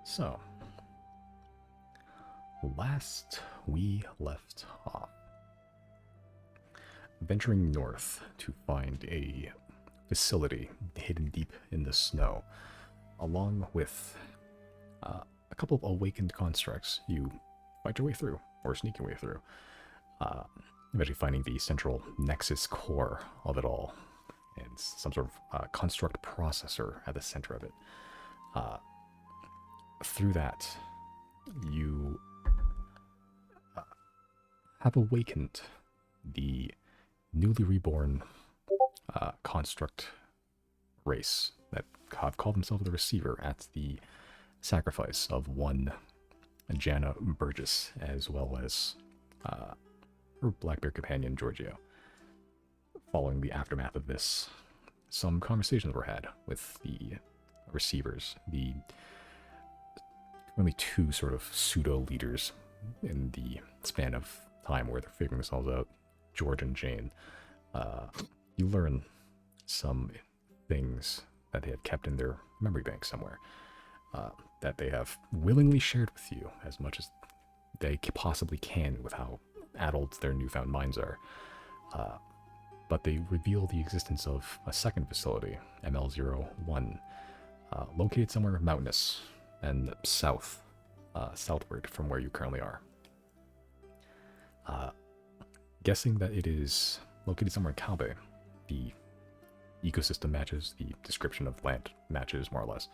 So, last we left off, venturing north to find a facility hidden deep in the snow, along with a couple of awakened constructs, you fight your way through, or sneak your way through, eventually finding the central nexus core of it all, and some sort of construct processor at the center of it. Through that, you have awakened the newly reborn construct race that have called themselves the Receiver at the sacrifice of one Jana Burgess, as well as her Blackbeard companion, Giorgio. Following the aftermath of this, some conversations were had with the Receivers, the only two sort of pseudo-leaders in the span of time where they're figuring themselves out, George and Jane. You learn some things that they have kept in their memory bank somewhere, that they have willingly shared with you as much as they possibly can with how addled their newfound minds are. But they reveal the existence of a second facility, ML01, located somewhere mountainous and southward from where you currently are. Guessing that it is located somewhere in Kalbe, the ecosystem matches, the description of land matches more or less.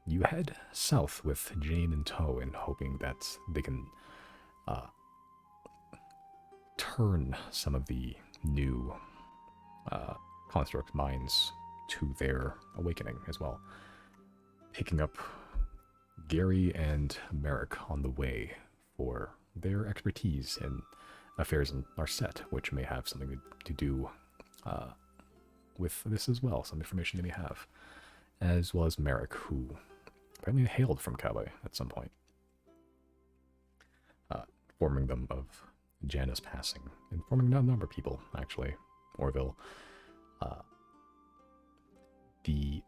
You head south with Jane in tow and hoping that they can turn some of the new construct minds to their awakening as well. Picking up Gary and Merrick on the way for their expertise in affairs in Narset, which may have something to do with this as well, some information they may have, as well as Merrick, who apparently hailed from Cowboy at some point, informing them of Jana's passing, informing a number of people, actually, Orville. The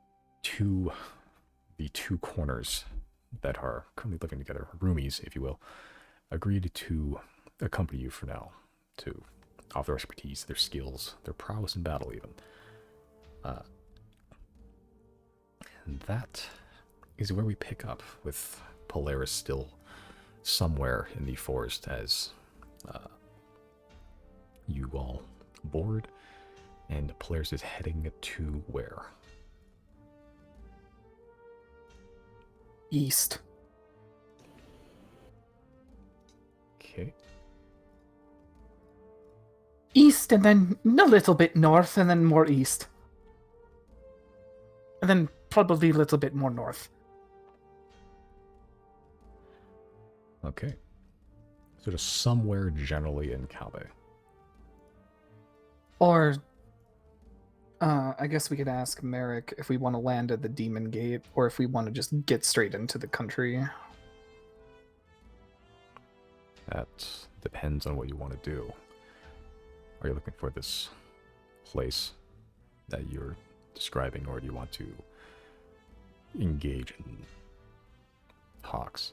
two corners that are currently living together, roomies, if you will, agreed to accompany you for now, to offer their expertise, their skills, their prowess in battle even. And that is where we pick up, with Polaris still somewhere in the forest as you all board, and Polaris is heading to where? East. Okay. East, and then a little bit north, and then more east. And then probably a little bit more north. Okay. So just somewhere generally in Kalbe. Or, I guess we could ask Merrick if we want to land at the Demon Gate, or if we want to just get straight into the country. That depends on what you want to do. Are you looking for this place that you're describing, or do you want to engage in talks?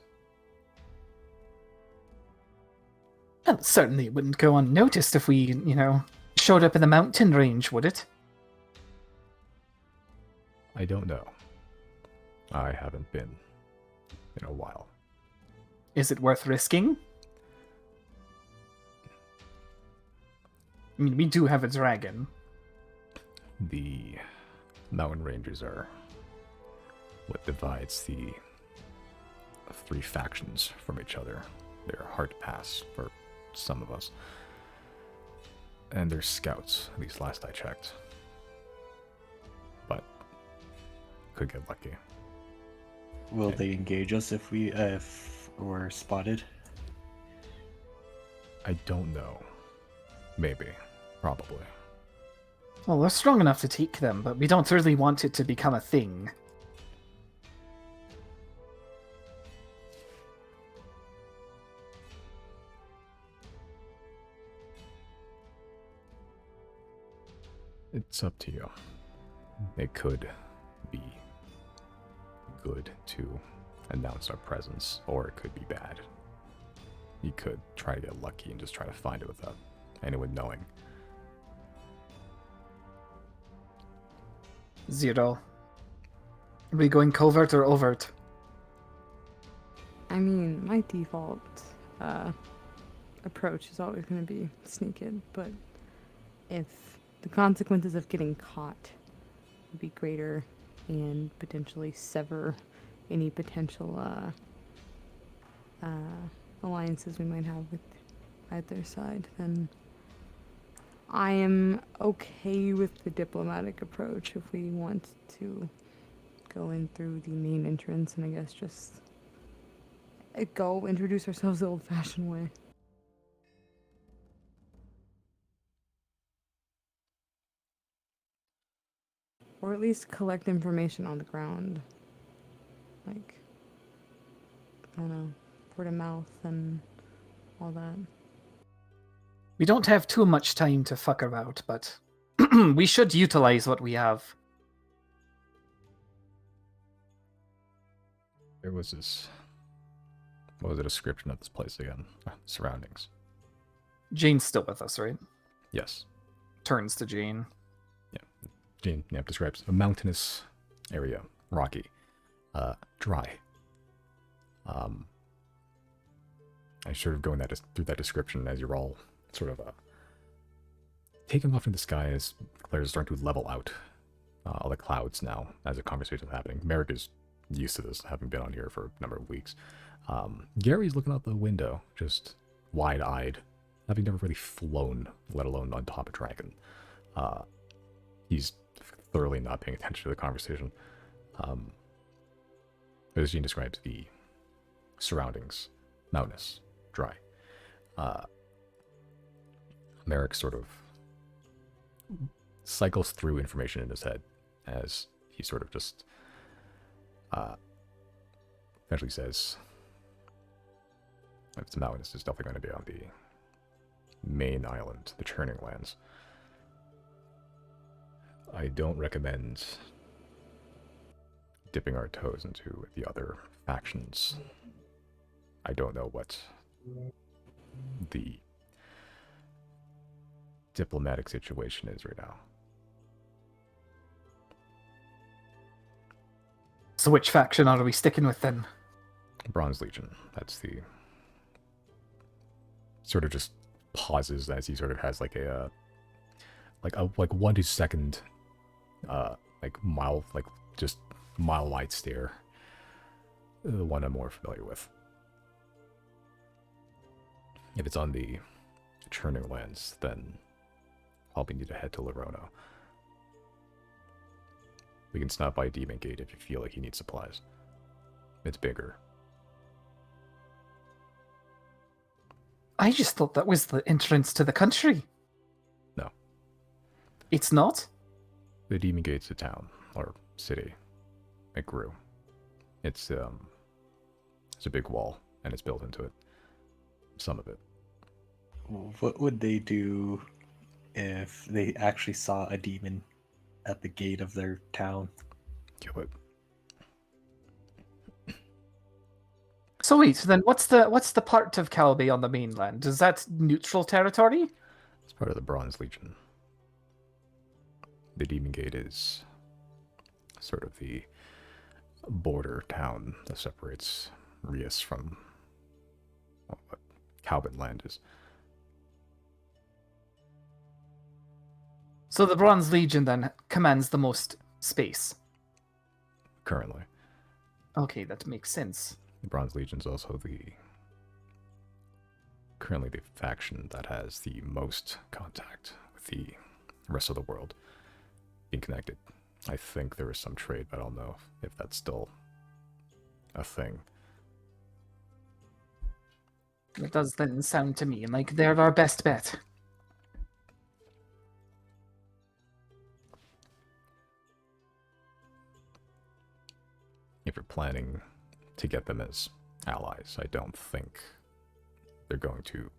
Well, certainly it wouldn't go unnoticed if we, showed up in the mountain range, would it? I don't know. I haven't been in a while. Is it worth risking? I mean, we do have a dragon. The mountain ranges are what divides the three factions from each other. They're hard to pass for some of us. And they're scouts, at least last I checked. But could get lucky. Will they engage us if we're spotted? I don't know. Maybe. Probably. Well, we're strong enough to take them, but we don't really want it to become a thing. It's up to you. It could be good to announce our presence, or it could be bad. You could try to get lucky and just try to find it without anyone knowing. 0. Are we going covert or overt? I mean, my default approach is always going to be sneak in, but if the consequences of getting caught would be greater and potentially sever any potential alliances we might have with either side, then I am okay with the diplomatic approach if we want to go in through the main entrance and I guess just go introduce ourselves the old-fashioned way. Or at least collect information on the ground. Like, I don't know, word of mouth and all that. We don't have too much time to fuck about, but we should utilize what we have. There was this... What was the description of this place again? Surroundings. Jane's still with us, right? Yes. Turns to Jane. Jane describes a mountainous area, rocky, dry. I sort of going through that description as you're all sort of taking off in the sky as Claire is starting to level out all the clouds now as the conversation is happening. Merrick is used to this, having been on here for a number of weeks. Gary's looking out the window, just wide-eyed, having never really flown, let alone on top of a dragon. He's thoroughly not paying attention to the conversation. As Jean describes the surroundings, mountainous, dry. Merrick sort of cycles through information in his head as he sort of just eventually says, if it's mountainous, it's definitely going to be on the main island, the Churning Lands. I don't recommend dipping our toes into the other factions. I don't know what the diplomatic situation is right now. So which faction are we sticking with then? Bronze Legion. That's the... Sort of just pauses as he sort of has like a 1 to second mile wide stare. The one I'm more familiar with. If it's on the Churning Lands, then I'll be need to head to Lerona. We can stop by Demon Gate if you feel like you need supplies. It's bigger. I just thought that was the entrance to the country. No. It's not? The Demon Gate's a town, or city. It grew. It's a big wall, and it's built into it. Some of it. What would they do if they actually saw a demon at the gate of their town? Kill it. So wait, then what's the part of Calbe on the mainland? Is that neutral territory? It's part of the Bronze Legion. The Demon Gate is sort of the border town that separates Rias from what Calvin Land is. So the Bronze Legion then commands the most space. Currently. Okay, that makes sense. The Bronze Legion is also currently the faction that has the most contact with the rest of the world being connected. I think there is some trade, but I don't know if that's still a thing. It does then sound to me like they're our best bet. If you're planning to get them as allies, I don't think they're going to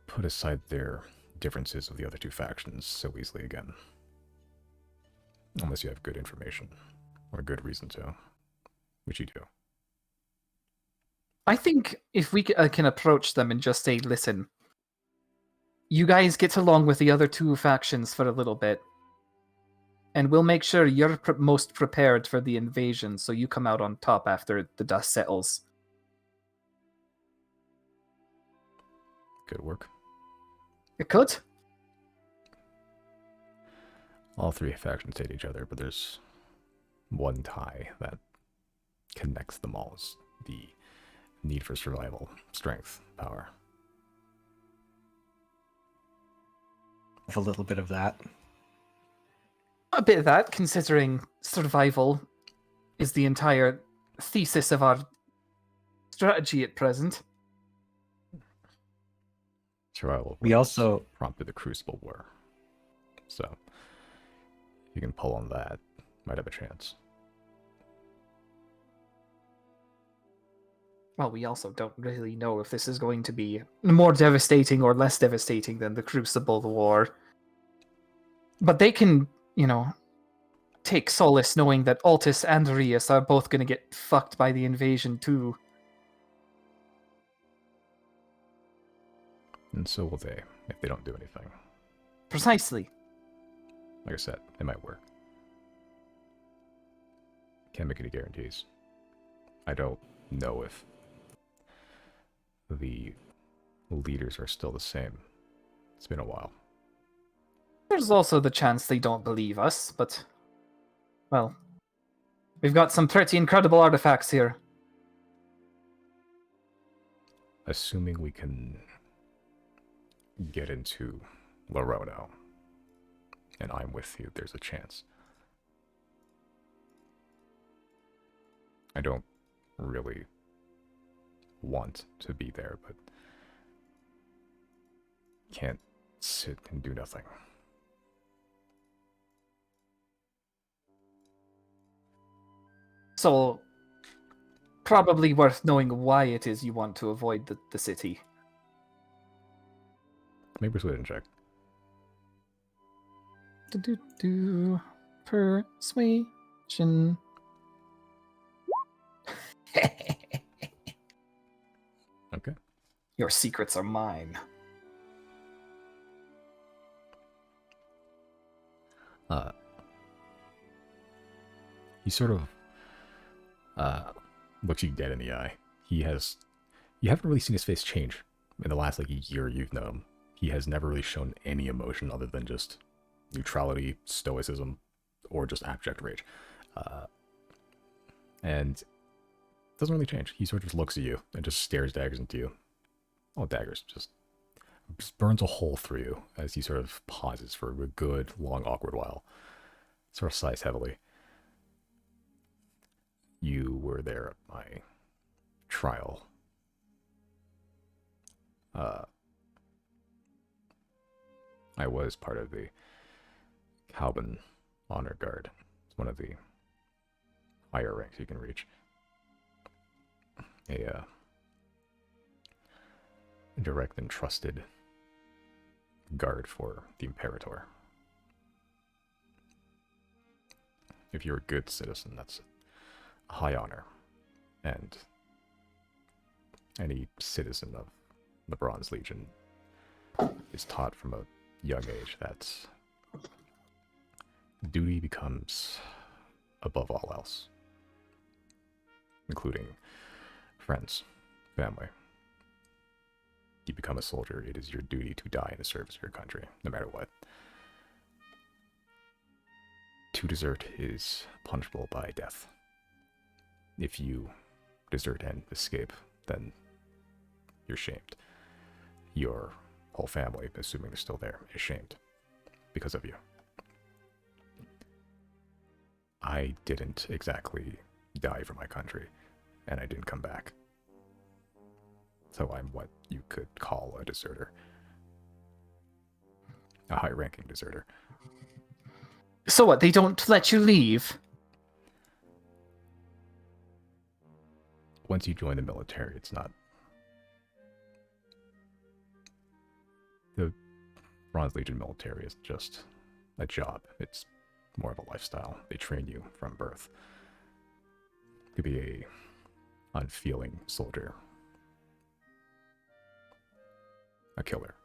put aside their differences of the other two factions so easily again. Unless you have good information. or a good reason to, which you do. I think if we can approach them and just say, listen, you guys get along with the other two factions for a little bit, and we'll make sure you're most prepared for the invasion, so you come out on top after the dust settles. Good work. It could. All three factions hate each other, but there's one tie that connects them all: is the need for survival, strength, power. Have a little bit of that. A bit of that, considering survival is the entire thesis of our strategy at present. Survival. We also prompted the Crucible War, so if you can pull on that, might have a chance. Well, we also don't really know if this is going to be more devastating or less devastating than the Crucible War. But they can, take solace knowing that Altus and Rias are both going to get fucked by the invasion too. And so will they, if they don't do anything. Precisely. Like I said, it might work. Can't make any guarantees. I don't know if the leaders are still the same. It's been a while. There's also the chance they don't believe us, but, well, we've got some pretty incredible artifacts here. Assuming we can get into Lorono, and I'm with you, there's a chance. I don't really want to be there, but can't sit and do nothing. So, probably worth knowing why it is you want to avoid the city. Maybe persuasion check. Persuasion. Okay. Your secrets are mine. He sort of looks you dead in the eye. You haven't really seen his face change in the last year you've known him. He has never really shown any emotion other than just neutrality, stoicism, or just abject rage. And it doesn't really change. He sort of just looks at you and just stares daggers into you. Oh, daggers. Just burns a hole through you as he sort of pauses for a good, long, awkward while. Sort of sighs heavily. You were there at my trial. I was part of the Calvin Honor Guard. It's one of the higher ranks you can reach. A direct and trusted guard for the Imperator. If you're a good citizen, that's a high honor. And any citizen of the Bronze Legion is taught from a young age that duty becomes above all else, including friends, family. You become a soldier, it is your duty to die in the service of your country, no matter what. To desert is punishable by death. If you desert and escape, then you're shamed. Your whole family, assuming they're still there, is shamed because of you. I didn't exactly die for my country, and I didn't come back. So I'm what you could call a deserter. A high-ranking deserter. So what, they don't let you leave? Once you join the military, it's not... The Bronze Legion military is just a job. It's more of a lifestyle. They train you from birth. Could be a unfeeling soldier. A killer.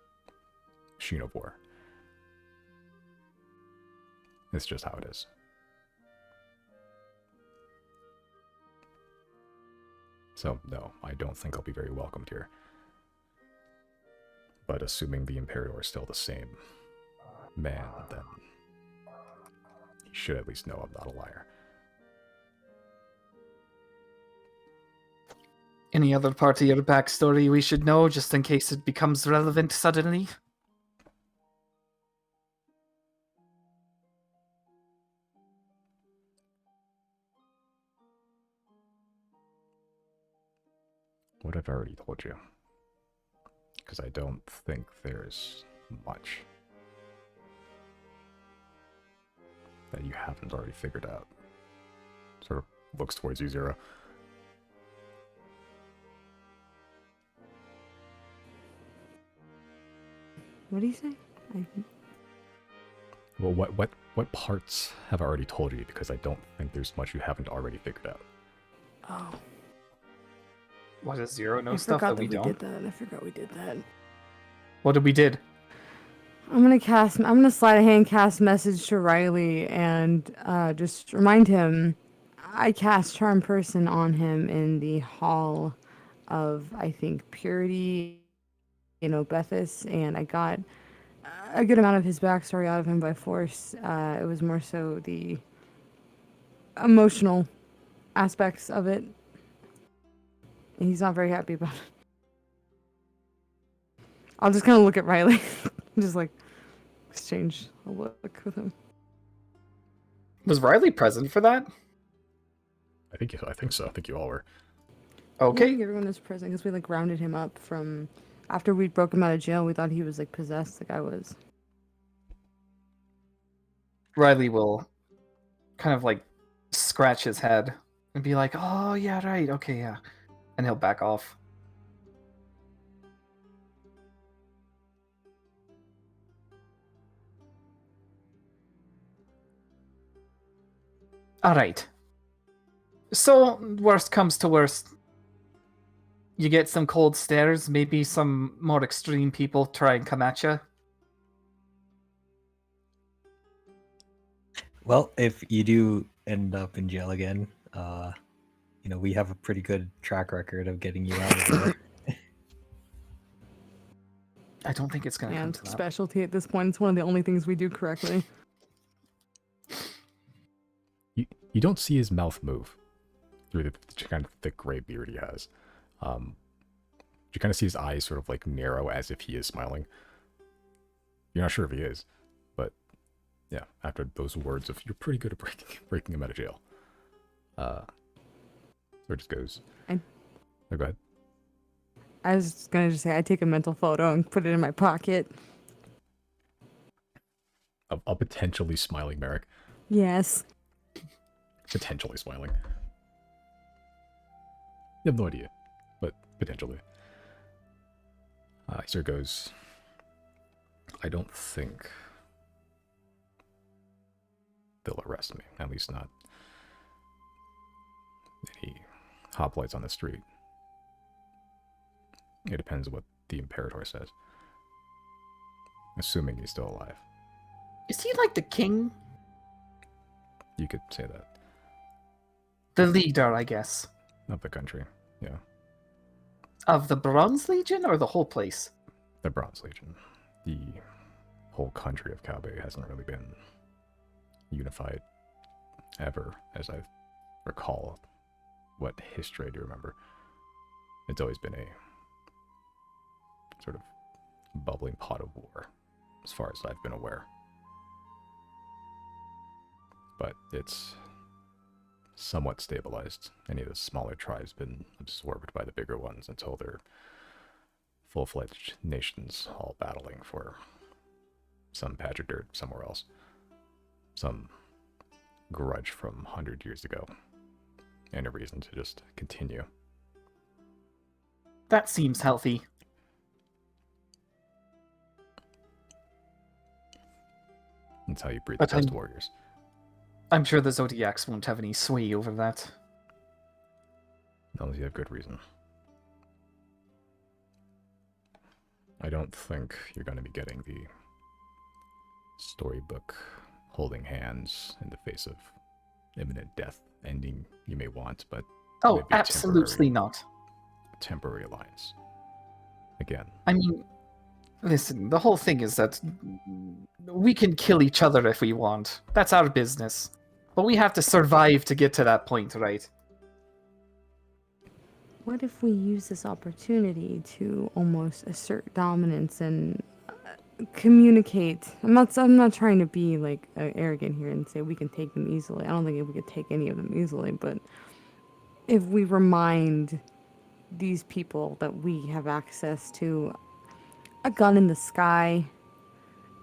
Machine of war. It's just how it is. So, no, I don't think I'll be very welcomed here. But assuming the Imperator is still the same man, then he should at least know I'm not a liar. Any other part of your backstory we should know, just in case it becomes relevant suddenly? What I've already told you. Because I don't think there's much that you haven't already figured out. Sort of looks towards you, Zero. What do you say? Well, what parts have I already told you? Because I don't think there's much you haven't already figured out. Oh, What, does Zero know I stuff forgot that we did don't? that. I forgot we did that. What did we did? I'm gonna slide a hand cast message to Riley and just remind him I cast Charm Person on him in the Hall of, I think, Purity, Bethis, and I got a good amount of his backstory out of him by force. It was more so the emotional aspects of it. And he's not very happy about it. I'll just kind of look at Riley, just like exchange a look with him. Was Riley present for that? I think so. I think you all were. I Okay. think everyone was present because we like rounded him up from after we broke him out of jail. We thought he was like possessed, like I was. Riley will kind of like scratch his head and be like, "Oh yeah, right, okay, yeah," and he'll back off. All right. So worst comes to worst, you get some cold stares. Maybe some more extreme people try and come at you. Well, if you do end up in jail again, we have a pretty good track record of getting you out of there. I don't think it's gonna come And to that. specialty at this point. It's one of the only things we do correctly. You don't see his mouth move through the kind of thick gray beard he has. You kind of see his eyes sort of like narrow as if he is smiling. You're not sure if he is, but yeah, after those words of "you're pretty good at breaking him out of jail," so it just goes. Oh, go ahead. I was gonna just say I take a mental photo and put it in my pocket. A potentially smiling Merrick. Yes. Potentially smiling. You have no idea, but potentially. He sort of goes, I don't think they'll arrest me. At least not any hoplites on the street. It depends on what the Imperator says. Assuming he's still alive. Is he like the king? You could say that. The leader, I guess. Of the country, yeah. Of the Bronze Legion or the whole place? The Bronze Legion. The whole country of Kabe hasn't really been unified ever, as I recall what history I do remember. It's always been a sort of bubbling pot of war, as far as I've been aware. But it's somewhat stabilized. Any of the smaller tribes been absorbed by the bigger ones until they're full-fledged nations all battling for some patch of dirt somewhere else. Some grudge from 100 years ago. And a reason to just continue. That seems healthy. That's how you breed the But best I'm- warriors. I'm sure the Zodiacs won't have any sway over that. Unless you have good reason. I don't think you're going to be getting the storybook holding hands in the face of imminent death ending you may want, but Oh, maybe a absolutely not. temporary alliance. Again, I mean, listen, the whole thing is that we can kill each other if we want. That's our business. But we have to survive to get to that point, right? What if we use this opportunity to almost assert dominance and communicate? I'm not trying to be like arrogant here and say we can take them easily. I don't think we could take any of them easily, but if we remind these people that we have access to a gun in the sky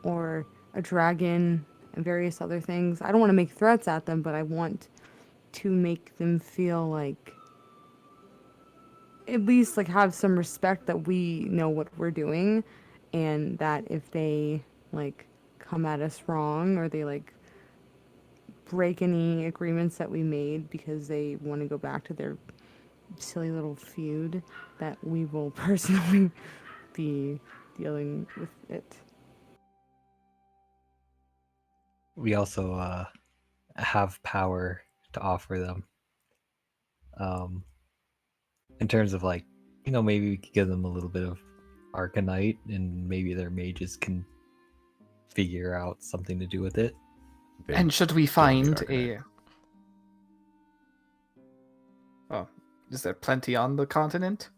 or a dragon and various other things. I don't want to make threats at them, but I want to make them feel like at least like have some respect that we know what we're doing, and that if they like come at us wrong or they like break any agreements that we made because they want to go back to their silly little feud, that we will personally be dealing with it. We also have power to offer them. In terms of like, maybe we could give them a little bit of Arcanite, and maybe their mages can figure out something to do with it. they And should we don't need find Arcanite. Oh, is there plenty on the continent?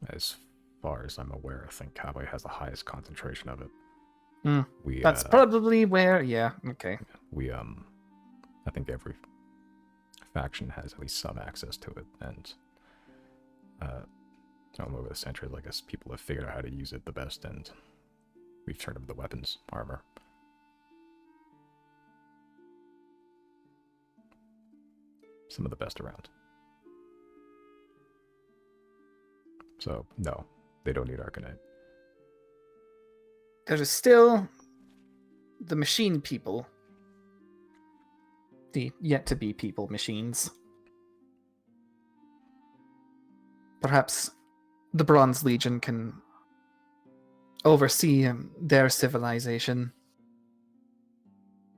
As far as I'm aware, I think Cowboy has the highest concentration of it. Hmm, We That's probably where, yeah, okay. I think every faction has at least some access to it, and over the centuries, I guess people have figured out how to use it the best, and we've turned over the weapons, armor. Some of the best around. So, no, they don't need Arcanite. There is still the machine people. The yet-to-be people machines. Perhaps the Bronze Legion can oversee their civilization,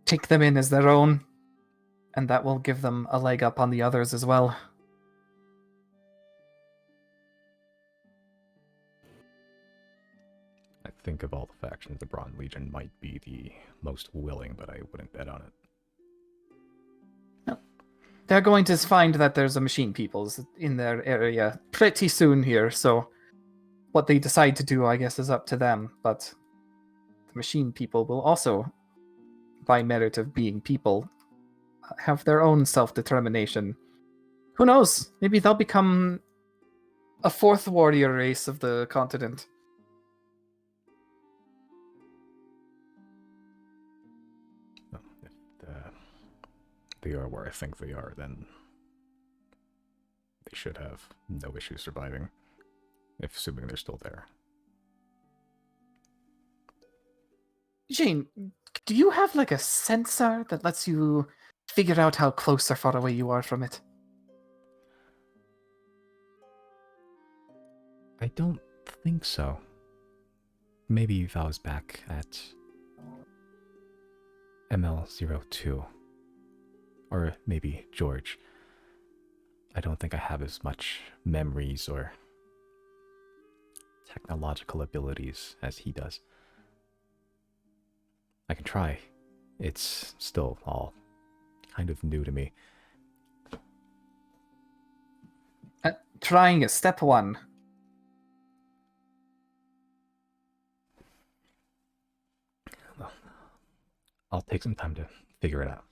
take them in as their own, and that will give them a leg up on the others as well. I think of all the factions, the Bronze Legion might be the most willing, but I wouldn't bet on it. They're going to find that there's a machine peoples in their area pretty soon here, so what they decide to do, I guess, is up to them, but the machine people will also, by merit of being people, have their own self-determination. Who knows? Maybe they'll become a fourth warrior race of the continent. Well, if they are where I think they are, then they should have no issue surviving, if assuming they're still there. Jane, do you have like a sensor that lets you figure out how close or far away you are from it? I don't think so. Maybe if I was back at ML02. Or maybe George. I don't think I have as much memories or technological abilities as he does. I can try. It's still all kind of new to me. Trying is step one. Well, I'll take some time to figure it out.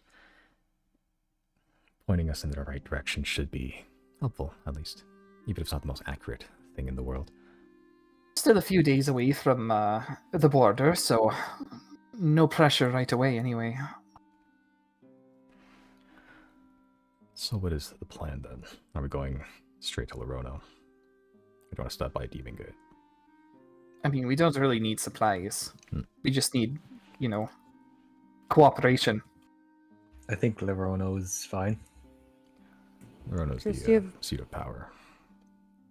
Pointing us in the right direction should be helpful, at least. Even if it's not the most accurate thing in the world. Still a few days away from the border, so no pressure right away anyway. So what is the plan then? Are we going straight to Lorono? Or do you want to stop by Demon Gate? I mean, we don't really need supplies. Hmm. We just need, cooperation. I think Lerono is fine. Lorono's Chris, do the you have- seat of power.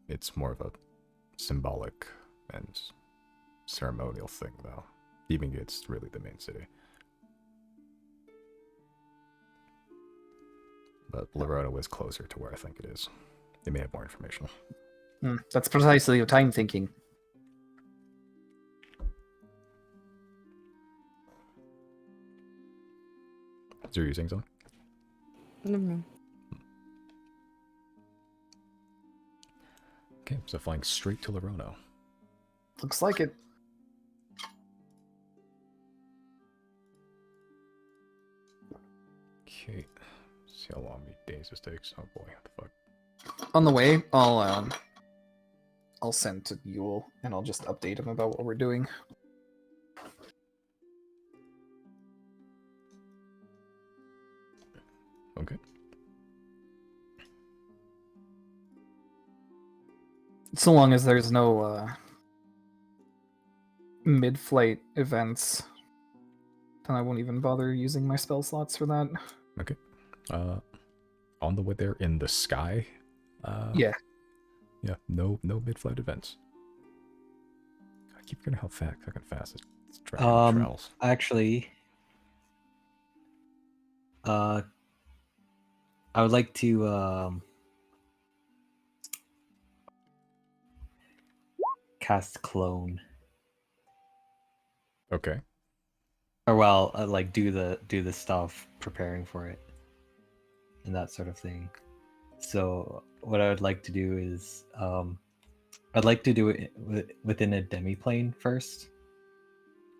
It's more of a symbolic and ceremonial thing, though. Even it's really the main city. But Lerona was closer to where I think it is. They may have more information. That's precisely what I'm thinking. So you're using something? Never mind. Okay, so flying straight to Lerona. Looks like it. Okay. See how long many days this takes. Oh boy, what the fuck. On the way, I'll send to Yule and I'll just update him about what we're doing. Okay. So long as there's no mid-flight events, then I won't even bother using my spell slots for that. Okay. On the way there in the sky. Yeah. Yeah. No mid-flight events. I keep forgetting how fucking fast it's dragon travels. Actually, I would like to cast clone, Okay. or well, like do the stuff preparing for it, and that sort of thing. So what I would like to do is, I'd like to do it within a demiplane first.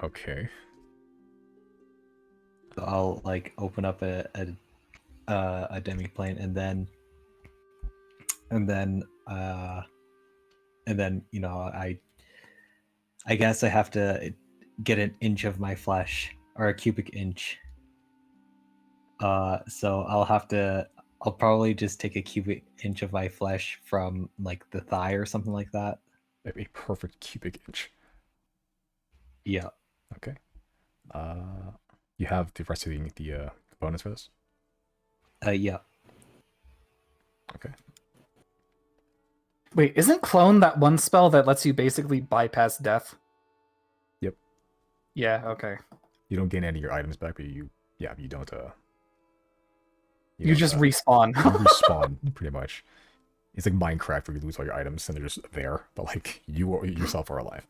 Okay. So I'll like open up a demiplane, and then you know I guess I have to get an inch of my flesh, or a cubic inch. So I'll probably just take a cubic inch of my flesh from like the thigh or something like that. A perfect cubic inch. Yeah. Okay. You have the rest of the components for this? Yeah. Okay. Wait, isn't Clone that one spell that lets you basically bypass death? Yep. Yeah, okay. You don't gain any of your items back, but you don't You don't, just respawn. you respawn pretty much. It's like Minecraft where you lose all your items and they're just there, but like you yourself are alive.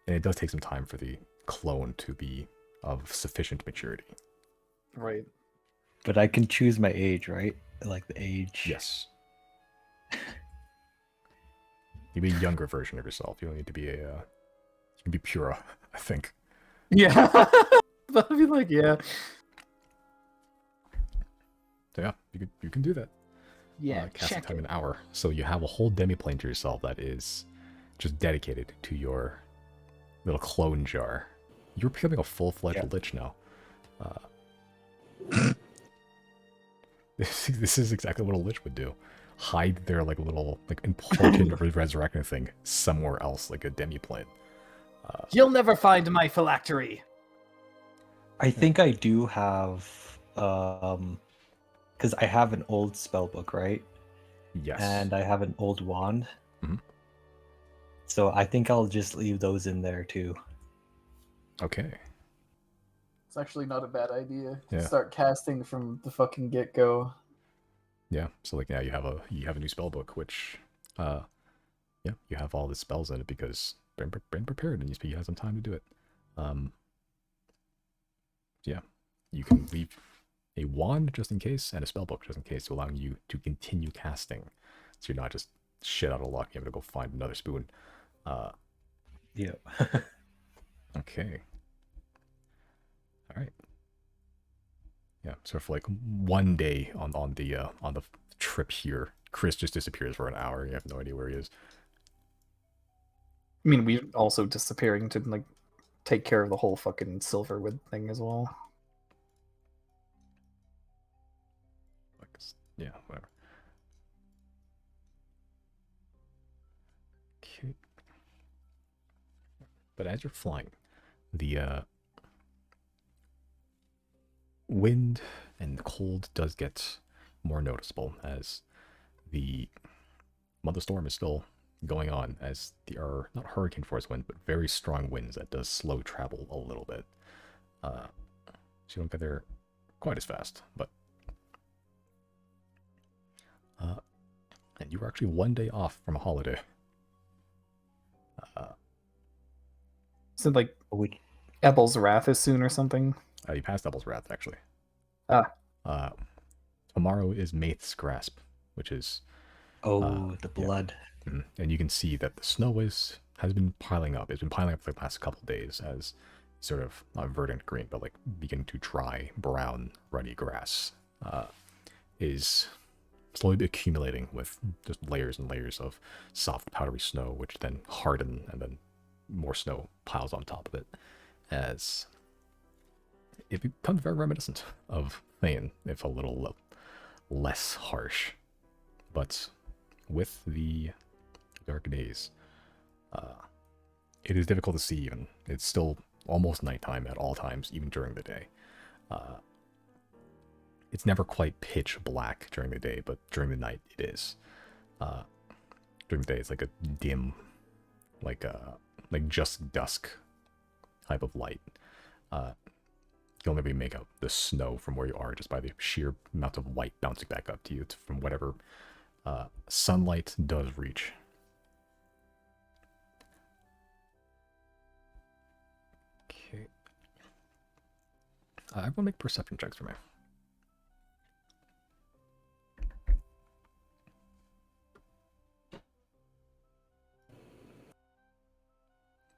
And it does take some time for the clone to be of sufficient maturity. Right. But I can choose my age, right? Like the age. Yes. You be a younger version of yourself. You don't need to be you can be Pura, I think. Yeah. That'd be like, yeah. So yeah, you can do that. Yeah, Casting check time it. an hour. So you have a whole demiplane to yourself that is just dedicated to your little clone jar. You're becoming a full-fledged lich now. This is exactly what a lich would do. Hide their like little like important resurrecting thing somewhere else, like a demiplane. You'll never find my phylactery. I think I do have because I have an old spell book, right? Yes. And I have an old wand. Mhm. So I think I'll just leave those in there too. Okay. It's actually not a bad idea. Yeah. Start casting from the fucking get-go. Yeah. So like you have a new spell book, which yeah, you have all the spells in it because been prepared and you have some time to do it. Yeah, you can leave a wand just in case and a spell book just in case, allowing you to continue casting, so you're not just shit out of luck. You have to go find another spoon. Yeah. Okay. All right. Yeah. So for like one day on the trip here, Chris just disappears for an hour. You have no idea where he is. I mean, we're also disappearing to like take care of the whole fucking Silverwood thing as well. Like, yeah, whatever. Okay. But as you're flying, the wind and the cold does get more noticeable as the Mother Storm is still going on, as there are not hurricane force winds, but very strong winds that does slow travel a little bit. So you don't get there quite as fast, but and you were actually 1 day off from a holiday. Is it like Which Ebel's Wrath is soon or something? You passed Devil's Wrath, actually. Ah. Tomorrow is Maith's Grasp, which is the yeah. blood. And you can see that the snow has been piling up. It's been piling up for the past couple days as sort of not verdant green, but like beginning to dry, brown, ruddy grass is slowly accumulating with just layers and layers of soft, powdery snow, which then harden, and then more snow piles on top of it, as it becomes very reminiscent of Thane, if a little less harsh. But with the dark days, it is difficult to see even. It's still almost nighttime at all times, even during the day. It's never quite pitch black during the day, but during the night it is. During the day it's like a dim, like just dusk type of light. You'll maybe make out the snow from where you are just by the sheer amount of light bouncing back up to you from whatever sunlight does reach. Okay. Everyone make perception checks for me.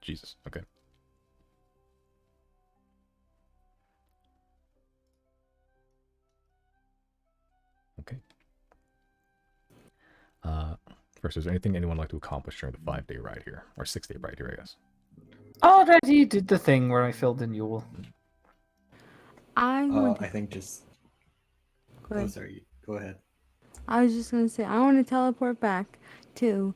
Jesus, okay. Okay. First, is there anything anyone would like to accomplish during the 5-day ride here? Or 6-day ride here, I guess. Already did the thing where I filled in Yule. I want I think just. Go Oh, ahead. sorry. Go ahead. I was just gonna say I want to teleport back to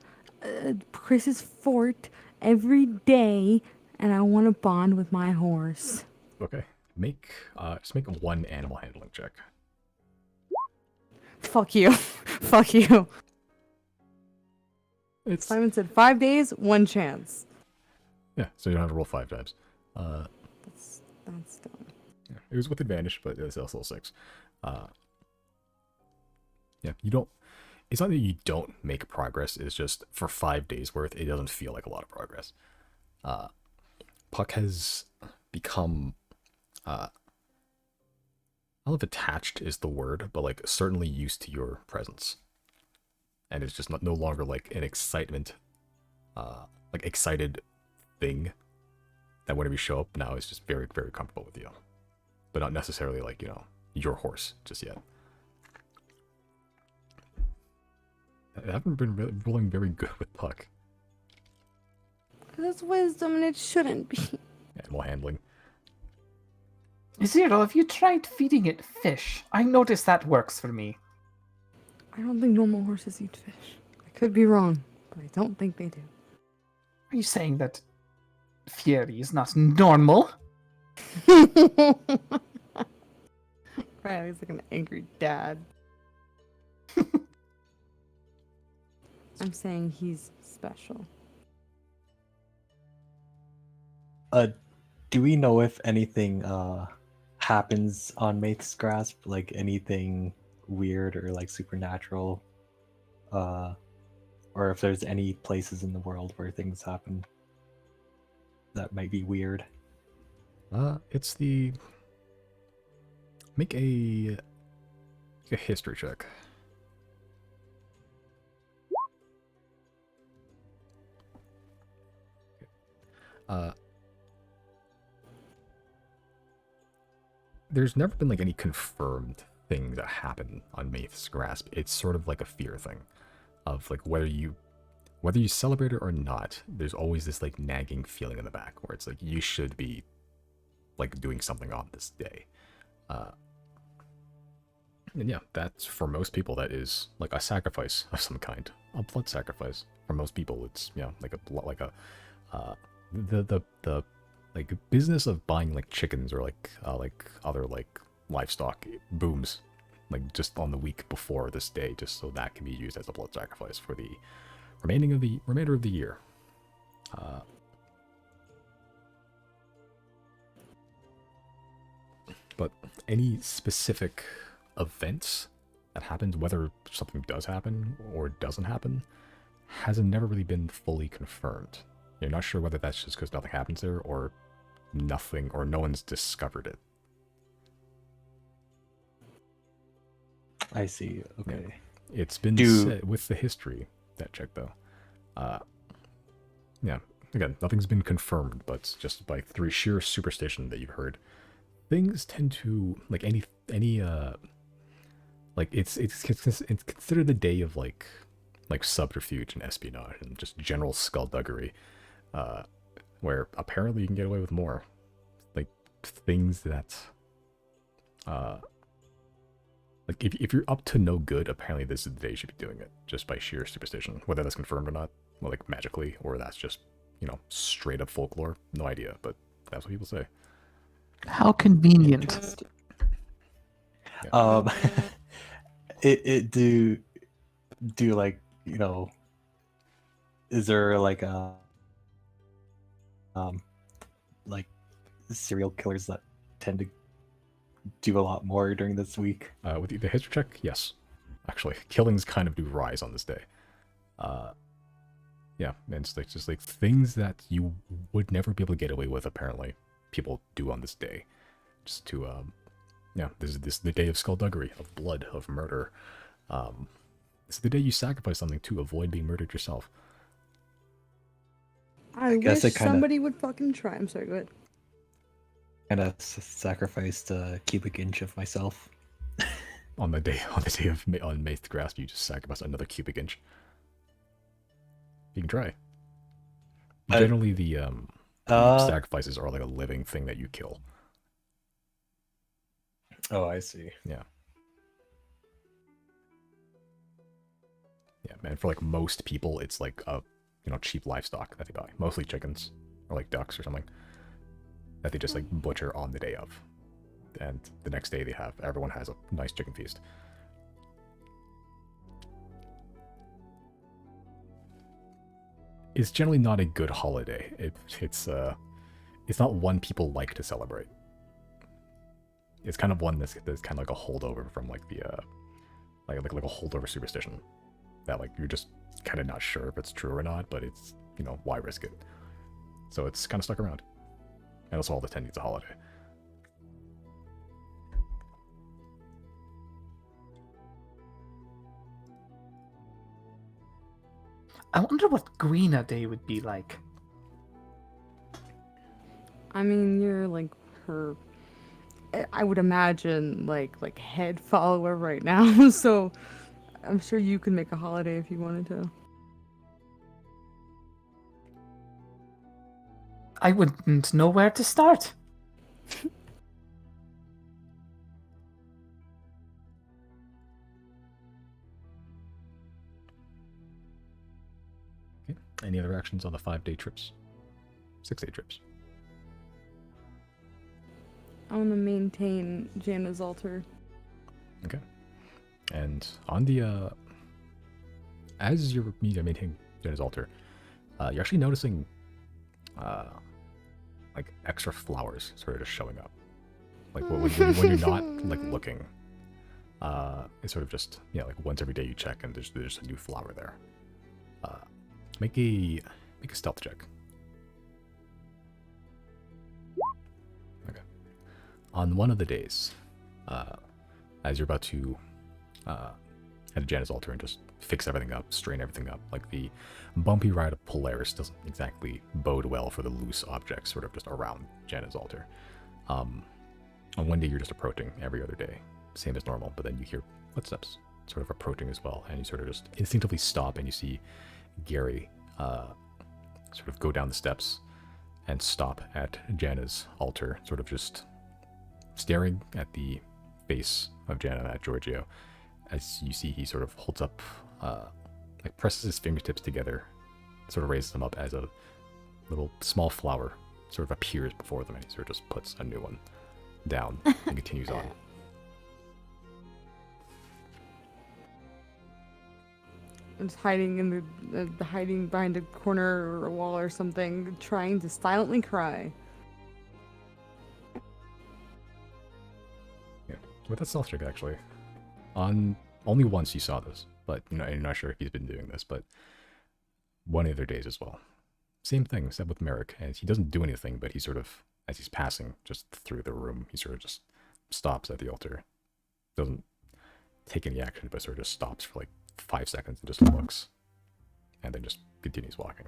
Chris's fort every day, and I want to bond with my horse. Okay. Just make one animal handling check. Fuck you. Fuck you. It's Simon said 5 days, 1 chance. yeah, so you don't have to roll 5 times. That's dumb. Yeah, it was with advantage, but it's also 6. Yeah, you don't. It's not that you don't make progress. It's just for 5 days worth, it doesn't feel like a lot of progress. Puck has become, I don't know if attached is the word, but like certainly used to your presence, and it's just no longer like an excitement, like excited thing that whenever you show up now is just very, very comfortable with you, but not necessarily like, you know, your horse just yet. I haven't been rolling very good with Puck. That's wisdom, and it shouldn't be. Animal handling. Zero, have you tried feeding it fish? I noticed that works for me. I don't think normal horses eat fish. I could be wrong, but I don't think they do. Are you saying that Fieri is not normal? Right, he's like an angry dad. I'm saying he's special. Do we know if anything happens on Maith's Grasp? Like anything weird or like supernatural? Or if there's any places in the world where things happen that might be weird? It's the make a history check. There's never been like any confirmed thing that happened on Maith's Grasp. It's sort of like a fear thing of like whether you celebrate it or not, there's always this like nagging feeling in the back where it's like you should be like doing something on this day. And yeah, that's for most people that is like a sacrifice of some kind, a blood sacrifice. For most people, it's like a the like business of buying like chickens or like other like livestock booms like just on the week before this day, just so that can be used as a blood sacrifice for the remainder of the year. But any specific events that happens, whether something does happen or doesn't happen, has never really been fully confirmed. You're not sure whether that's just because nothing happens there or nothing, or no one's discovered it. I see. Okay. It's been said with the history that check though. Yeah, again, nothing's been confirmed, but just by through sheer superstition that you've heard, things tend to like any like it's considered the day of like subterfuge and espionage and just general skullduggery, where apparently you can get away with more, like things that like if you're up to no good, apparently this is the day you should be doing it, just by sheer superstition. Whether that's confirmed or not, well, like magically, or that's just, you know, straight up folklore, no idea, but that's what people say. How convenient. Yeah. it do like, you know, is there like a like serial killers that tend to do a lot more during this week? With the history check, yes. Actually, killings kind of do rise on this day. Yeah, and it's like just like things that you would never be able to get away with, apparently, people do on this day. Just to, yeah, this is the day of skullduggery, of blood, of murder. This is the day you sacrifice something to avoid being murdered yourself. I guess wish it kinda- somebody would fucking try. I'm sorry, go ahead. And I sacrificed a cubic inch of myself. On the day of on May the Grass, you just sacrifice another cubic inch. You can try. Generally, the sacrifices are like a living thing that you kill. Oh, I see. Yeah. Yeah, man. For like most people, it's like a cheap livestock that they buy, mostly chickens or like ducks or something that they just like butcher on the day of, and the next day everyone has a nice chicken feast. It's generally not a good holiday. It's not one people like to celebrate. It's kind of one that's kind of like a holdover from like the like a holdover superstition that like you're just kind of not sure if it's true or not, but it's, you know, why risk it? So it's kind of stuck around, and also all the time it's a holiday. I wonder what Greener Day would be like. I mean, you're like her. I would imagine like head follower right now, so I'm sure you could make a holiday if you wanted to. I wouldn't know where to start. Okay. Any other actions on the 5-day trips? 6-day trips? I want to maintain Janna's altar. Okay. And on the as you're maintaining Jenna's altar, you're actually noticing like extra flowers sort of just showing up. Like when you're not like looking, it's sort of just, yeah, like once every day you check and there's a new flower there. Make a stealth check. Okay. On one of the days, as you're about to head to Janna's altar and just fix everything up, strain everything up, like the bumpy ride of Polaris doesn't exactly bode well for the loose objects sort of just around Janna's altar. On one day you're just approaching every other day, same as normal, but then you hear footsteps sort of approaching as well, and you sort of just instinctively stop and you see Gary sort of go down the steps and stop at Janna's altar, sort of just staring at the face of Janna, at Giorgio. As you see, he sort of holds up, like presses his fingertips together, sort of raises them up as a little small flower sort of appears before them, and he sort of just puts a new one down and continues on. just hiding in hiding behind a corner or a wall or something, trying to silently cry. Yeah. With that stealth check, actually, on only once you saw this, but you're not sure if he's been doing this, but one of the other days as well. Same thing, except with Merrick, and he doesn't do anything, but he sort of, as he's passing just through the room, he sort of just stops at the altar. Doesn't take any action, but sort of just stops for like 5 seconds and just looks, and then just continues walking.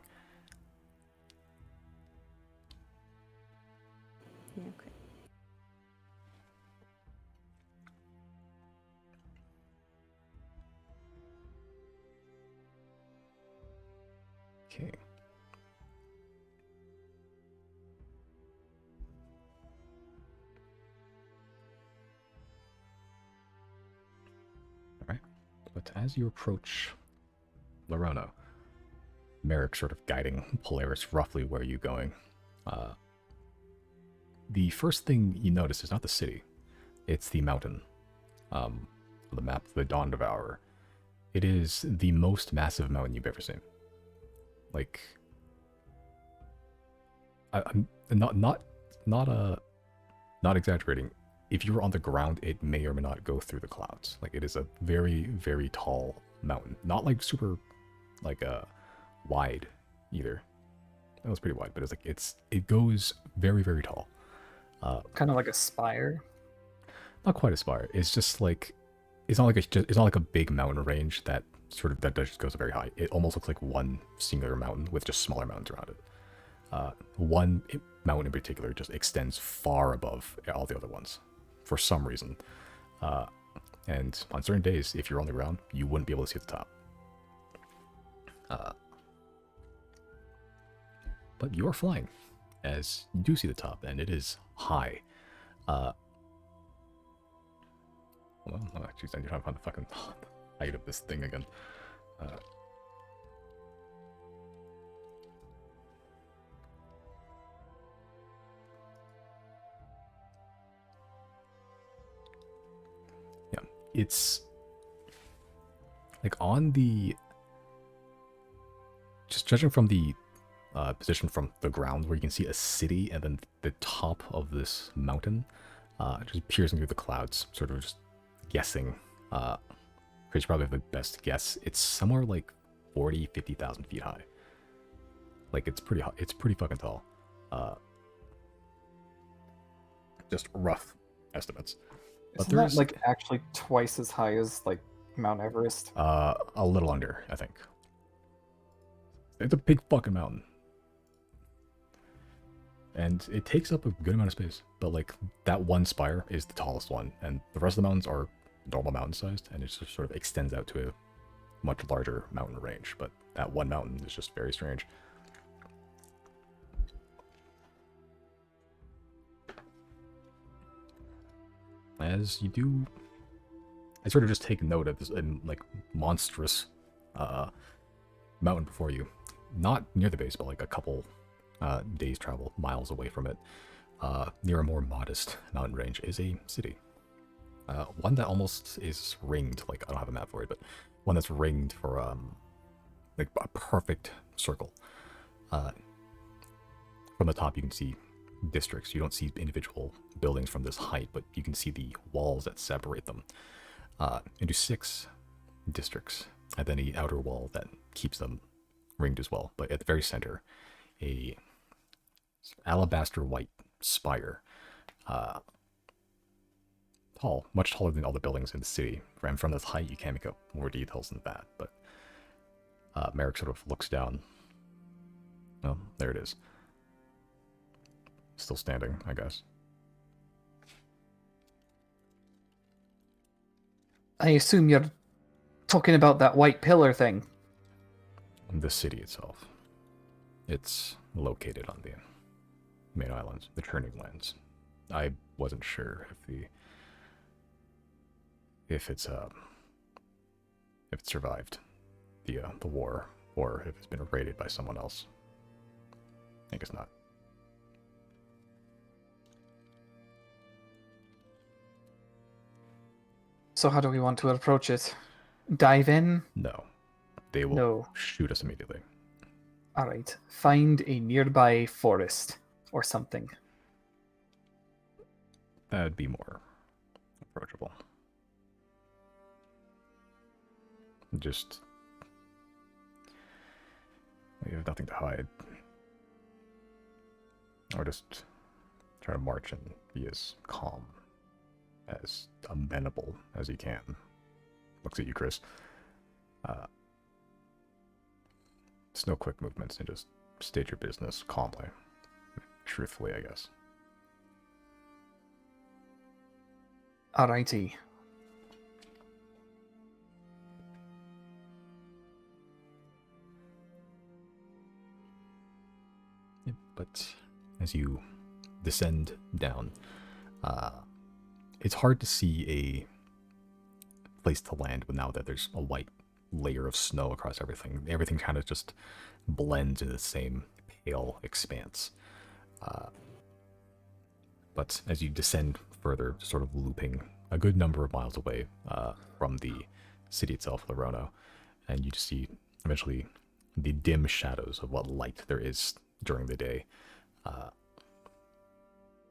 Yeah, okay. Okay. Alright. But as you approach Lorona, Merrick sort of guiding Polaris roughly where you're going. The first thing you notice is not the city, it's the mountain. The map, the Dawn Devourer. It is the most massive mountain you've ever seen. Like, I'm not exaggerating. If you were on the ground, it may or may not go through the clouds. Like, it is a very, very tall mountain. Not like super, like wide either. That was pretty wide, but it goes very, very tall. Kind of like a spire. Not quite a spire. It's just like it's not like a big mountain range that just goes very high. It almost looks like one singular mountain with just smaller mountains around it. One mountain in particular just extends far above all the other ones for some reason. And on certain days, if you're on the ground, you wouldn't be able to see the top. But you're flying, as you do see the top, and it is high. Well, actually, then you're trying to find the fucking height of this thing again. Yeah, it's like on the, just judging from the position from the ground where you can see a city and then the top of this mountain just piercing through the clouds, sort of just guessing. Chris probably have the best guess. It's somewhere like 50,000 feet high. Like, it's pretty high. It's pretty fucking tall. Just rough estimates. But Isn't that like actually twice as high as like Mount Everest? A little under, I think. It's a big fucking mountain. And it takes up a good amount of space. But like, that one spire is the tallest one, and the rest of the mountains are normal mountain sized, and it just sort of extends out to a much larger mountain range. But that one mountain is just very strange. As you do, I sort of just take note of this like monstrous mountain before you. Not near the base, but like a couple days travel, miles away from it, near a more modest mountain range, is a city. One that almost is ringed, like, I don't have a map for it, but one that's ringed for like a perfect circle. From the top you can see districts. You don't see individual buildings from this height, but you can see the walls that separate them into 6 districts, and then the outer wall that keeps them ringed as well. But at the very center, a alabaster white spire, tall, much taller than all the buildings in the city. And from this height, you can't make out more details than that. But Merrick sort of looks down. Oh, there it is. Still standing, I guess. I assume you're talking about that white pillar thing. The city itself. It's located on the main islands, the Turning Lands. I wasn't sure if it survived the war, or if it's been raided by someone else. I guess not. So how do we want to approach it? Dive in? No. they will No. shoot us immediately. All right. Find a nearby forest or something. That'd be more approachable. Just... we have nothing to hide. Or just try to march and be as calm, as amenable as you can. Looks at you, Chris. It's no quick movements, and just state your business calmly. Truthfully, I guess. Alrighty. Yep, but as you descend down, it's hard to see a place to land now that there's a white layer of snow across everything. Everything kind of just blends into the same pale expanse. But as you descend further, sort of looping a good number of miles away from the city itself, Larono, and you just see eventually the dim shadows of what light there is during the day,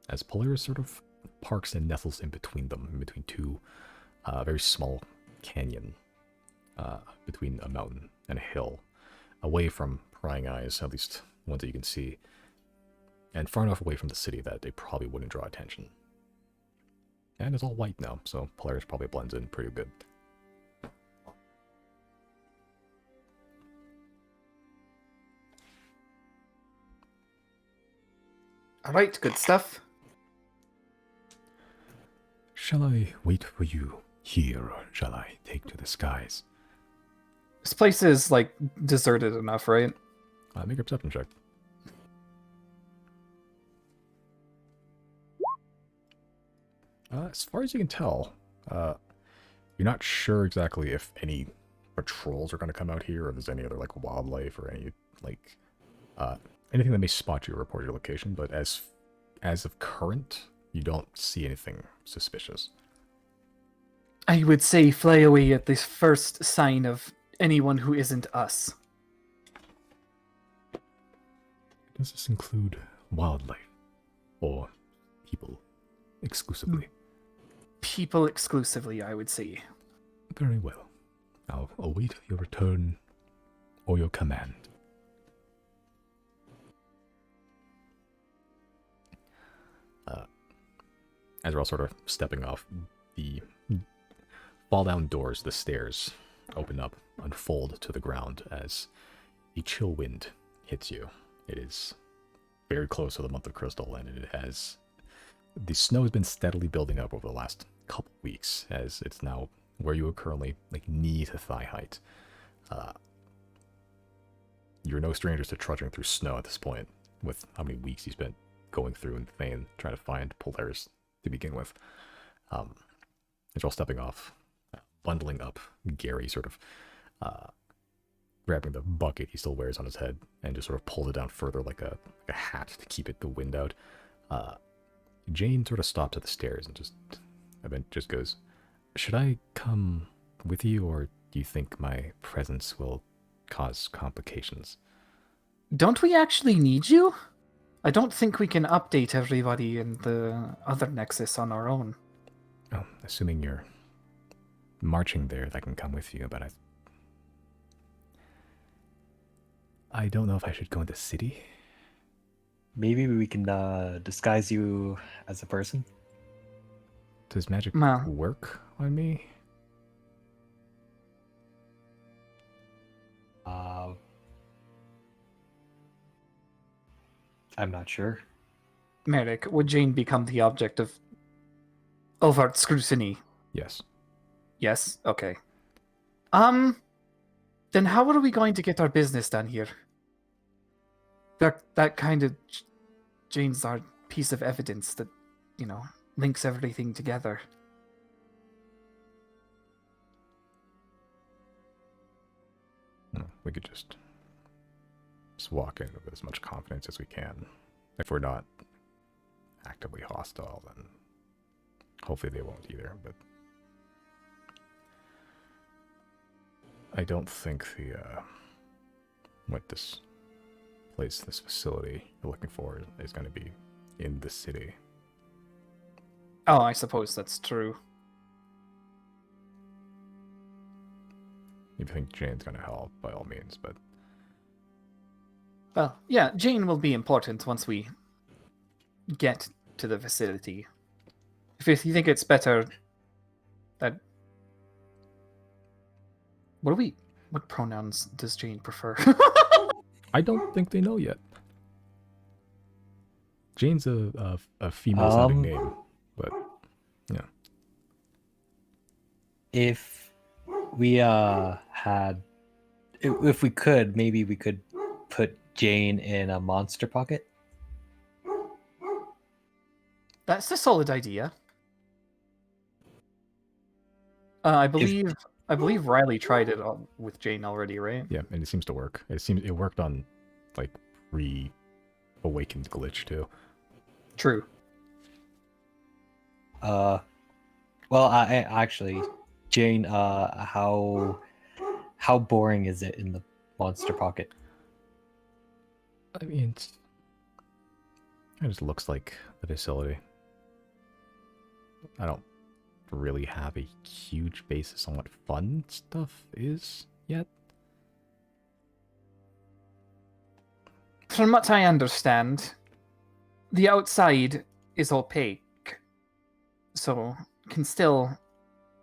as Polaris sort of parks and nestles in between them, in between two very small canyon, between a mountain and a hill, away from prying eyes, at least ones that you can see, and far enough away from the city that they probably wouldn't draw attention. And it's all white now, so Polaris probably blends in pretty good. Alright, good stuff. Shall I wait for you here, or shall I take to the skies? This place is, like, deserted enough, right? Make a perception check. As far as you can tell, you're not sure exactly if any patrols are going to come out here, or if there's any other, like, wildlife, or any, like, anything that may spot you or report your location, but as of current, you don't see anything suspicious. I would say fly away at this first sign of anyone who isn't us. Does this include wildlife? Or people exclusively? People exclusively, I would say. Very well. I'll await your return or your command. As we're all sort of stepping off, the fall-down doors, the stairs, open up, unfold to the ground as a chill wind hits you. It is very close to the month of Crystal, and it has... the snow has been steadily building up over the last couple weeks, as it's now where you are currently, like, knee to thigh height. You're no strangers to trudging through snow at this point, with how many weeks you spent going through in Thane trying to find Polaris to begin with. As you're all stepping off, bundling up, Gary sort of grabbing the bucket he still wears on his head and just sort of pulls it down further like a hat to keep the wind out. Jane sort of stops at the stairs and just goes, "Should I come with you, or do you think my presence will cause complications?" Don't we actually need you? I don't think we can update everybody in the other Nexus on our own. Oh, assuming you're marching there, I can come with you, but I don't know if I should go in the city. Maybe we can disguise you as a person. Does magic Well, work on me? I'm not sure. Merrick, would Jane become the object of overt scrutiny? Yes. Yes? Okay. Then how are we going to get our business done here? That kind of... Jane's our piece of evidence that, links everything together. We could just walk in with as much confidence as we can. If we're not actively hostile, then hopefully they won't either. But I don't think the what this place, this facility you're looking for is going to be in the city. Oh, I suppose that's true. If you think Jane's going to help, by all means, but Well, yeah, Jane will be important once we get to the facility. If you think it's better that... What pronouns does Jane prefer? I don't think they know yet. Jane's a female-sounding name, but yeah. If we had, if we could, maybe we could put Jane in a monster pocket. That's a solid idea. I believe Riley tried it with Jane already, right? Yeah, and it seems to work. It worked on like pre-awakened glitch too. True. Well, I actually, Jane, how boring is it in the monster pocket? I mean, it just looks like the facility. I don't really have a huge basis on what fun stuff is yet. From what I understand, the outside is opaque, so can still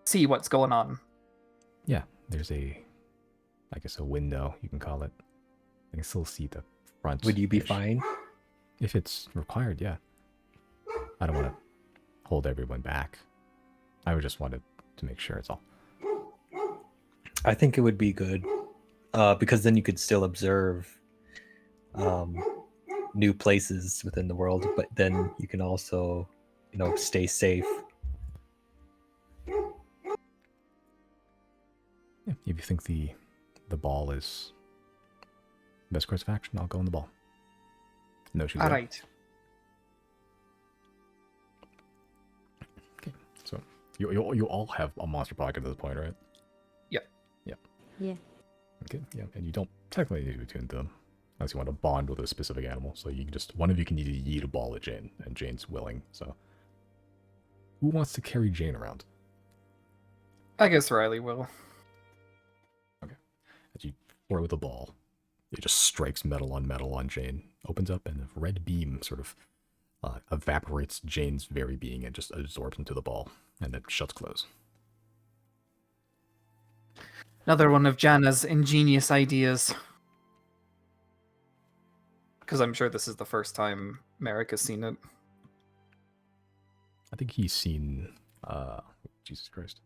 see what's going on. Yeah, there's I guess a window, you can call it. I can still see the front. Would you be fine? If it's required, yeah. I don't want to hold everyone back. I would just want to make sure it's all. I think it would be good, because then you could still observe new places within the world, but then you can also, stay safe. Yeah, if you think the ball is best course of action, I'll go on the ball. No, she's All right. Okay, so you all have a monster pocket at this point, right? Yep. Yeah. Yeah. Okay. Yeah, and you don't technically need to attune to them unless you want to bond with a specific animal. So you can just one of you can need to yeet a ball at Jane, and Jane's willing. So who wants to carry Jane around? I guess Riley will. As you throw with the ball, it just strikes metal on Jane, opens up, and a red beam sort of evaporates Jane's very being and just absorbs into the ball, and then shuts close. Another one of Jana's ingenious ideas. Because I'm sure this is the first time Merrick has seen it. I think he's seen Jesus Christ.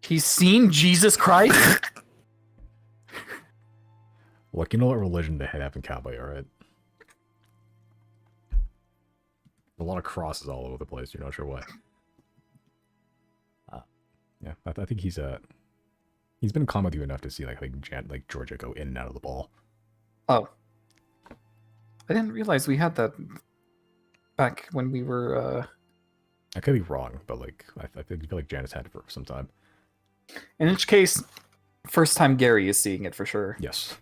He's seen Jesus Christ? Look, you know what religion they have in Cowboy, alright? A lot of crosses all over the place, you're not sure why. Yeah, I think he's been in common with you enough to see like Georgia go in and out of the ball. Oh. I didn't realize we had that back when we were I could be wrong, but I feel like Janice had it for some time. in which case, first time Gary is seeing it for sure. Yes.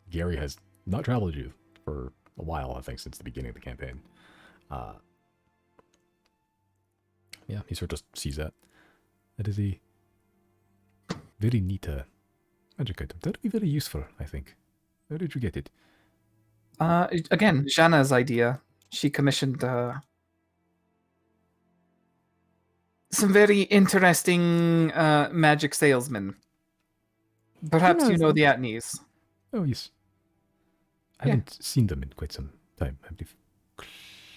Gary has not traveled with you for a while, I think, since the beginning of the campaign. Yeah, he sort of just sees that. That is a very neat magic item. That would be very useful, I think. Where did you get it? Again, Jana's idea. She commissioned some very interesting magic salesmen. Perhaps you knows know them. the Atneys. Oh, yes. I Yeah. haven't seen them in quite some time. I believe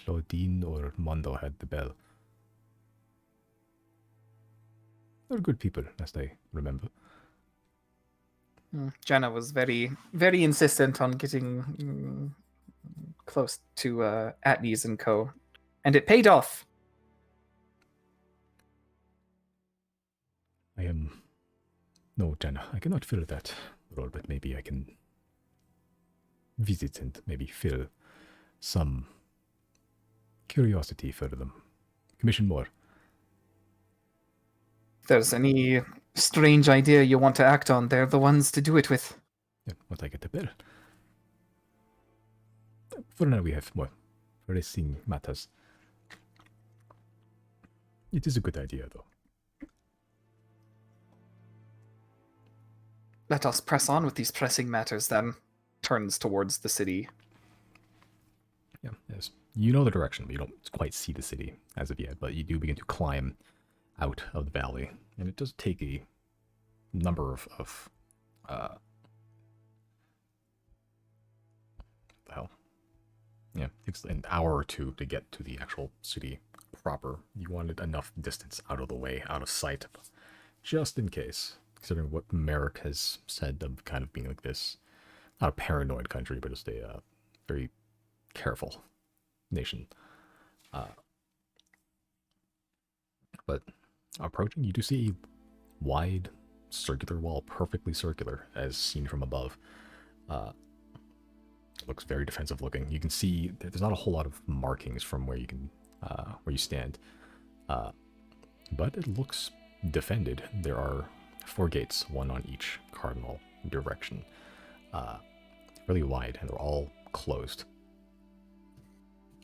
Claudine or Mondo had the bell. They're good people, as I remember. Jana was very, very insistent on getting close to Atneys and Co. And it paid off. I am... No, Jana, I cannot fill that role, but maybe I can visit and maybe fill some curiosity for them. Commission more. If there's any strange idea you want to act on, they're the ones to do it with. Yeah, once I get to bed. For now, we have more racing matters. It is a good idea, though. Let us press on with these pressing matters, then. Turns towards the city. Yeah, yes. You know the direction, but you don't quite see the city as of yet. But you do begin to climb out of the valley, and it does take a number of the hell? Yeah, it takes an hour or two to get to the actual city proper. You wanted enough distance out of the way, out of sight, just in case. Considering what Merrick has said of kind of being like this, not a paranoid country, but just a very careful nation. But approaching, you do see a wide circular wall, perfectly circular, as seen from above. Looks very defensive looking. You can see there's not a whole lot of markings from where you can where you stand, but it looks defended. There are 4 gates, one on each cardinal direction, really wide, and they're all closed.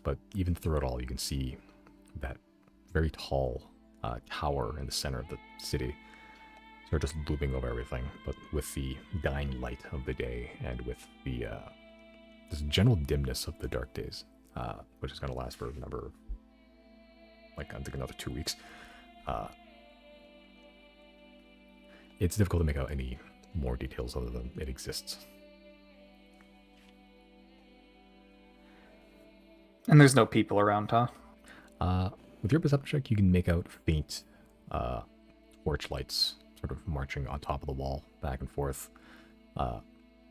But even through it all, you can see that very tall tower in the center of the city. They're just looming over everything, but with the dying light of the day and with the this general dimness of the dark days, which is going to last for a number of, like, I think another 2 weeks. It's difficult to make out any more details other than it exists. And there's no people around, huh? With your perception check, you can make out faint torch lights sort of marching on top of the wall, back and forth.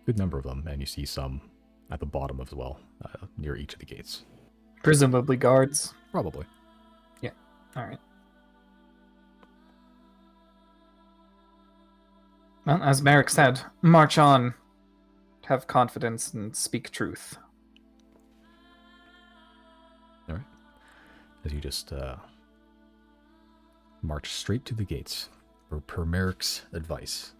Good number of them, and you see some at the bottom as well, near each of the gates. Presumably guards. Probably. Yeah, alright. Well, as Merrick said, march on. Have confidence and speak truth. Alright. As you just march straight to the gates, per Merrick's advice.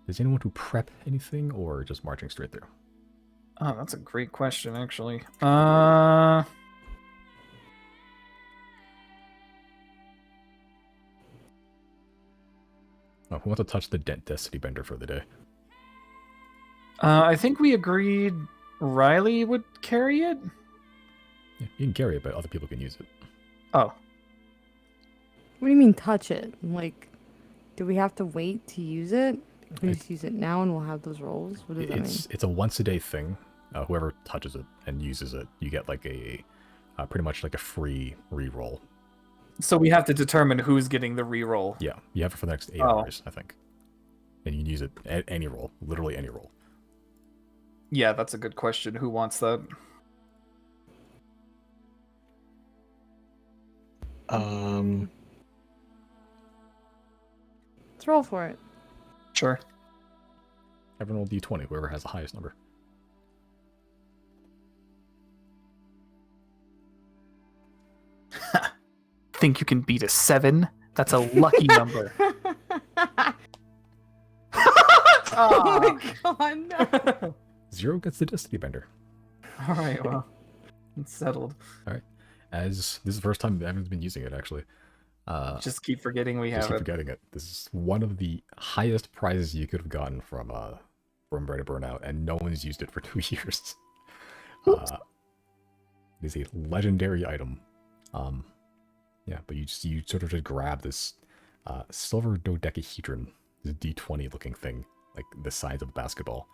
Does anyone to prep anything, or just marching straight through? Oh, that's a great question, actually. Oh, who wants to touch the Destiny Bender for the day? I think we agreed Riley would carry it? Yeah, you can carry it, but other people can use it. Oh. What do you mean touch it? Like, do we have to wait to use it? Can we just use it now and we'll have those rolls? What does that mean? It's a once a day thing. Whoever touches it and uses it, you get like a pretty much like a free reroll. So we have to determine who's getting the reroll. Yeah, you have it for the next 8 hours, I think. And you can use it at any roll, literally any roll. Yeah, that's a good question. Who wants that? Um, Let's roll for it. Sure. Everyone will D20, whoever has the highest number. Think you can beat a 7? That's a lucky number. Oh my god, no. 0 gets the Destiny Bender. Alright, well. It's settled. As this is the first time Evan's been using it, actually. Just keep forgetting we Just have keep it. forgetting it. This is one of the highest prizes you could have gotten from Bread of Burnout, and no one's used it for 2 years. It is a legendary item. Yeah, but you sort of just grab this silver dodecahedron, this D20 looking thing, like the size of a basketball,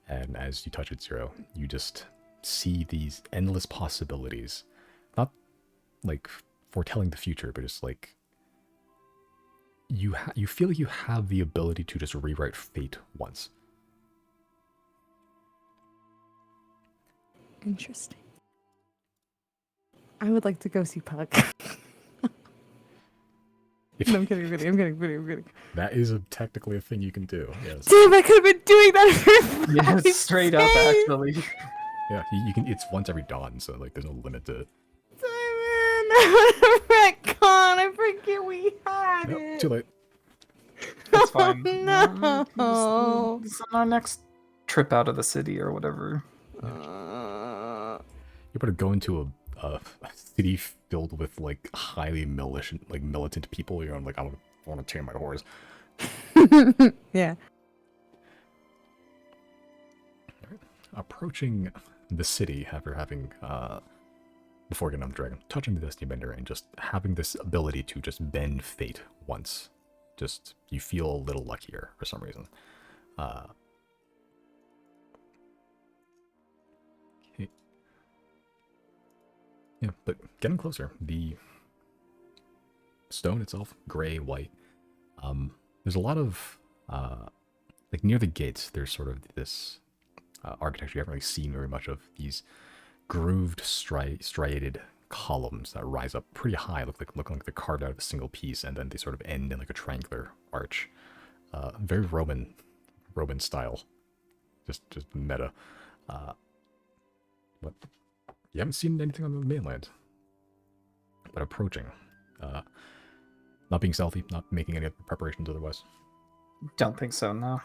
and as you touch it, 0, you just see these endless possibilities. Not like foretelling the future, but just like you feel like you have the ability to just rewrite fate once. Interesting. I would like to go see Puck. No, I'm kidding, I'm kidding. That is technically a thing you can do. Yes. Damn, I could have been doing that for Yeah, 5 straight up, days. actually. Yeah, you can. It's once every dawn, so like there's no limit to it. Simon, I would have retcon. I forget we had Nope, it. too late. That's fine. No. This is on our next trip out of the city or whatever. You better go into a city filled with like highly militant people. You're like, I want to tame my horse. Yeah. Approaching the city after having before getting on the dragon, touching the Destiny Bender and just having this ability to just bend fate once. Just you feel a little luckier for some reason. Okay. Yeah, but getting closer. The stone itself, gray, white. There's a lot of like near the gates. There's sort of this architecture you haven't really seen very much of. These grooved, striated columns that rise up pretty high, look like they're carved out of a single piece, and then they sort of end in like a triangular arch. Very Roman style, just meta. But you haven't seen anything on the mainland. But approaching, not being stealthy, not making any other preparations otherwise. Don't think so, no.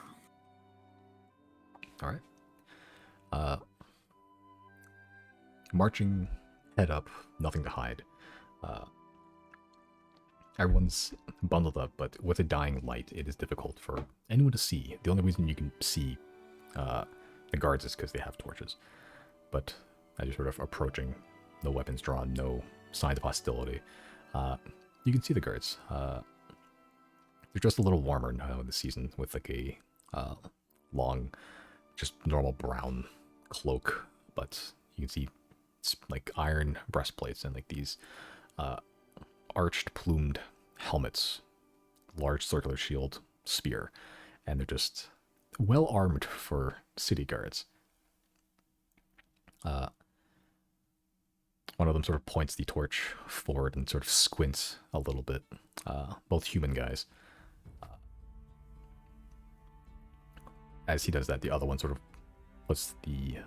All right. Marching head up, nothing to hide. Everyone's bundled up, but with a dying light, it is difficult for anyone to see. The only reason you can see the guards is because they have torches. But as you're sort of approaching, no weapons drawn, no signs of hostility, you can see the guards. They're just a little warmer now in the season with like a long, just normal brown cloak, but you can see like iron breastplates and like these arched plumed helmets, large circular shield, spear, and they're just well armed for city guards. One of them sort of points the torch forward and sort of squints a little bit. Both human guys. As he does that, the other one sort of puts the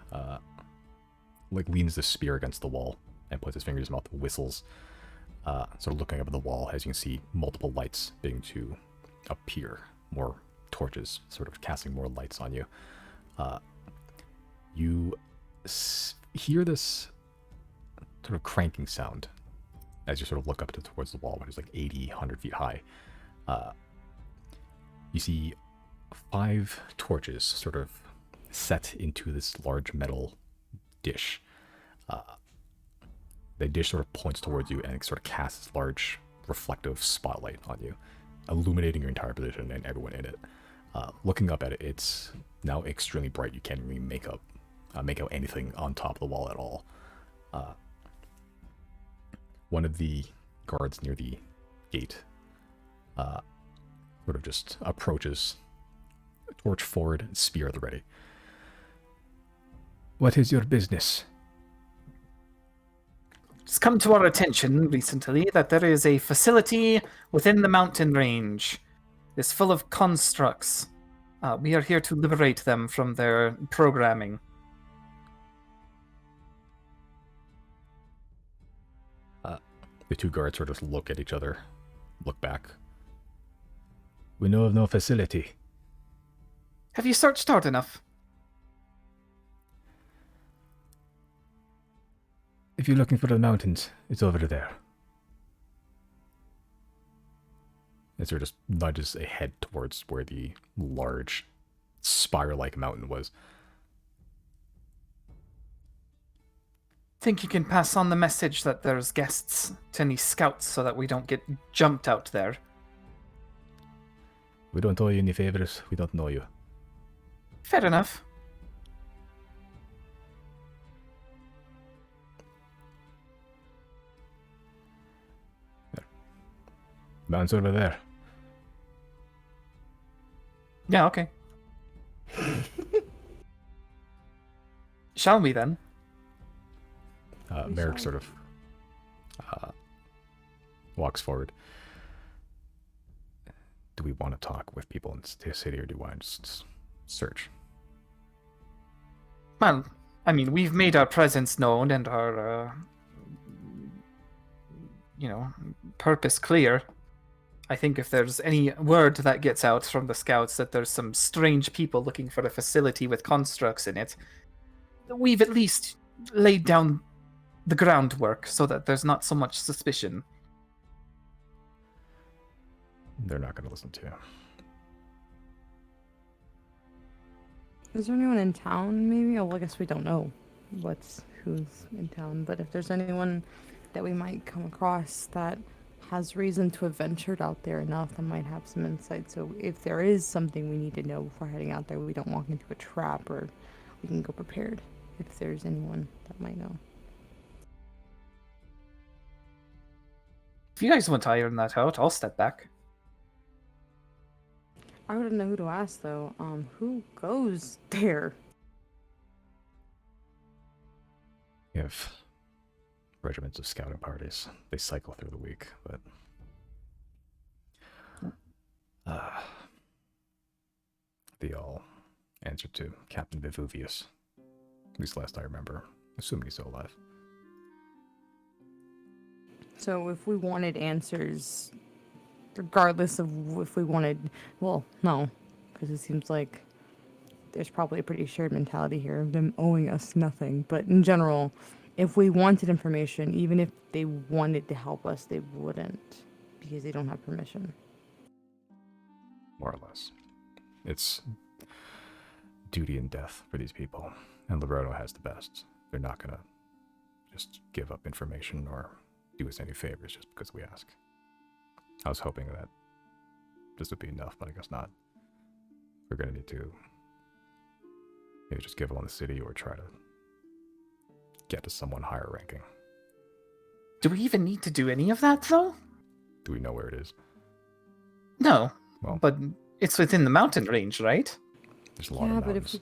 like leans the spear against the wall and puts his finger in his mouth, whistles, sort of looking up at the wall. As you can see, multiple lights beginning to appear, more torches sort of casting more lights on you. You hear this sort of cranking sound as you sort of look up towards the wall, which is like 80, 100 feet high. You see 5 torches sort of set into this large metal dish. The dish sort of points towards you and it sort of casts this large reflective spotlight on you, illuminating your entire position and everyone in it. Looking up at it, it's now extremely bright. You can't really make out anything on top of the wall at all. One of the guards near the gate sort of just approaches, torch forward, spear at the ready. What is your business? It's come to our attention recently that there is a facility within the mountain range. It's full of constructs. We are here to liberate them from their programming. The 2 guards sort of look at each other, look back. We know of no facility. Have you searched hard enough? If you're looking for the mountains, it's over there. And sort of just nudges a head towards where the large spire-like mountain was. Think you can pass on the message that there's guests to any scouts so that we don't get jumped out there? We don't owe you any favors. We don't know you. Fair enough. Mountain's over there. Yeah, okay. Shall we then? Merrick sort of walks forward. Do we want to talk with people in the city, or do we want to just search? Well, I mean, we've made our presence known and our, purpose clear. I think if there's any word that gets out from the scouts that there's some strange people looking for a facility with constructs in it, we've at least laid down the groundwork so that there's not so much suspicion. They're not going to listen to you. Is there anyone in town, maybe? Oh, well, I guess we don't know who's in town, but if there's anyone that we might come across that has reason to have ventured out there enough, that might have some insight. So if there is something we need to know before heading out there, we don't walk into a trap, or we can go prepared if there's anyone that might know. If you guys want to iron that out, I'll step back. I wouldn't know who to ask, though. Who goes there? You have regiments of scouting parties. They cycle through the week, but they all answer to Captain Vivuvius. At least last I remember, assuming he's still alive. So if we wanted answers, regardless of if we wanted, well, no, because it seems like there's probably a pretty shared mentality here of them owing us nothing. But in general, if we wanted information, even if they wanted to help us, they wouldn't, because they don't have permission. More or less. It's duty and death for these people, and Liberto has the best. They're not gonna just give up information or do us any favors just because we ask. I was hoping that this would be enough, but I guess not. We're gonna need to maybe just give up on the city or try to get to someone higher ranking. Do we even need to do any of that, though? Do we know where it is? No, Well, but it's within the mountain range, right? there's a lot Yeah, of but mountains.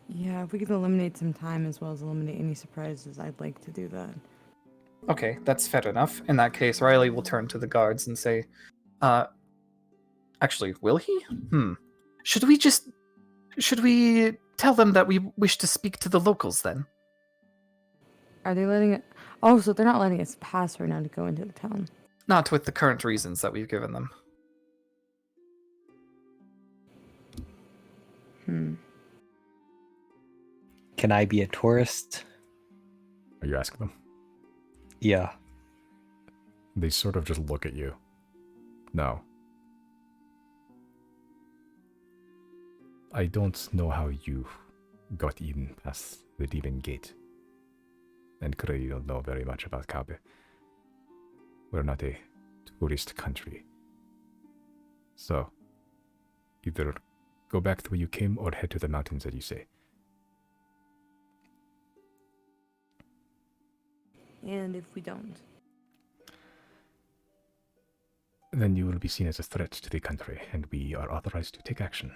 if we could eliminate some time as well as eliminate any surprises, I'd like to do that. Okay, that's fair enough. In that case, Riley will turn to the guards and say, actually, will he? Should we tell them that we wish to speak to the locals then? Are they letting it? Oh, so they're not letting us pass right now to go into the town. Not with the current reasons that we've given them. Can I be a tourist? Are you asking them? Yeah. They sort of just look at you. No. I don't know how you got in past the Demon Gate. And clearly you don't know very much about Kabe. We're not a tourist country. So, either go back the way you came or head to the mountains, as you say. And if we don't? Then you will be seen as a threat to the country, and we are authorized to take action.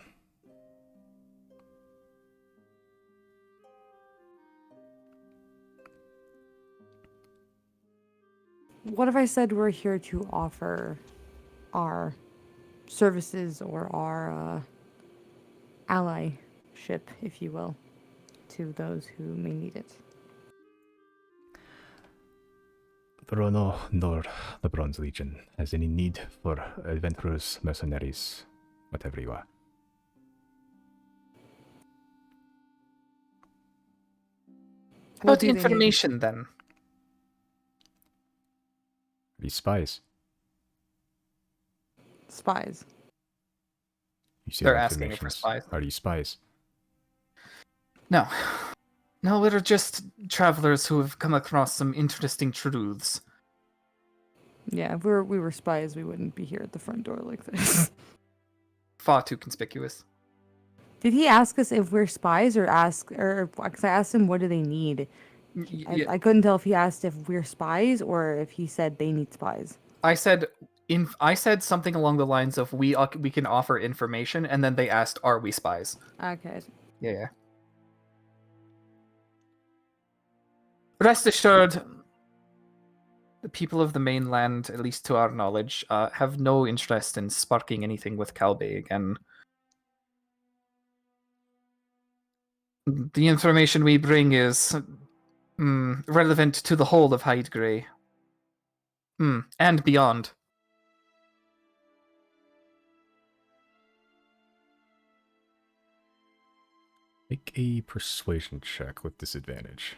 What if I said we're here to offer our services or our allyship, if you will, to those who may need it? Bruno nor the Bronze Legion has any need for adventurers, mercenaries, whatever you are. About do they need? information, then. These spies. Spies. You see They're our asking for informations. spies. Are these spies? No. No, we're just travelers who have come across some interesting truths. Yeah, if we were spies, we wouldn't be here at the front door like this. Far too conspicuous. Did he ask us if we're spies because I asked him what do they need? I couldn't tell if he asked if we're spies or if he said they need spies. I said something along the lines of we can offer information, and then they asked, "Are we spies?" Okay. Yeah. Rest assured, the people of the mainland, at least to our knowledge, have no interest in sparking anything with Calbe again. The information we bring is relevant to the whole of Hyde Grey. And beyond. Make a persuasion check with disadvantage.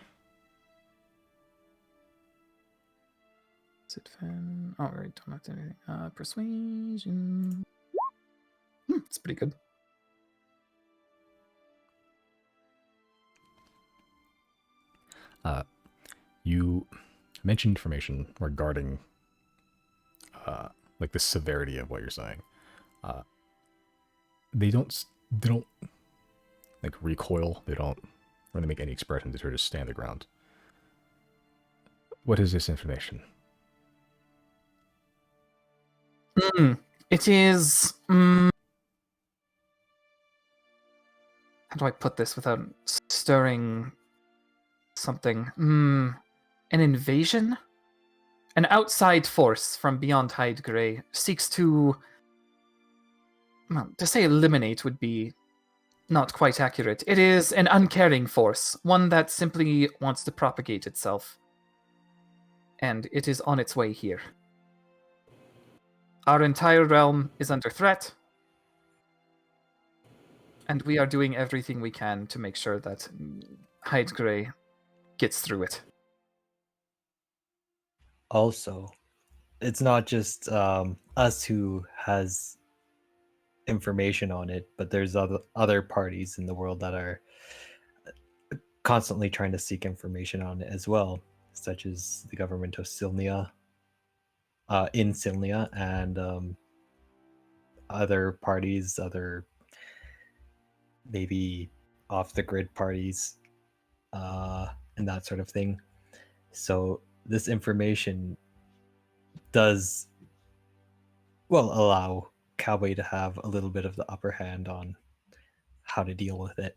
Oh, right, don't have to do anything. Persuasion. It's pretty good. You mentioned information regarding like the severity of what you're saying. They don't like recoil. They don't really make any expression. They sort of stand their ground. What is this information? It is. How do I put this without stirring something? An invasion? An outside force from beyond Hyde Grey seeks to. Well, to say eliminate would be not quite accurate. It is an uncaring force, one that simply wants to propagate itself. And it is on its way here. Our entire realm is under threat. And we are doing everything we can to make sure that Hyde Grey gets through it. Also, it's not just us who has information on it, but there's other parties in the world that are constantly trying to seek information on it as well, such as the government of Silnia, in Silnia, and other parties, other maybe off the grid parties, and that sort of thing. So this information does allow Cowboy to have a little bit of the upper hand on how to deal with it.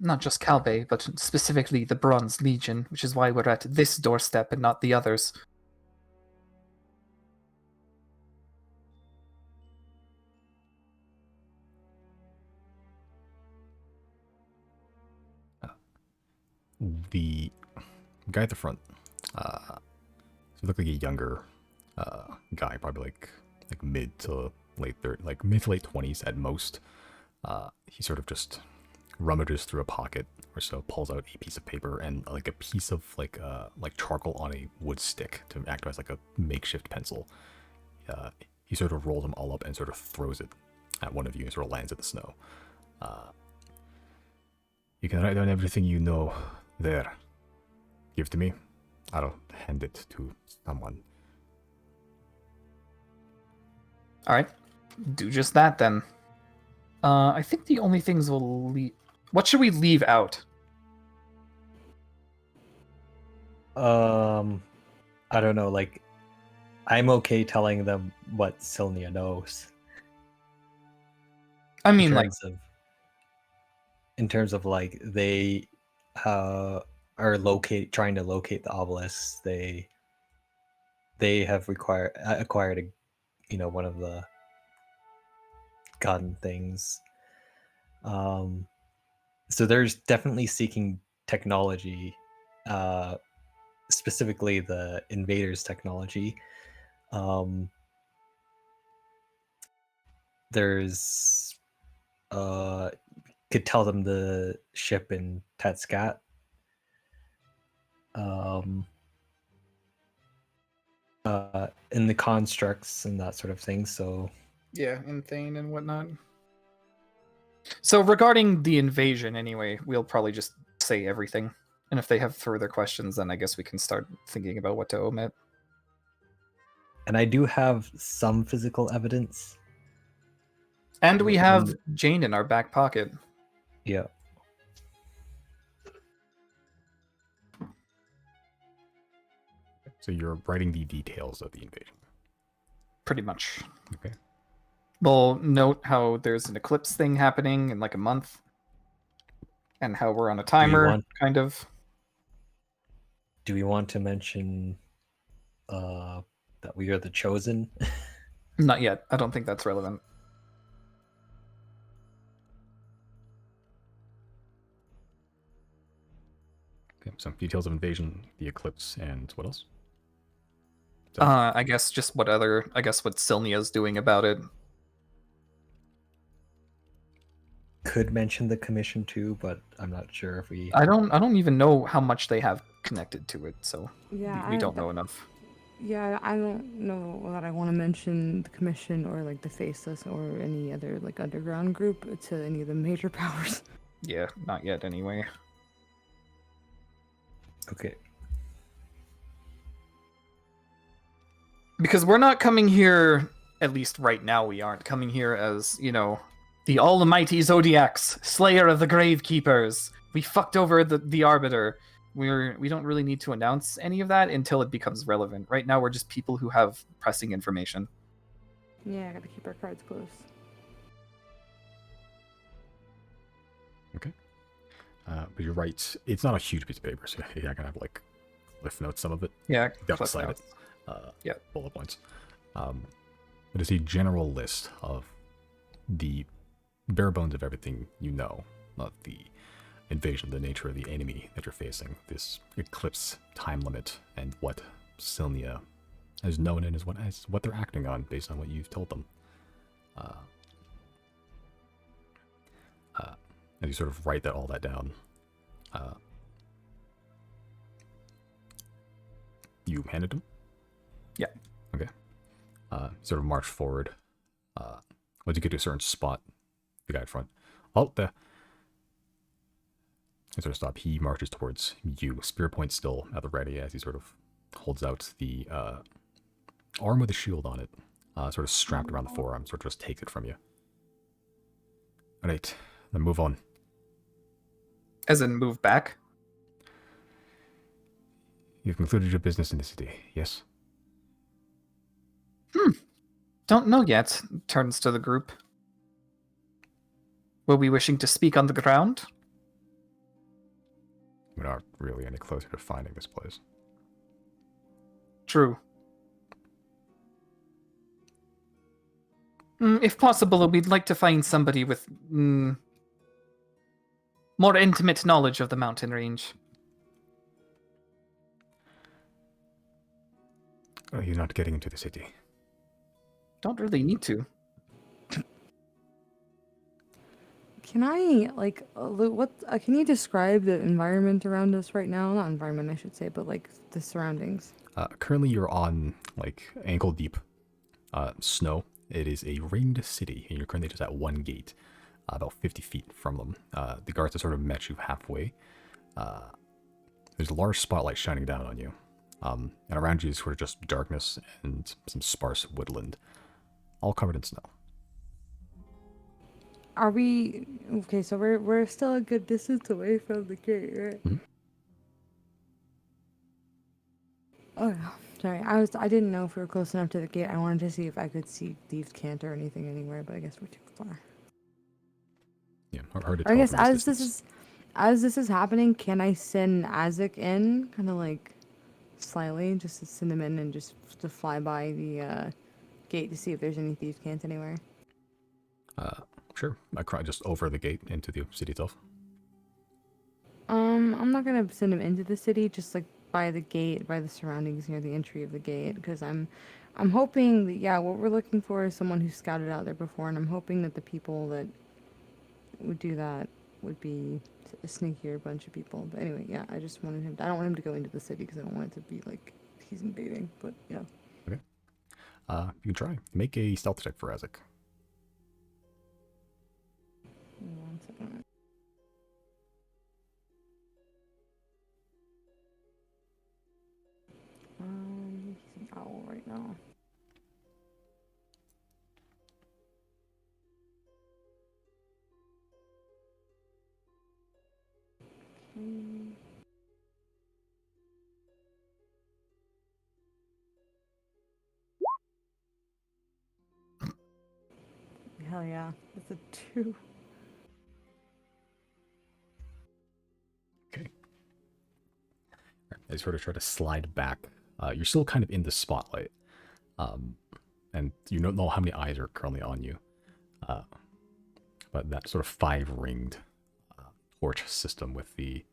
Not just Calbe, but specifically the Bronze Legion, which is why we're at this doorstep and not the others. The guy at the front, he looked like a younger guy, probably like mid to late 20s at most. He sort of just rummages through a pocket or so, pulls out a piece of paper and like a piece of like charcoal on a wood stick to act as like a makeshift pencil. He sort of rolls them all up and sort of throws it at one of you and sort of lands at the snow. You can write down everything you know there. Give to me. I'll hand it to someone. All right, do just that then. I think the only things we'll leave. What should we leave out? I don't know. Like, I'm okay telling them what Silnia knows. I mean, in terms of like they are trying to locate the obelisks. They have acquired one of the gun things. So there's definitely seeking technology, specifically the invaders' technology. There's could tell them the ship in Tetscat. In the constructs and that sort of thing. So yeah, in Thane and whatnot. So regarding the invasion, anyway, we'll probably just say everything. And if they have further questions, then I guess we can start thinking about what to omit. And I do have some physical evidence. And we have Jane in our back pocket. Yeah. So you're writing the details of the invasion. Pretty much. Okay. We'll note how there's an eclipse thing happening in like a month. And how we're on a timer, kind of. Do we want to mention that we are the chosen? Not yet. I don't think that's relevant. Okay, so details of invasion, the eclipse, and what else? So, I guess just what Silnia's doing about it. Could mention the commission too, but I'm not sure if we. I don't even know how much they have connected to it, so Yeah, we don't know enough. Yeah, I don't know that I want to mention the commission or like the Faceless or any other like underground group to any of the major powers. Yeah, not yet anyway. Okay. Because we're not coming here, at least right now we aren't coming here as, the almighty Xodiacs, slayer of the gravekeepers. We fucked over the Arbiter. We don't really need to announce any of that until it becomes relevant. Right now we're just people who have pressing information. Yeah, I gotta keep our cards close. okay. But you're right. It's not a huge piece of paper, so you're not gonna have like cliff notes. Some of it. Yeah, Got cliff beside notes. it. Bullet points. But it's a general list of the bare bones of everything you know of the invasion, the nature of the enemy that you're facing, this eclipse time limit, and what Silnia has known and is what they're acting on based on what you've told them. And you sort of write all that down. You handed them? Yeah. Okay. Sort of march forward. Once you get to a certain spot, the guy in front. Halt there. And sort of stop. He marches towards you. Spear point still at the ready as he sort of holds out the arm with a shield on it, sort of strapped around the forearm, sort of just takes it from you. Alright, then move on. As in move back? You've concluded your business in the city, yes? Don't know yet. Turns to the group. Will we wishing to speak on the ground? We're not really any closer to finding this place. True. If possible, we'd like to find somebody with more intimate knowledge of the mountain range. You're not getting into the city. Don't really need to. Can I can you describe the environment around us right now? Not environment, I should say, but like the surroundings. Currently you're on like ankle deep snow. It is a ringed city, and you're currently just at one gate, about 50 feet from them. The guards have sort of met you halfway. There's a large spotlight shining down on you. And around you is sort of just darkness and some sparse woodland, all covered in snow. Are we okay? So we're still a good distance away from the gate, right? Mhm. Oh, sorry. I didn't know if we were close enough to the gate. I wanted to see if I could see Thieves' Cant or anything anywhere, but I guess we're too far. Yeah, hard to I tell guess from distance. as this is happening, can I send Azek in, kind of like slyly, just to send him in and just to fly by the gate to see if there's any Thieves' Cant anywhere? Sure. I cry just over the gate into the city itself. I'm not gonna send him into the city, just like by the gate, by the surroundings near the entry of the gate, because I'm hoping that, what we're looking for is someone who's scouted out there before, and I'm hoping that the people that would do that would be a sneakier bunch of people. But anyway, I just wanted him. I don't want him to go into the city because I don't want it to be like he's invading. But yeah. Okay. You can try. Make a stealth check for Azek. 1 second. He's an owl right now. Okay. Hell yeah, it's a 2. Okay. I sort of try to slide back. You're still kind of in the spotlight. And you don't know how many eyes are currently on you. But that sort of 5-ringed torch system with the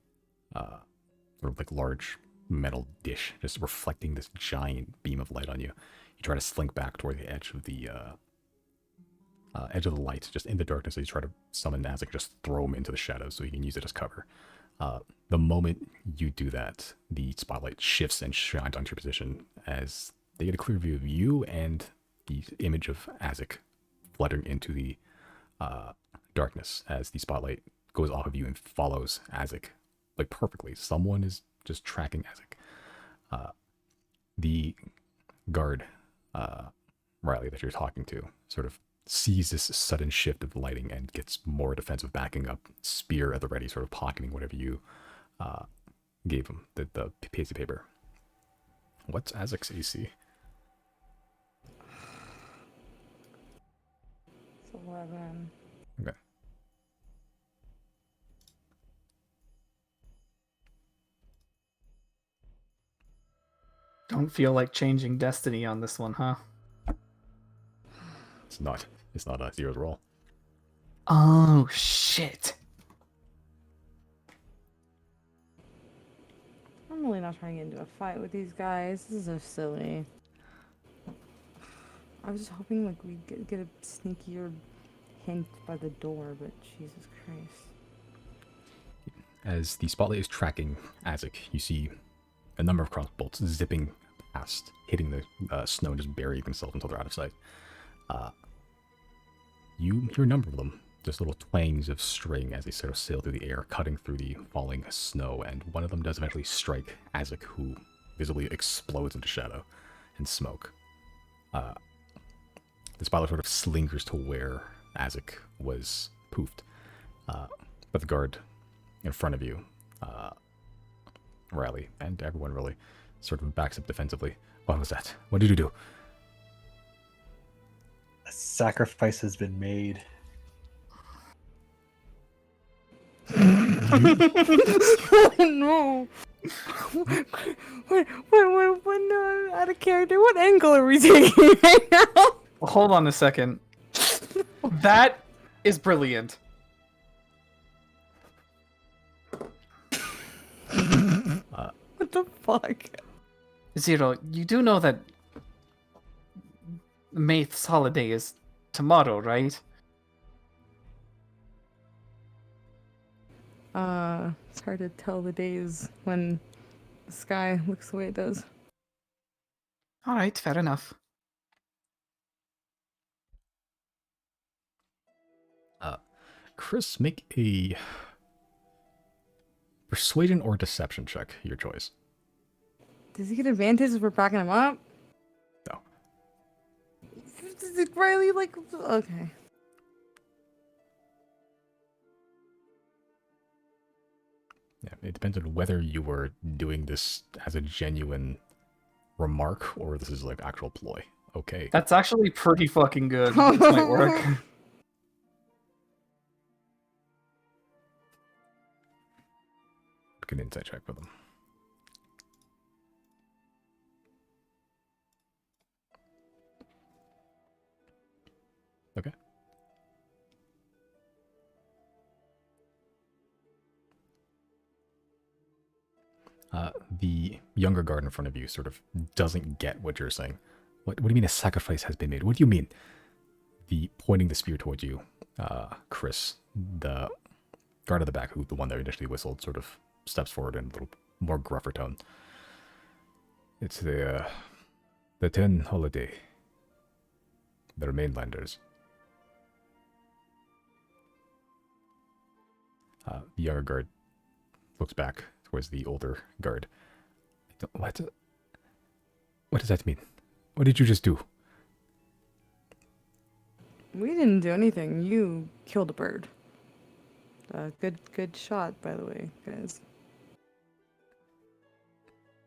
sort of like large metal dish, just reflecting this giant beam of light on you. You try to slink back toward the edge of the light, just in the darkness. So you try to summon Nazik, just throw him into the shadows so you can use it as cover. The moment you do that, the spotlight shifts and shines onto your position as they get a clear view of you and the image of Azik fluttering into the darkness as the spotlight goes off of you and follows Azik like perfectly. Someone is just tracking Azik. The guard, Riley, that you're talking to, sort of sees this sudden shift of lighting and gets more defensive, backing up, spear at the ready, sort of pocketing whatever you gave him, the piece of paper. What's Azik's AC? It's 11. Okay. Don't feel like changing destiny on this one, huh? It's not a zero's roll. Oh, shit. I'm really not trying to get into a fight with these guys. This is so silly. I was just hoping like we'd get a sneakier hint by the door, but Jesus Christ. As the spotlight is tracking Azik, you see a number of crossbolts zipping past, hitting the snow and just burying themselves until they're out of sight. You hear a number of them, just little twangs of string as they sort of sail through the air, cutting through the falling snow, and one of them does eventually strike Azik, who visibly explodes into shadow and smoke. The spotlight sort of slingers to where Azik was poofed, but the guard in front of you, Riley, and everyone really, sort of backs up defensively. What was that? What did you do? A sacrifice has been made. Oh no! What, no, out of character, what angle are we taking right now? Hold on a second. That is brilliant. What the fuck? Zero, you do know that Maith's holiday is tomorrow, right? It's hard to tell the days when the sky looks the way it does. Alright, fair enough. Chris, make a persuasion or deception check, your choice. Does he get advantage if we're backing him up? No. Riley, like, okay. Yeah, it depends on whether you were doing this as a genuine remark or this is like actual ploy. Okay. That's actually pretty fucking good. This might work. Make an insight check for them. Okay. The younger guard in front of you sort of doesn't get what you're saying. What do you mean a sacrifice has been made? What do you mean? The pointing the spear towards you, Chris, the guard at the back, who the one that initially whistled, sort of steps forward in a little more gruffer tone. It's the 10 holiday. They're mainlanders. The younger guard looks back towards the older guard. What does that mean? What did you just do? We didn't do anything. You killed a bird. Good shot, by the way, guys.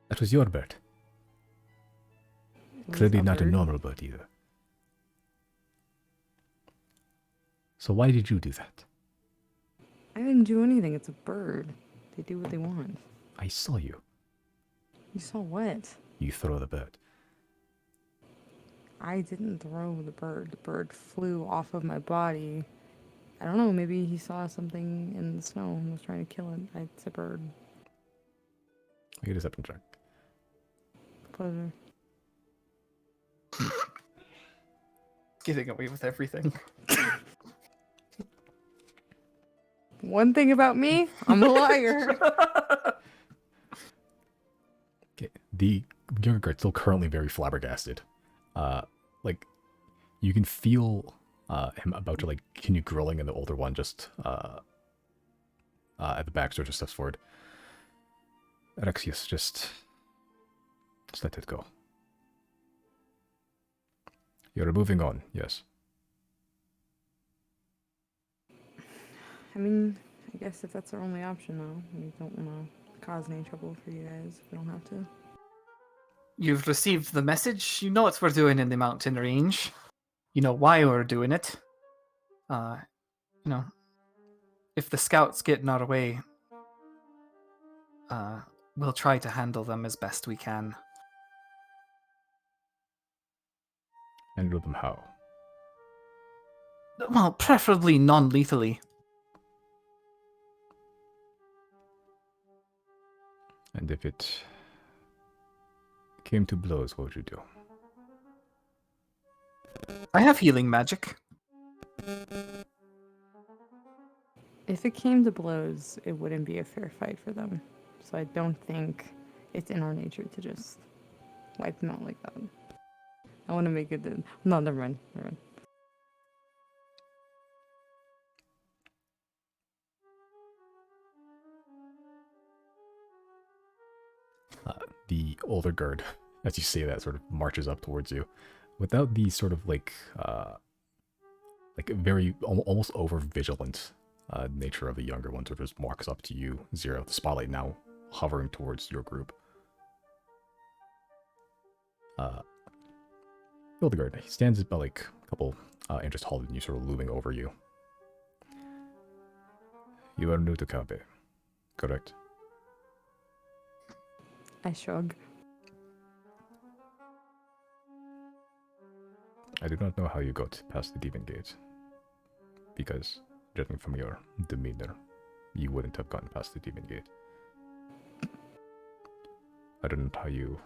That was your bird. It was Clearly a not a bird. normal bird either. So why did you do that? I didn't do anything. It's a bird. They do what they want. I saw you. You saw what? You throw the bird. I didn't throw the bird. The bird flew off of my body. I don't know. Maybe he saw something in the snow and was trying to kill it. It's a bird. Make a deception check. Pleasure. Getting away with everything. One thing about me, I'm a liar. Okay. The younger guard's still currently very flabbergasted. Like, you can feel him about to, like, continue grilling, and the older one just at the back sort of steps forward. Alexius, just let it go. You're moving on, yes. I mean, I guess if that's our only option, though, we don't want to cause any trouble for you guys if we don't have to. You've received the message. You know what we're doing in the mountain range. You know why we're doing it. You know, if the scouts get in our way, we'll try to handle them as best we can. Handle them how? Well, preferably non-lethally. And if it came to blows, what would you do? I have healing magic. If it came to blows, it wouldn't be a fair fight for them. So I don't think it's in our nature to just wipe them out like that. I want to make it. No, never mind. Never mind. The older guard, as you say that, sort of marches up towards you, without the sort of like very almost over vigilant nature of the younger one. Sort of just walks up to you, Zero. The spotlight now hovering towards your group. The older guard, he stands about like a couple inches taller than you, sort of looming over you. You are new to Kabe, correct? I shrug. I do not know how you got past the demon gate, because judging from your demeanor, you wouldn't have gotten past the demon gate. I don't know how you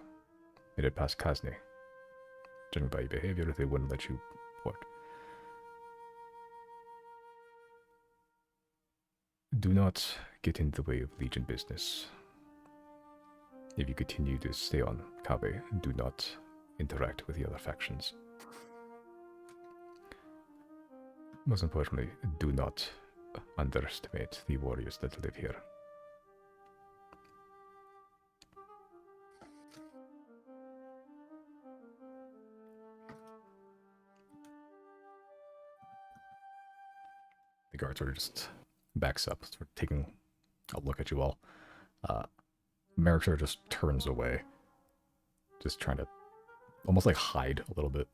made it past Kazni. Judging by your behavior, they wouldn't let you port. Do not get in the way of Legion business. If you continue to stay on Kabe, do not interact with the other factions. Most importantly, do not underestimate the warriors that live here. The guard sort of just backs up, sort of taking a look at you all. Merrick sort of just turns away, just trying to almost like hide a little bit.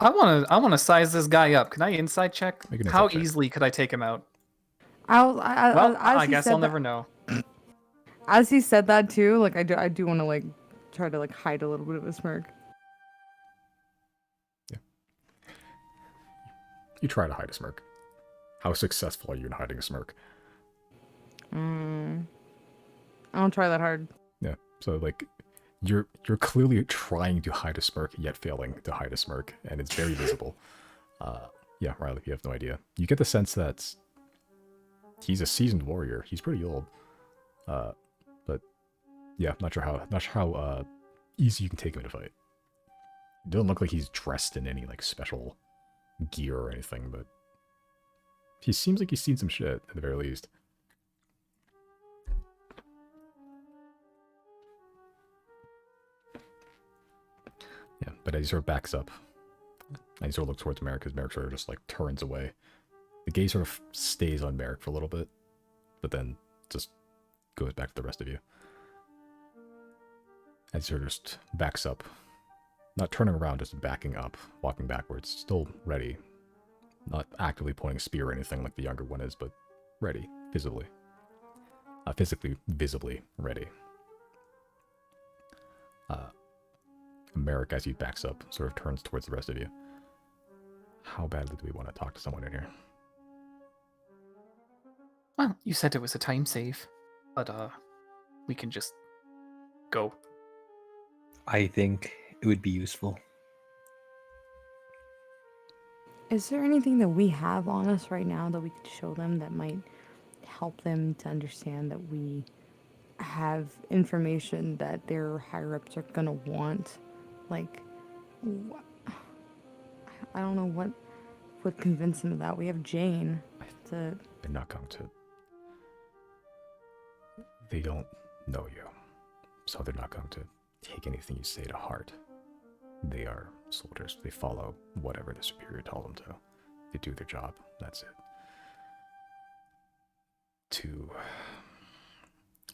I wanna size this guy up. Can I insight check? Make an How insight check. easily could I take him out? Well, I guess I'll never know. As he said that too, like I do want to like try to like hide a little bit of a smirk. Yeah. You try to hide a smirk. How successful are you in hiding a smirk? I don't try that hard. Yeah. So like you're clearly trying to hide a smirk, yet failing to hide a smirk, and it's very visible. Yeah, Riley, you have no idea. You get the sense that he's a seasoned warrior. He's pretty old. But yeah, not sure how easy you can take him in a fight. It doesn't look like he's dressed in any like special gear or anything, but he seems like he's seen some shit at the very least. Yeah, but as he sort of backs up, and he sort of looks towards Merrick, because Merrick sort of just like turns away. The gaze sort of stays on Merrick for a little bit, but then just goes back to the rest of you. As he sort of just backs up, not turning around, just backing up, walking backwards, still ready. Not actively pointing a spear or anything like the younger one is, but ready, visibly. Physically, visibly ready. Merrick, as he backs up, sort of turns towards the rest of you. How badly do we want to talk to someone in here? Well, you said it was a time save, but we can just go. I think it would be useful. Is there anything that we have on us right now that we could show them that might help them to understand that we have information that their higher ups are gonna want? Like, I don't know what would convince them of that. We have Jane to. They're not going to. They don't know you, so they're not going to take anything you say to heart. They are soldiers. They follow whatever the superior tells them to. They do their job. That's it.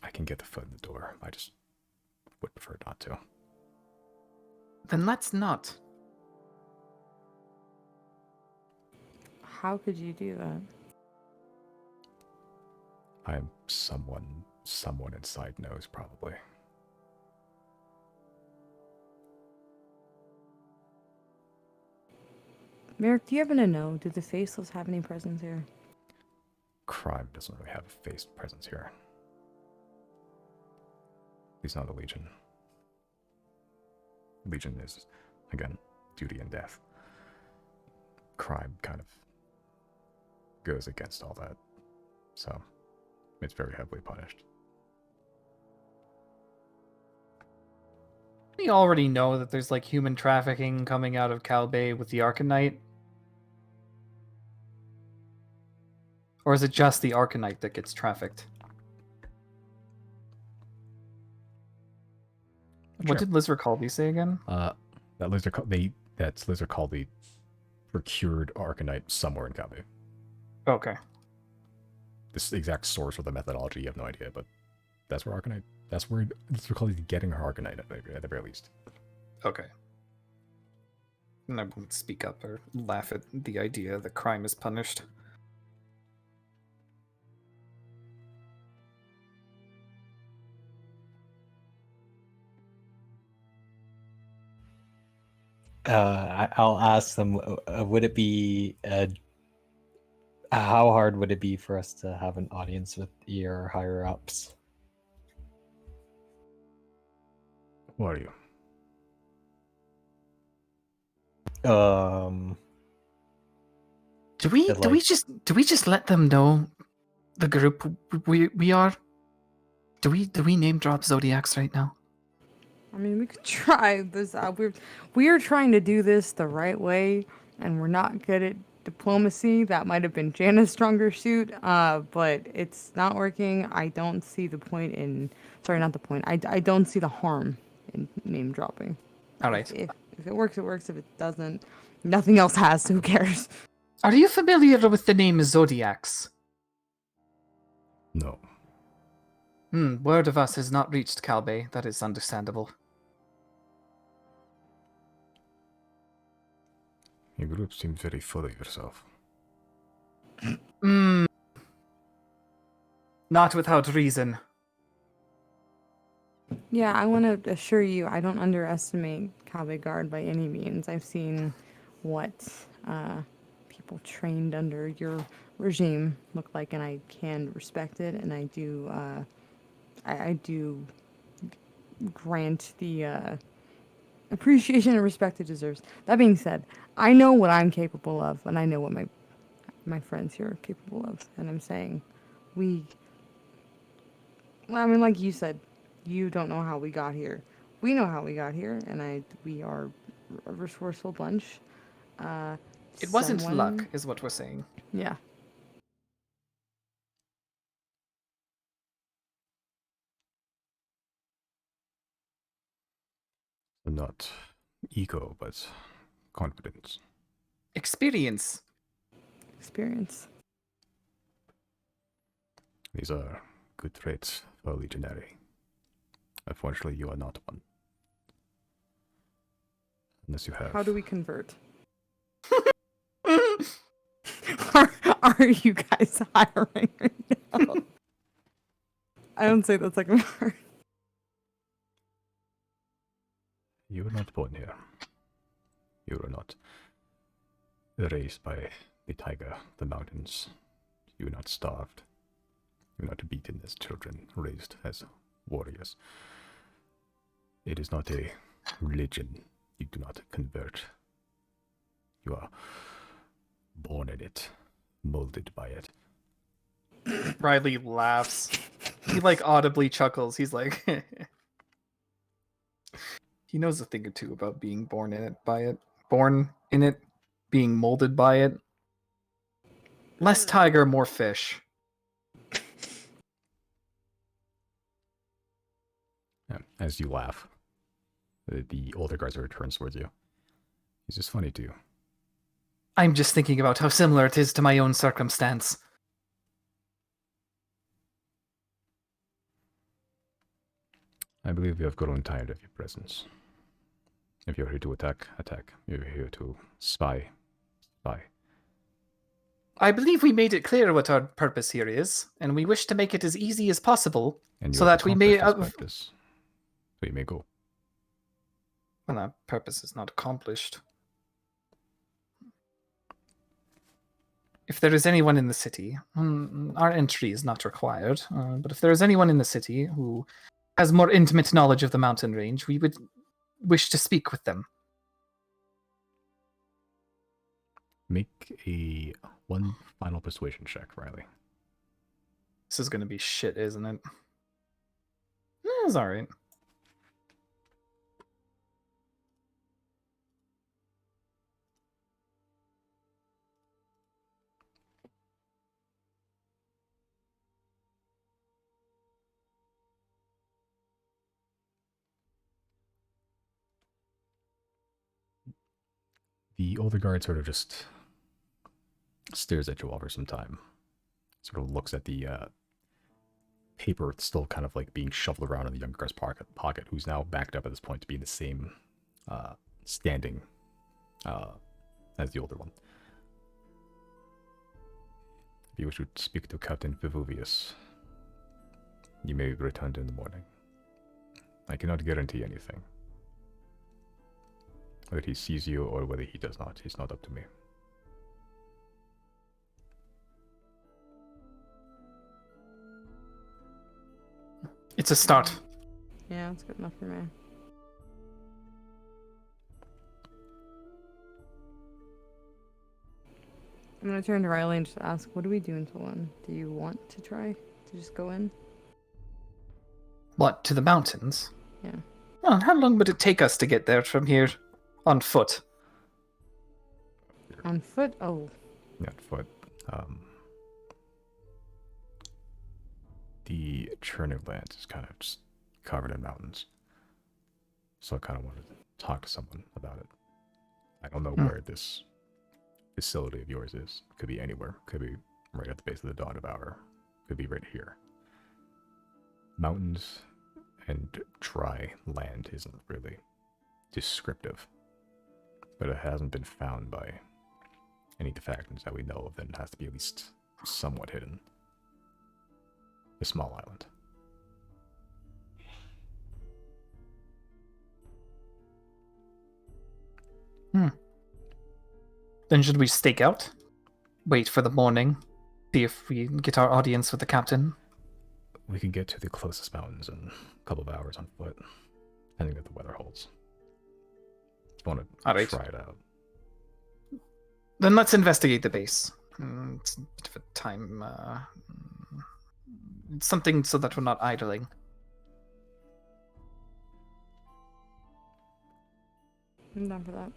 I can get the foot in the door. I just would prefer not to. Then let's not. How could you do that? I'm someone inside knows, probably. Merrick, do you happen to know? Do the Faceless have any presence here? Crime doesn't really have a face presence here. He's not a Legion. Legion is, again, duty and death. Crime kind of goes against all that. So, it's very heavily punished. We already know that there's like human trafficking coming out of Calbay with the Arcanite. Or is it just the Arcanite that gets trafficked? What did Liz Colby say again? That's Liz Colby procured Arcanite somewhere in Calbay. Okay. This exact source or the methodology, you have no idea, but that's where Liz Colby's getting her Arcanite at the very least. Okay. And I won't speak up or laugh at the idea that crime is punished. I'll ask them, would it be, how hard would it be for us to have an audience with your higher ups? What are you? Do we just let them know the group we are? Do we name drop Zodiacs right now? I mean, we could try this out. We are trying to do this the right way, and we're not good at diplomacy. That might have been Jana's stronger suit, but it's not working. I don't see the point in. Sorry, not the point. I don't see the harm in name dropping. All right. If it works, it works. If it doesn't, nothing else has. So who cares? Are you familiar with the name Zodiacs? No. Word of us has not reached Calbay. That is understandable. Your group seems very full of yourself. Not without reason. Yeah, I want to assure you, I don't underestimate Calbay Guard by any means. I've seen what people trained under your regime look like, and I can respect it, and I do, I do grant the appreciation and respect it deserves. That being said, I know what I'm capable of, and I know what my friends here are capable of, and I'm saying, well, I mean, like you said, you don't know how we got here. We know how we got here, and we are a resourceful bunch. It wasn't luck, is what we're saying. Yeah. Not ego, but confidence. Experience. These are good traits for a legionary. Unfortunately, you are not one. Unless you have... How do we convert? Are you guys hiring right now? I don't say the second part. You were not born here. You were not raised by the taiga, the mountains. You were not starved. You were not beaten as children, raised as warriors. It is not a religion. You do not convert. You are born in it, molded by it. Riley laughs. He like audibly chuckles. He's like, he knows a thing or two about being born in it, by it, born in it, being molded by it. Less tiger, more fish. Yeah, as you laugh, the older guard sort of turns towards you. He's just funny to you. I'm just thinking about how similar it is to my own circumstance. I believe we have grown tired of your presence. If you're here to attack, attack. If you're here to spy, spy. I believe we made it clear what our purpose here is, and we wish to make it as easy as possible, And you so have that we may. accomplished this practice. So you may go. Well, that purpose is not accomplished. If there is anyone in the city, our entry is not required, but if there is anyone in the city who has more intimate knowledge of the mountain range, we would wish to speak with them. Make a one final persuasion check, Riley. This is going to be shit, isn't it? It's alright. The older guard sort of just stares at you all for some time. Sort of looks at the paper still kind of like being shuffled around in the younger guy's pocket, who's now backed up at this point to be in the same standing as the older one. If you wish to speak to Captain Vivuvius, you may be returned in the morning. I cannot guarantee anything. Whether he sees you or whether he does not, it's not up to me. It's a start. Yeah, it's good enough for me. I'm gonna turn to Riley and just ask, what do we do until then? Do you want to try to just go in? What, to the mountains? Yeah. Well, how long would it take us to get there from here? On foot. On foot? Oh. Not foot. The Cherniv land is kind of just covered in mountains. So I kind of wanted to talk to someone about it. I don't know where this facility of yours is. Could be anywhere. Could be right at the base of the Dawn Devourer. Could be right here. Mountains and dry land isn't really descriptive. But it hasn't been found by any defactors that we know of, then it has to be at least somewhat hidden. A small island. Then should we stake out? Wait for the morning? See if we get our audience with the captain? We can get to the closest mountains in a couple of hours on foot, depending what the weather holds. Want to All right. try it out. Then let's investigate the base. It's a bit of a time. It's something so that we're not idling. I'm down for that.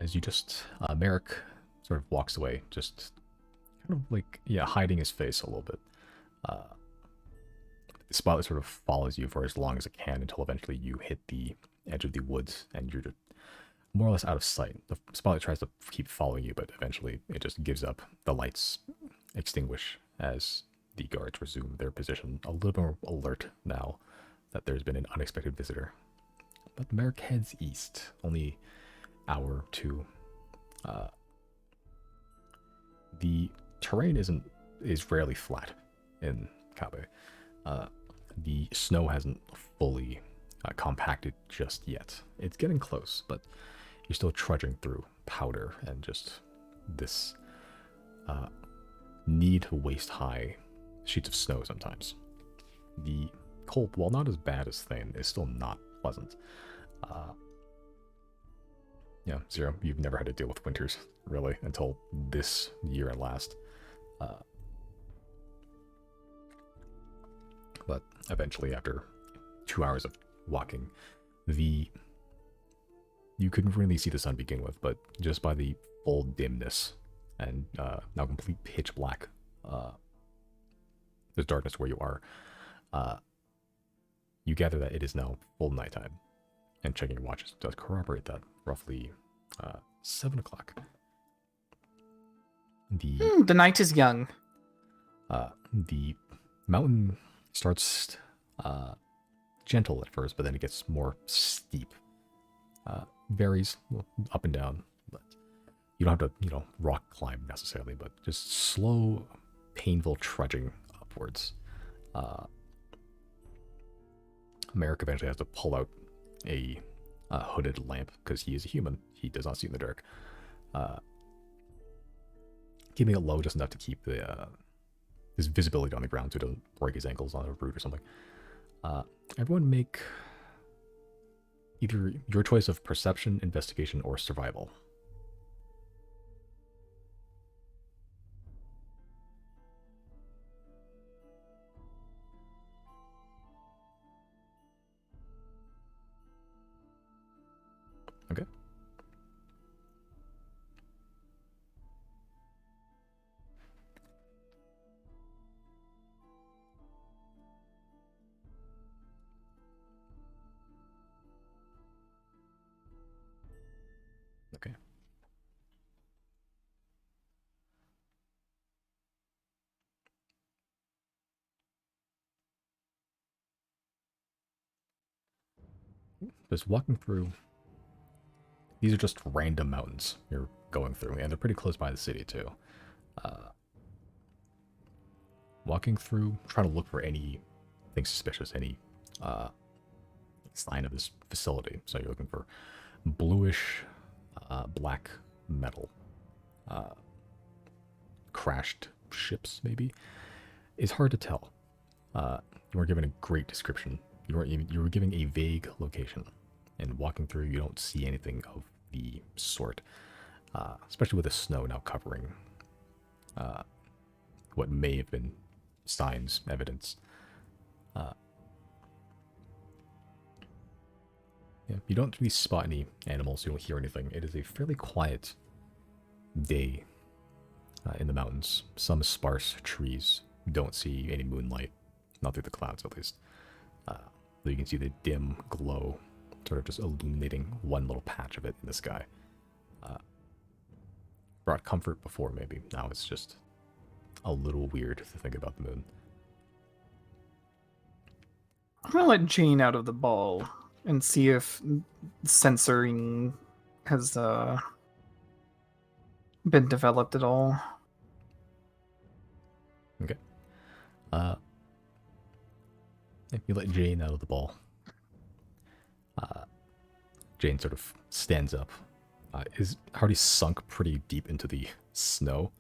As you just, Merrick sort of walks away, just kind of like, hiding his face a little bit. The spotlight sort of follows you for as long as it can until eventually you hit the edge of the woods and you're just more or less out of sight. The spotlight tries to keep following you, but eventually it just gives up. The lights extinguish as the guards resume their position, a little more alert now that there's been an unexpected visitor. But Merrick heads east, only hour or two. The terrain is rarely flat in Kabe. The snow hasn't fully compacted just yet. It's getting close, but you're still trudging through powder and just this need waist-high sheets of snow sometimes. The cold, while not as bad as Thane, is still not pleasant. Yeah, Zero, you've never had to deal with winters, really, until this year and last. But eventually, after 2 hours of walking, you couldn't really see the sun begin with, but just by the full dimness and now complete pitch black, there's darkness where you are, you gather that it is now full nighttime. And checking your watches does corroborate that. Roughly 7 o'clock. The night is young. The mountain starts gentle at first, but then it gets more steep. Varies up and down, but you don't have to, rock climb necessarily, but just slow, painful trudging upwards. Merrick eventually has to pull out a hooded lamp because he is a human. He does not see in the dark. Keeping it low just enough to keep his visibility on the ground so he doesn't break his ankles on a root or something. Everyone make either your choice of perception, investigation, or survival. Okay. Okay. Just walking through. These are just random mountains you're going through, and they're pretty close by the city too. Walking through, trying to look for anything suspicious, any sign of this facility. So you're looking for bluish, black metal, crashed ships, maybe. It's hard to tell. You were given a great description. You were given a vague location, and walking through, you don't see anything of the sort, especially with the snow now covering what may have been signs, evidence. Yeah, you don't really spot any animals. You don't hear anything. It is a fairly quiet day in the mountains. Some sparse trees. Don't see any moonlight, not through the clouds at least. Though you can see the dim glow, sort of just illuminating one little patch of it in the sky. Brought comfort before, maybe. Now it's just a little weird to think about the moon. I'm gonna let Jane out of the ball and see if censoring has been developed at all. Okay. If you let Jane out of the ball, Jane sort of stands up. Is already sunk pretty deep into the snow,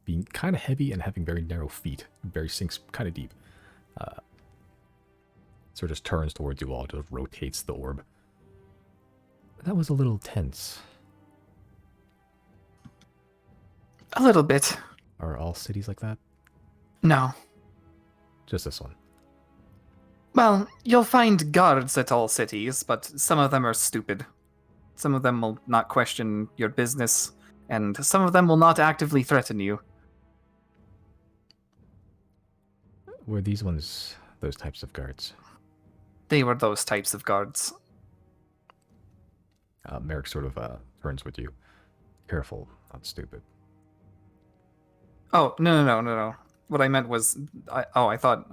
being kind of heavy and having very narrow feet. Very sinks kind of deep. Sort of just turns towards you all, just rotates the orb. That was a little tense. A little bit. Are all cities like that? No. Just this one. Well, you'll find guards at all cities, but some of them are stupid. Some of them will not question your business, and some of them will not actively threaten you. Were these ones those types of guards? They were those types of guards. Merrick sort of turns with you. Careful, not stupid. Oh, no. What I meant was, I thought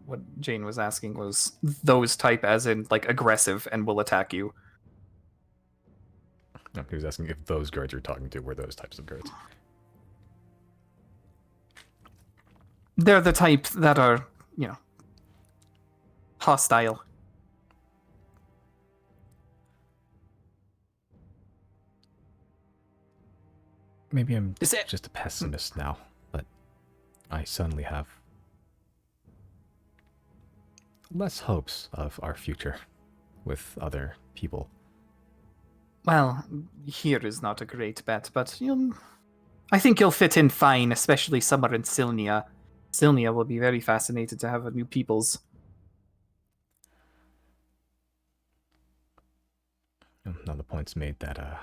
what Jane was asking was those type as in, like, aggressive and will attack you. No, he was asking if those guards you're talking to were those types of guards. They're the type that are, hostile. Maybe I'm Is it- just a pessimist now, but I suddenly have less hopes of our future with other people. Well, here is not a great bet, but I think you'll fit in fine, especially somewhere in Silnia. Silnia will be very fascinated to have a new peoples. Now the point's made that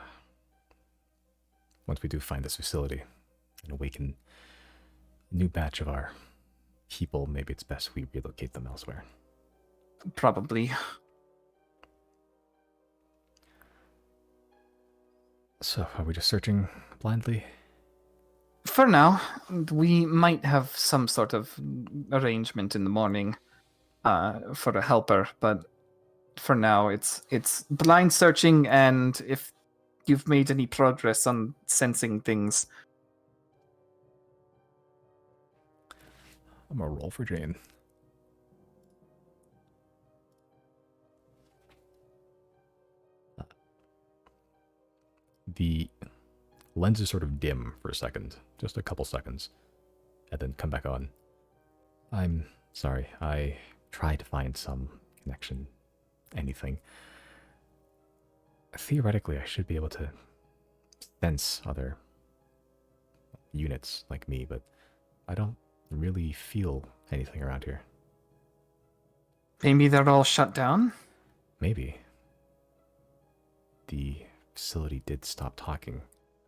once we do find this facility and awaken a new batch of our people, maybe it's best we relocate them elsewhere. Probably. So, are we just searching blindly? For now, we might have some sort of arrangement in the morning for a helper, but for now it's blind searching, and if you've made any progress on sensing things. I'm gonna roll for Jane. The lenses sort of dim for a second, just a couple seconds, and then come back on. I'm sorry, I tried to find some connection, anything. Theoretically, I should be able to sense other units like me, but I don't really feel anything around here. Maybe they're all shut down? Maybe. The facility did stop talking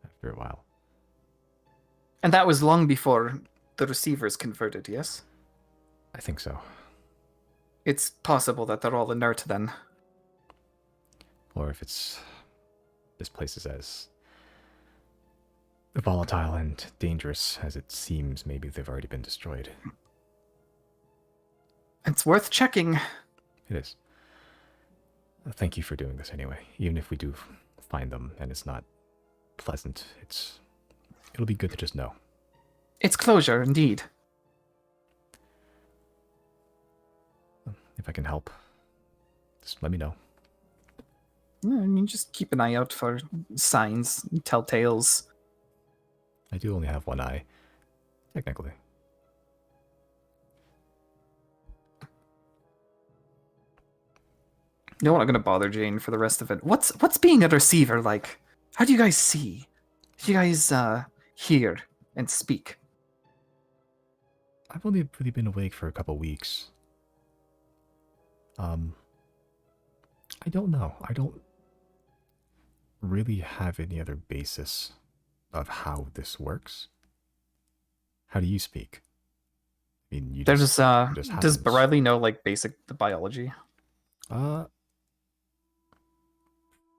after a while. And that was long before the receivers converted, yes? I think so. It's possible that they're all inert then. Or if it's... this place is as volatile and dangerous as it seems, maybe they've already been destroyed. It's worth checking. It is. Thank you for doing this anyway. Even if we do find them and it's not pleasant, it'll be good to just know. It's closure, indeed. If I can help, just let me know. Yeah, I mean, just keep an eye out for signs, telltales. I do only have one eye, technically. No, I'm not gonna bother Jane for the rest of it. What's being a receiver like? How do you guys see? Do you guys hear and speak? I've only really been awake for a couple weeks. I don't know. I don't really have any other basis of how this works. How do you speak? I mean, you There's just, it just does happens. Bradley know like basic biology?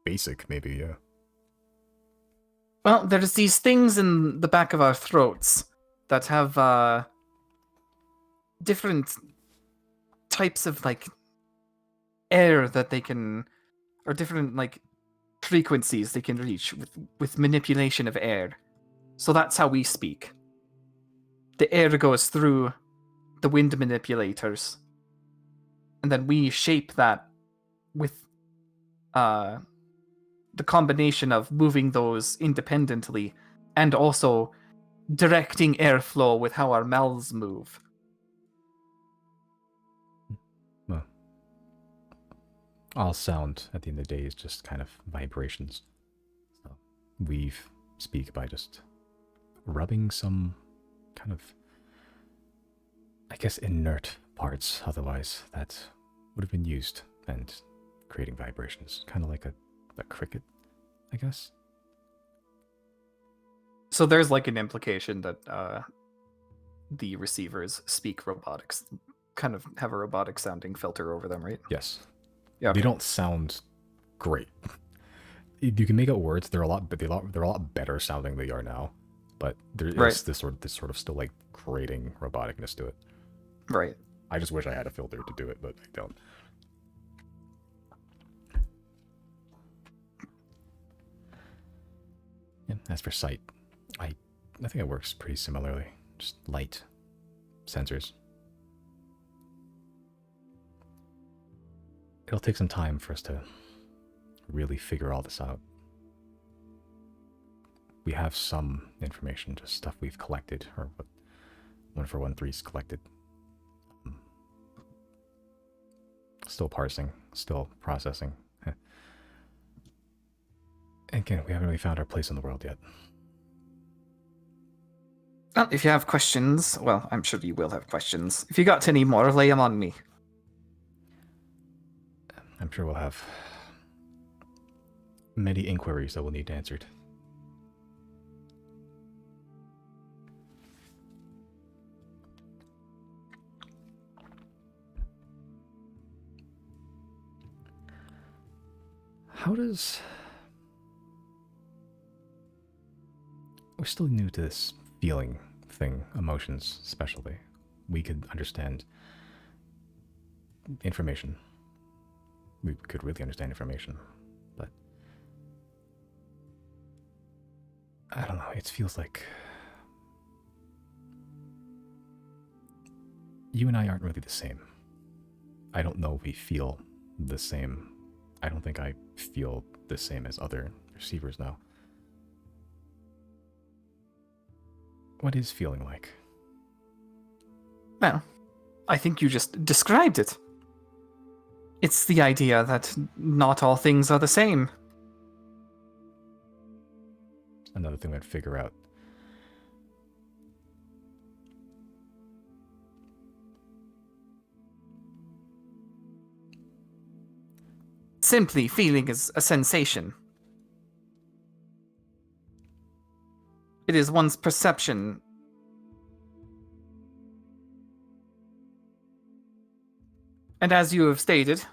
Basic maybe, yeah. Well, there's these things in the back of our throats that have different types of like air that they can, or different like frequencies they can reach with manipulation of air. So that's how we speak. The air goes through the wind manipulators, and then we shape that with the combination of moving those independently and also directing airflow with how our mouths move. Well, all sound at the end of the day is just kind of vibrations. So we speak by just rubbing some kind of, I guess, inert parts otherwise that would have been used and creating vibrations. Kind of like a cricket, I guess. So there's like an implication that the receivers speak robotics, kind of have a robotic sounding filter over them, right? Yes. Yeah. They don't sound great. You can make out words. They're a lot better sounding than they are now. But there is Right. this sort of still like grating roboticness to it. Right. I just wish I had a filter to do it, but I don't. Yeah, as for sight, I think it works pretty similarly. Just light sensors. It'll take some time for us to really figure all this out. we have some information, just stuff we've collected, or what 1413's collected. Still parsing, still processing. And again, we haven't really found our place in the world yet. Well, if you have questions, well, I'm sure you will have questions. If you got any more, lay them on me. I'm sure we'll have many inquiries that we'll need answered. How does... We're still new to this feeling thing, emotions especially. We could understand information. We could really understand information, but I don't know, it feels like you and I aren't really the same. I don't know if we feel the same. I don't think I feel the same as other receivers now. What is feeling like? Well, I think you just described it. It's the idea that not all things are the same. Another thing we'd figure out. Simply, feeling is a sensation. It is one's perception. And as you have stated,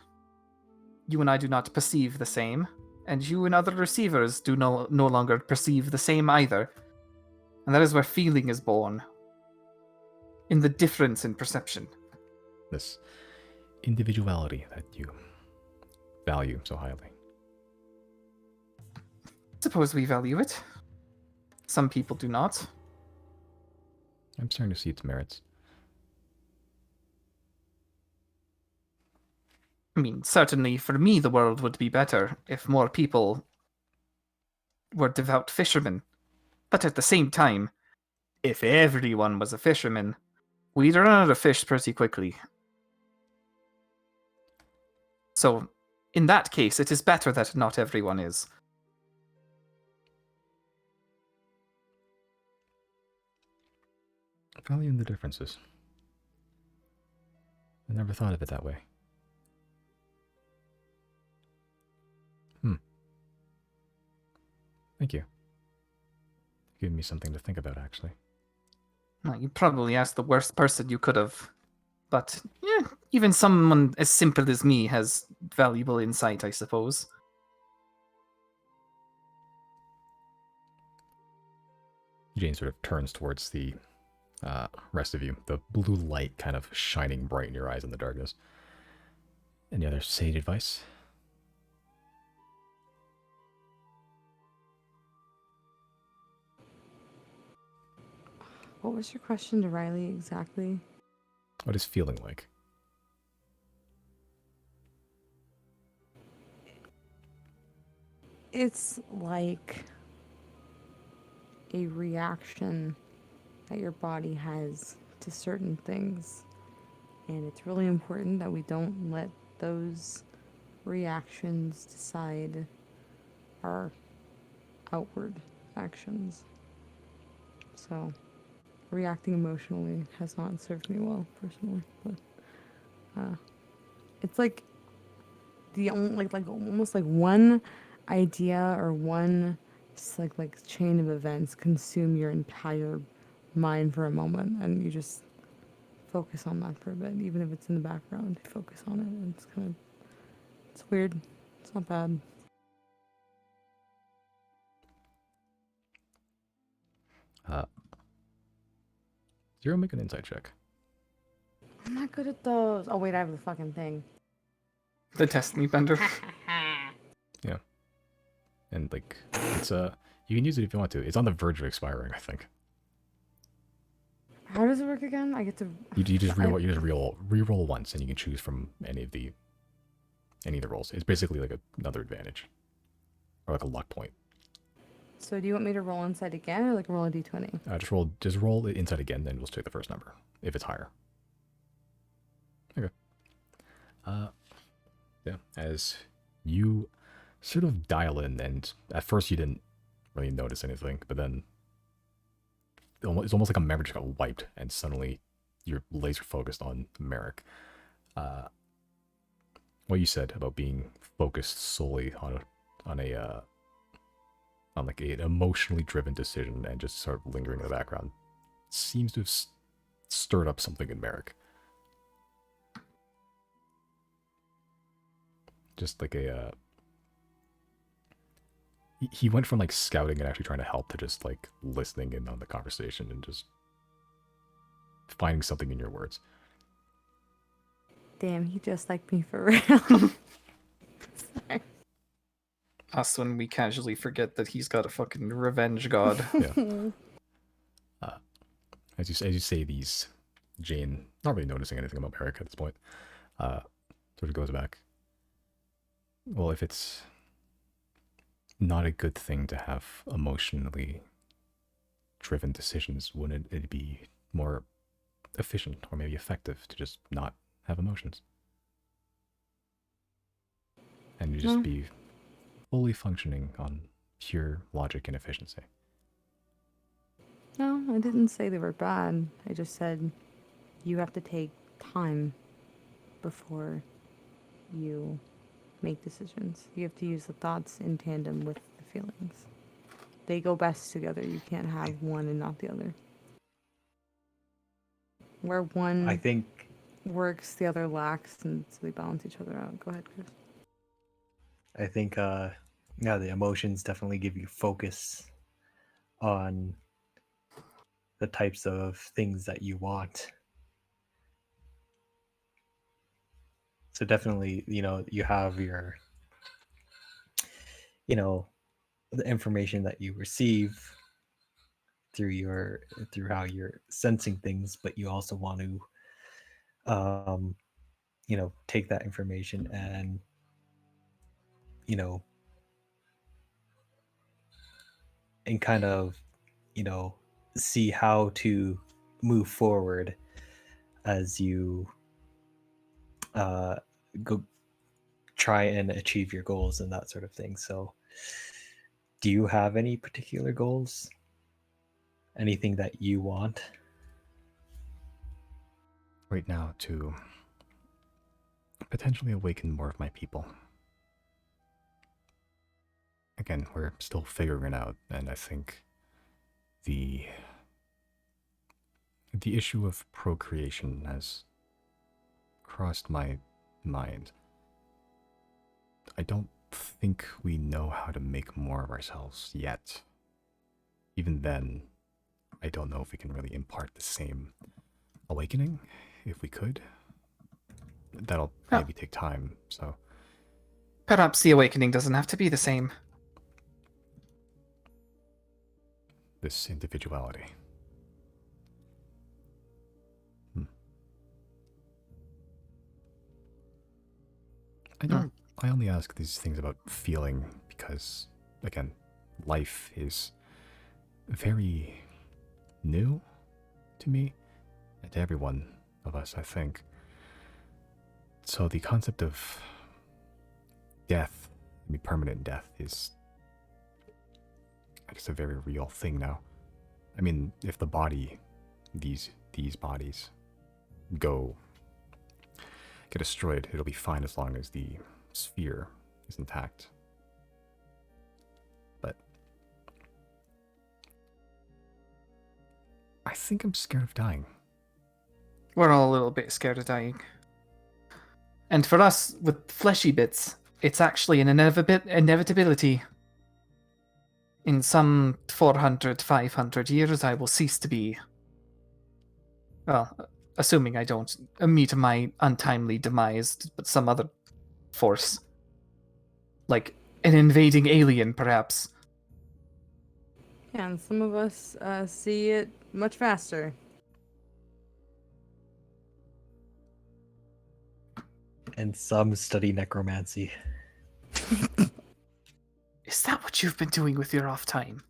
you and I do not perceive the same, and you and other receivers do no longer perceive the same either. And that is where feeling is born. In the difference in perception. This individuality that you value so highly. Suppose we value it. Some people do not. I'm starting to see its merits. I mean, certainly for me the world would be better if more people were devout fishermen. But at the same time, if everyone was a fisherman, we'd run out of fish pretty quickly. So, in that case, it is better that not everyone is. Valuing the differences. I never thought of it that way. Thank you. Giving me something to think about, actually. Well, you probably asked the worst person you could have. But, yeah, even someone as simple as me has valuable insight, I suppose. Jane sort of turns towards the rest of you, the blue light kind of shining bright in your eyes in the darkness. Any other sage advice? What was your question to Riley exactly? What is feeling like? It's like a reaction that your body has to certain things. And it's really important that we don't let those reactions decide our outward actions. So, reacting emotionally has not served me well, personally. But it's like the only like almost like one idea or one like chain of events consume your entire mind for a moment, and you just focus on that for a bit, even if it's in the background. You focus on it, and it's weird. It's not bad. Zero, make an insight check. I'm not good at those. Oh wait, I have the fucking thing. The test me, Bender. Yeah. And like it's you can use it if you want to. It's on the verge of expiring, I think. How does it work again? I get to. You just re-roll once, and you can choose from any of the rolls. It's basically like another advantage, or like a luck point. So do you want me to roll inside again, or like roll a d20? Just roll it inside again, then we'll take the first number if it's higher. Okay. Yeah, as you sort of dial in, and at first you didn't really notice anything, but then it's almost like a memory just got wiped, and suddenly you're laser focused on Merrick. What you said about being focused solely on like an emotionally driven decision and just sort of lingering in the background seems to have stirred up something in Merrick. Just like he went from like scouting and actually trying to help to just like listening in on the conversation and just finding something in your words. Damn, he just liked me for real. Sorry. Us when we casually forget that he's got a fucking revenge god. Yeah. As you say these, Jane, not really noticing anything about Merrick at this point, sort of goes back. Well, if it's not a good thing to have emotionally driven decisions, wouldn't it be more efficient or maybe effective to just not have emotions? And you just be fully functioning on pure logic and efficiency. No, I didn't say they were bad. I just said you have to take time before you make decisions. You have to use the thoughts in tandem with the feelings. They go best together. You can't have one and not the other. Where one I think works, the other lacks, and so they balance each other out. Go ahead, Chris. yeah, the emotions definitely give you focus on the types of things that you want. So definitely, you have your, the information that you receive through how you're sensing things, but you also want to, take that information and, and kind of, see how to move forward as you go try and achieve your goals and that sort of thing. So do you have any particular goals? Anything that you want? Right now, to potentially awaken more of my people. Again, we're still figuring it out, and I think the issue of procreation has crossed my mind. I don't think we know how to make more of ourselves yet. Even then, I don't know if we can really impart the same awakening. If we could, that'll maybe take time, so... Perhaps the awakening doesn't have to be the same. This individuality. I only ask these things about feeling because, again, life is very new to me and to every one of us, I think. So the concept of death, permanent death, is, I guess, a very real thing now. I mean, if the body, these bodies, get destroyed, it'll be fine as long as the sphere is intact. But I think I'm scared of dying. We're all a little bit scared of dying. And for us, with fleshy bits, it's actually an inevitability. In some 400, 500 years, I will cease to be... Well, assuming I don't meet my untimely demise, but some other force. Like an invading alien, perhaps. Yeah, and some of us see it much faster. And some study necromancy. Is that what what you've been doing with your off time.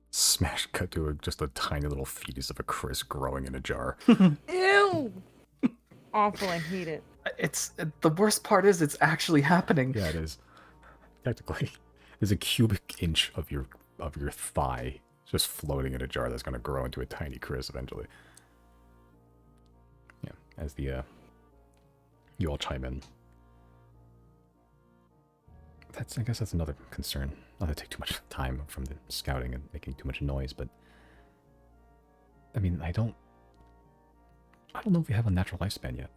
Smash cut to just a tiny little fetus of a Chris growing in a jar. Ew! Awful, I hate it. It's the worst part is it's actually happening. Yeah, it is. Technically, there's a cubic inch of your thigh just floating in a jar that's going to grow into a tiny Chris eventually. Yeah, as the you all chime in. I guess that's another concern. Not to take too much time from the scouting and making too much noise, but I mean, I don't know if we have a natural lifespan yet.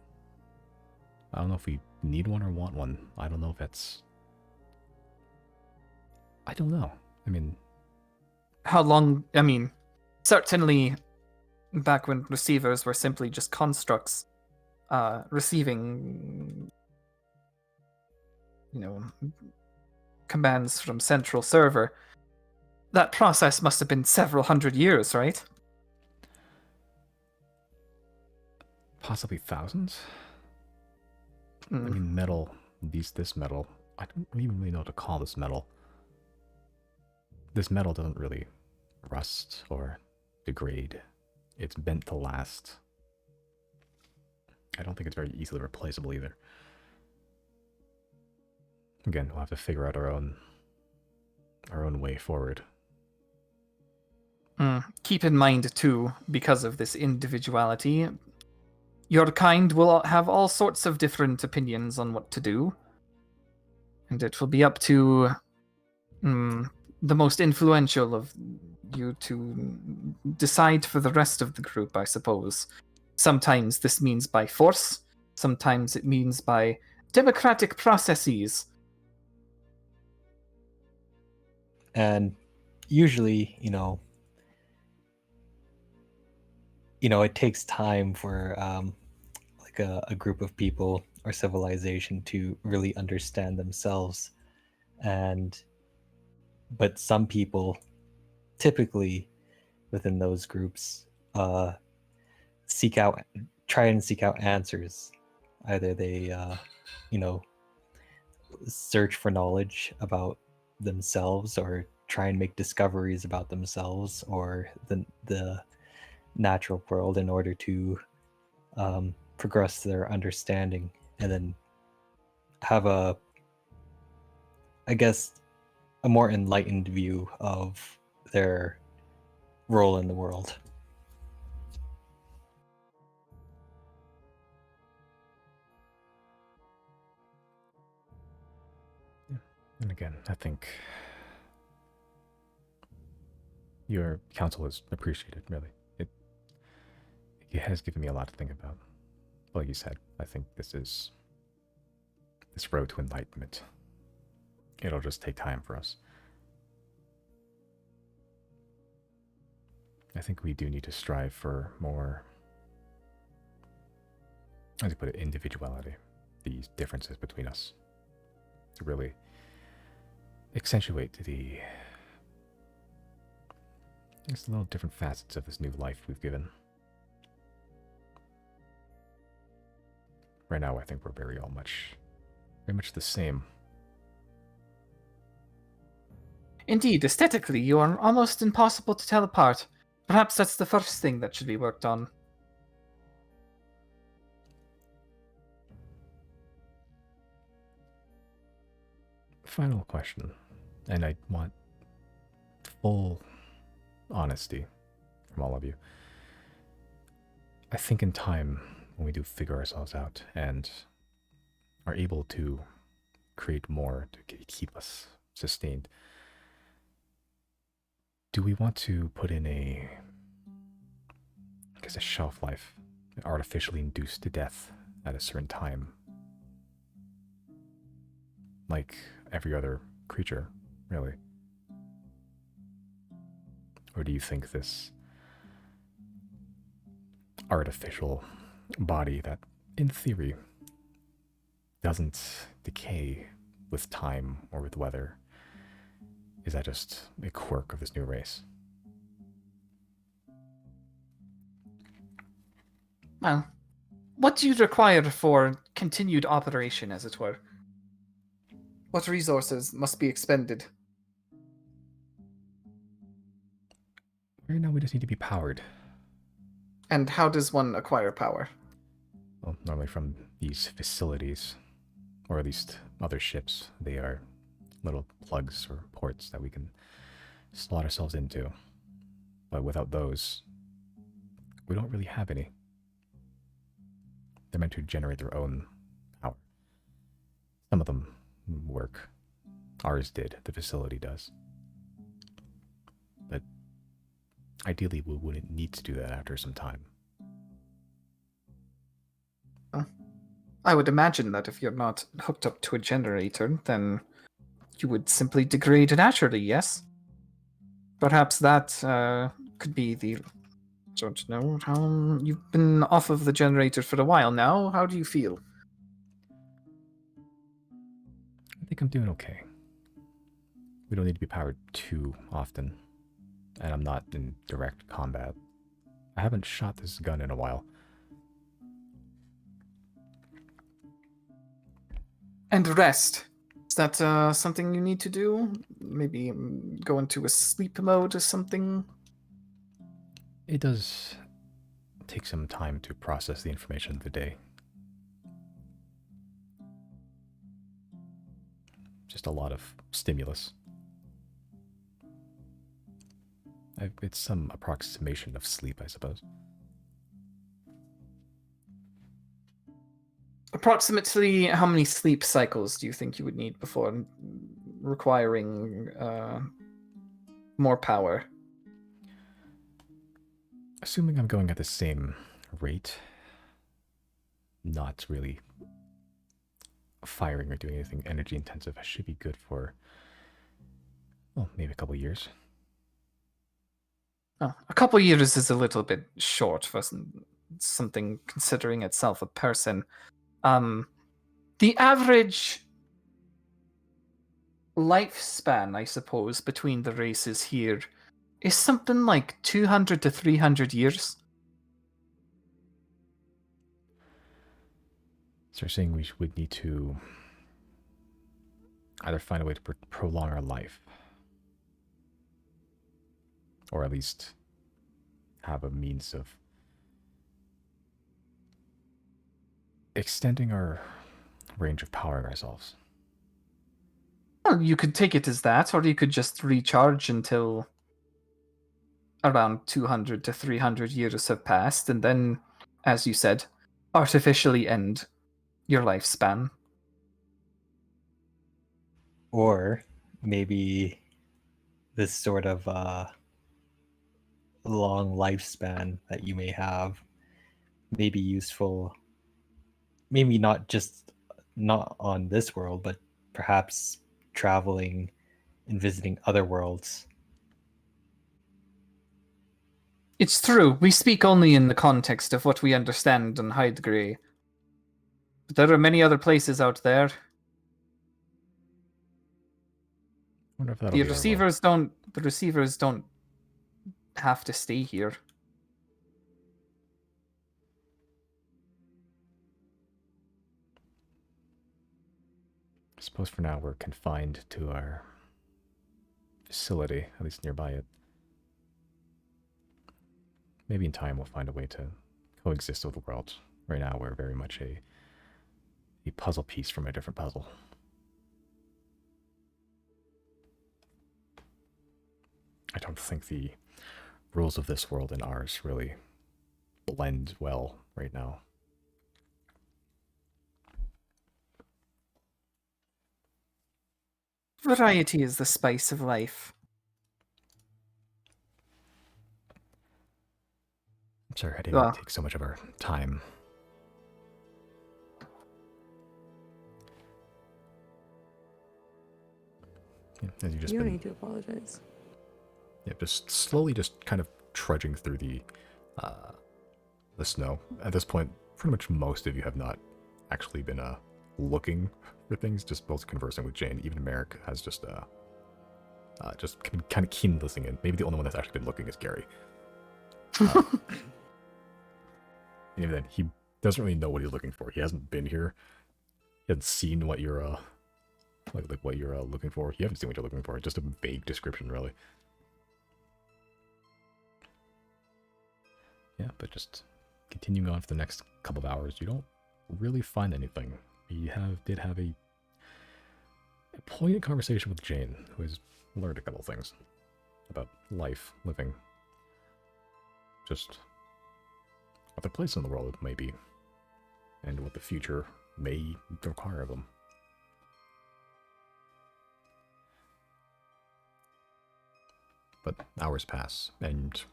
I don't know if we need one or want one. I don't know if that's... I don't know. I mean... How long? I mean, certainly back when receivers were simply just constructs receiving, commands from central server, that process must have been several hundred years, right? Possibly thousands? I Mm. mean, metal, this metal, I don't even really know what to call this metal. This metal doesn't really rust or degrade. It's meant to last. I don't think it's very easily replaceable either. Again, we'll have to figure out our own way forward. Keep in mind, too, because of this individuality, your kind will have all sorts of different opinions on what to do. And it will be up to the most influential of you to decide for the rest of the group, I suppose. Sometimes this means by force, sometimes it means by democratic processes. And usually, it takes time for like a group of people or civilization to really understand themselves. But some people, typically within those groups, try and seek out answers. Either they, search for knowledge about themselves, or try and make discoveries about themselves or the natural world in order to progress their understanding, and then have a more enlightened view of their role in the world. And again, I think your counsel is appreciated, really. It has given me a lot to think about. Like you said, I think this road to enlightenment. It'll just take time for us. I think we do need to strive for more, as you put it, individuality. These differences between us. To really accentuate the little different facets of this new life we've given. Right now, I think we're very much the same. Indeed, aesthetically, you are almost impossible to tell apart. Perhaps that's the first thing that should be worked on. Final question, and I want full honesty from all of you. I think in time, when we do figure ourselves out and are able to create more to keep us sustained, do we want to put in a shelf life, artificially induced to death at a certain time, like every other creature, really? Or do you think this artificial body that, in theory, doesn't decay with time or with weather, is that just a quirk of this new race? Well, what do you require for continued operation, as it were? What resources must be expended? Right now, we just need to be powered. And how does one acquire power? Well, normally from these facilities, or at least other ships. They are little plugs or ports that we can slot ourselves into. But without those, we don't really have any. They're meant to generate their own power. Some of them work. Ours did. The facility does. But ideally, we wouldn't need to do that after some time. I would imagine that if you're not hooked up to a generator, then you would simply degrade naturally, yes? Perhaps that could be the... Don't know. You've been off of the generator for a while now. How do you feel? I think I'm doing okay. We don't need to be powered too often. And I'm not in direct combat. I haven't shot this gun in a while. And rest. Is that something you need to do? Maybe go into a sleep mode or something? It does take some time to process the information of the day. Just a lot of stimulus. It's some approximation of sleep, I suppose. Approximately how many sleep cycles do you think you would need before requiring more power? Assuming I'm going at the same rate, not really firing or doing anything energy intensive, I should be good for, well, maybe a couple years. Oh, a couple years is a little bit short for something considering itself a person. The average lifespan, I suppose, between the races here is something like 200 to 300 years. So you're saying we would need to either find a way to prolong our life, or at least have a means of extending our range of powering ourselves. Well, you could take it as that, or you could just recharge until around 200 to 300 years have passed, and then, as you said, artificially end your lifespan. Or maybe this sort of long lifespan that you may have may be useful, maybe not on this world, but perhaps traveling and visiting other worlds. It's true, we speak only in the context of what we understand on Hydegrey. But there are many other places out there. Wonder if that'll The be our receivers don't have to stay here. I suppose for now we're confined to our facility, at least nearby it. Maybe in time we'll find a way to coexist with the world. Right now we're very much a puzzle piece from a different puzzle. I don't think the rules of this world and ours really blend well right now. Variety is the spice of life. I'm sorry I didn't Well, take so much of our time. Yeah, as you just You don't been, need to apologize. yeah, just slowly, just kind of trudging through the snow. At this point, pretty much most of you have not actually been looking for things, just both conversing with Jane. Even Merrick has just kind of keen listening in. Maybe the only one that's actually been looking is Gary. And even then, he doesn't really know what he's looking for. He hasn't been here. He hasn't seen what you're like what you're looking for. You haven't seen what you're looking for. Just a vague description, really. Yeah, but just continuing on for the next couple of hours, you don't really find anything. You did have a poignant conversation with Jane, who has learned a couple things about life, living, just what their place in the world may be, and what the future may require of them. But hours pass, and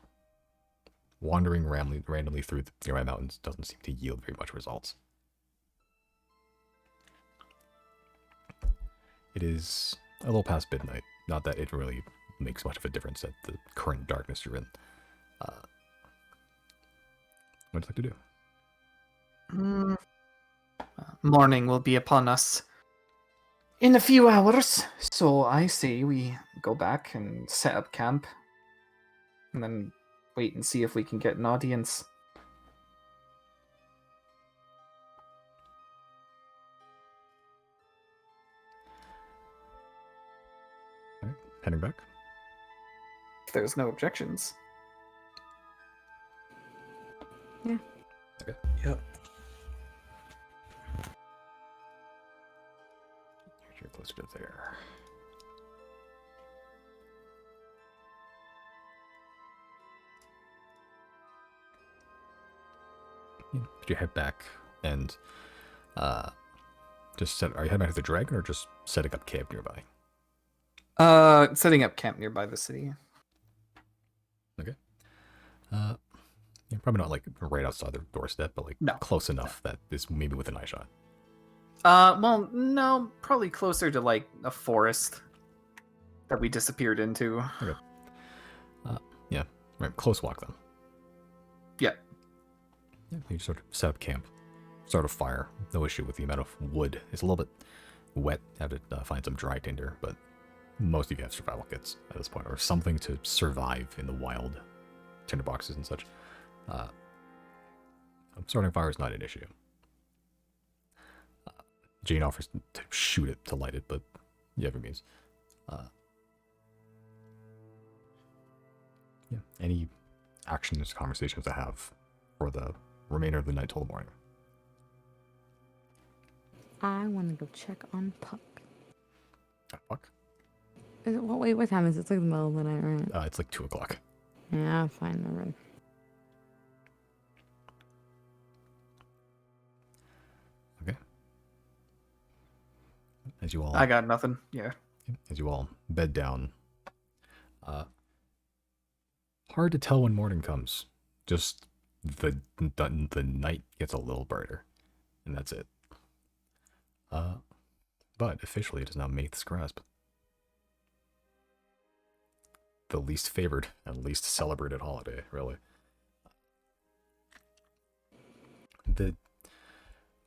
wandering randomly through the nearby mountains doesn't seem to yield very much results. It is a little past midnight. Not that it really makes much of a difference at the current darkness you're in. What would you like to do? Morning will be upon us in a few hours, so I say we go back and set up camp, and then wait and see if we can get an audience. Alright, heading back. If there's no objections. Yeah. Okay. Yep. You're closer to there. Yeah, could you head back and just set? Are you heading back to the dragon, or just setting up camp nearby? Setting up camp nearby the city. Okay. Yeah, probably not like right outside their doorstep, but like No. close enough that this maybe with an eye shot. Well, no, probably closer to like a forest that we disappeared into. Okay. Yeah, right. Close walk then. Yeah. Yeah, you sort of set up camp, start a fire. No issue with the amount of wood. It's a little bit wet. Have to find some dry tinder, but most of you have survival kits at this point, or something to survive in the wild, tinder boxes and such. Starting a fire is not an issue. Jane offers to shoot it to light it, but you have your means. Yeah. Any actions, conversations to have for the remainder of the night till the morning? I want to go check on Puck. Fuck. Is it, wait, what time is it? It's like the middle of the night, right? It's like 2 o'clock. Yeah, fine, never mind. Okay. As you all I got nothing. Yeah. as you all bed down. Hard to tell when morning comes. Just the night gets a little brighter, and that's it. But officially it is now Maith's grasp. The least favored and least celebrated holiday, really. The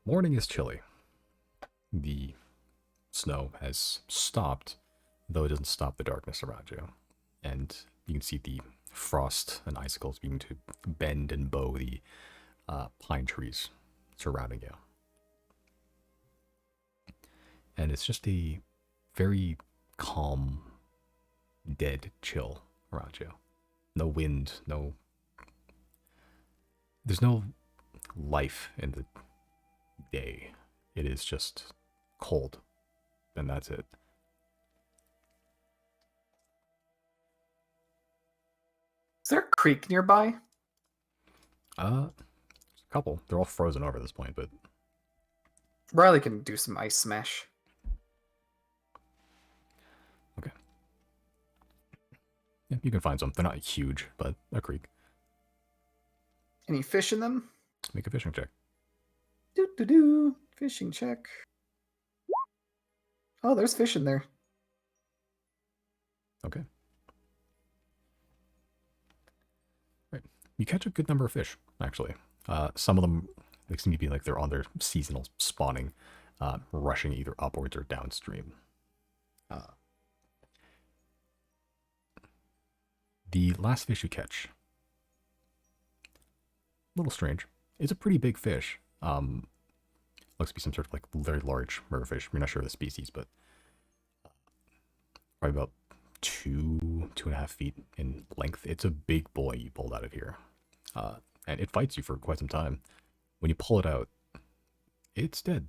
morning is chilly. The snow has stopped, though it doesn't stop the darkness around you. And you can see the frost and icicles beginning to bend and bow the pine trees surrounding you. And it's just a very calm, dead chill around you. No wind, there's no life in the day. It is just cold, and that's it. Is there a creek nearby? A couple. They're all frozen over at this point, but Riley can do some ice smash. okay. Yeah, you can find some. They're not huge, but a creek. Any fish in them? Make a fishing check. Do. Fishing check. Oh, there's fish in there. Okay. Right. You catch a good number of fish, actually. Some of them, they seem to be like they're on their seasonal spawning, rushing either upwards or downstream. The last fish you catch, a little strange. It's a pretty big fish. Looks to be some sort of like very large river fish. You're not sure of the species, but probably about 2.5 feet in length. It's a big boy you pulled out of here. And it fights you for quite some time. When you pull it out, it's dead.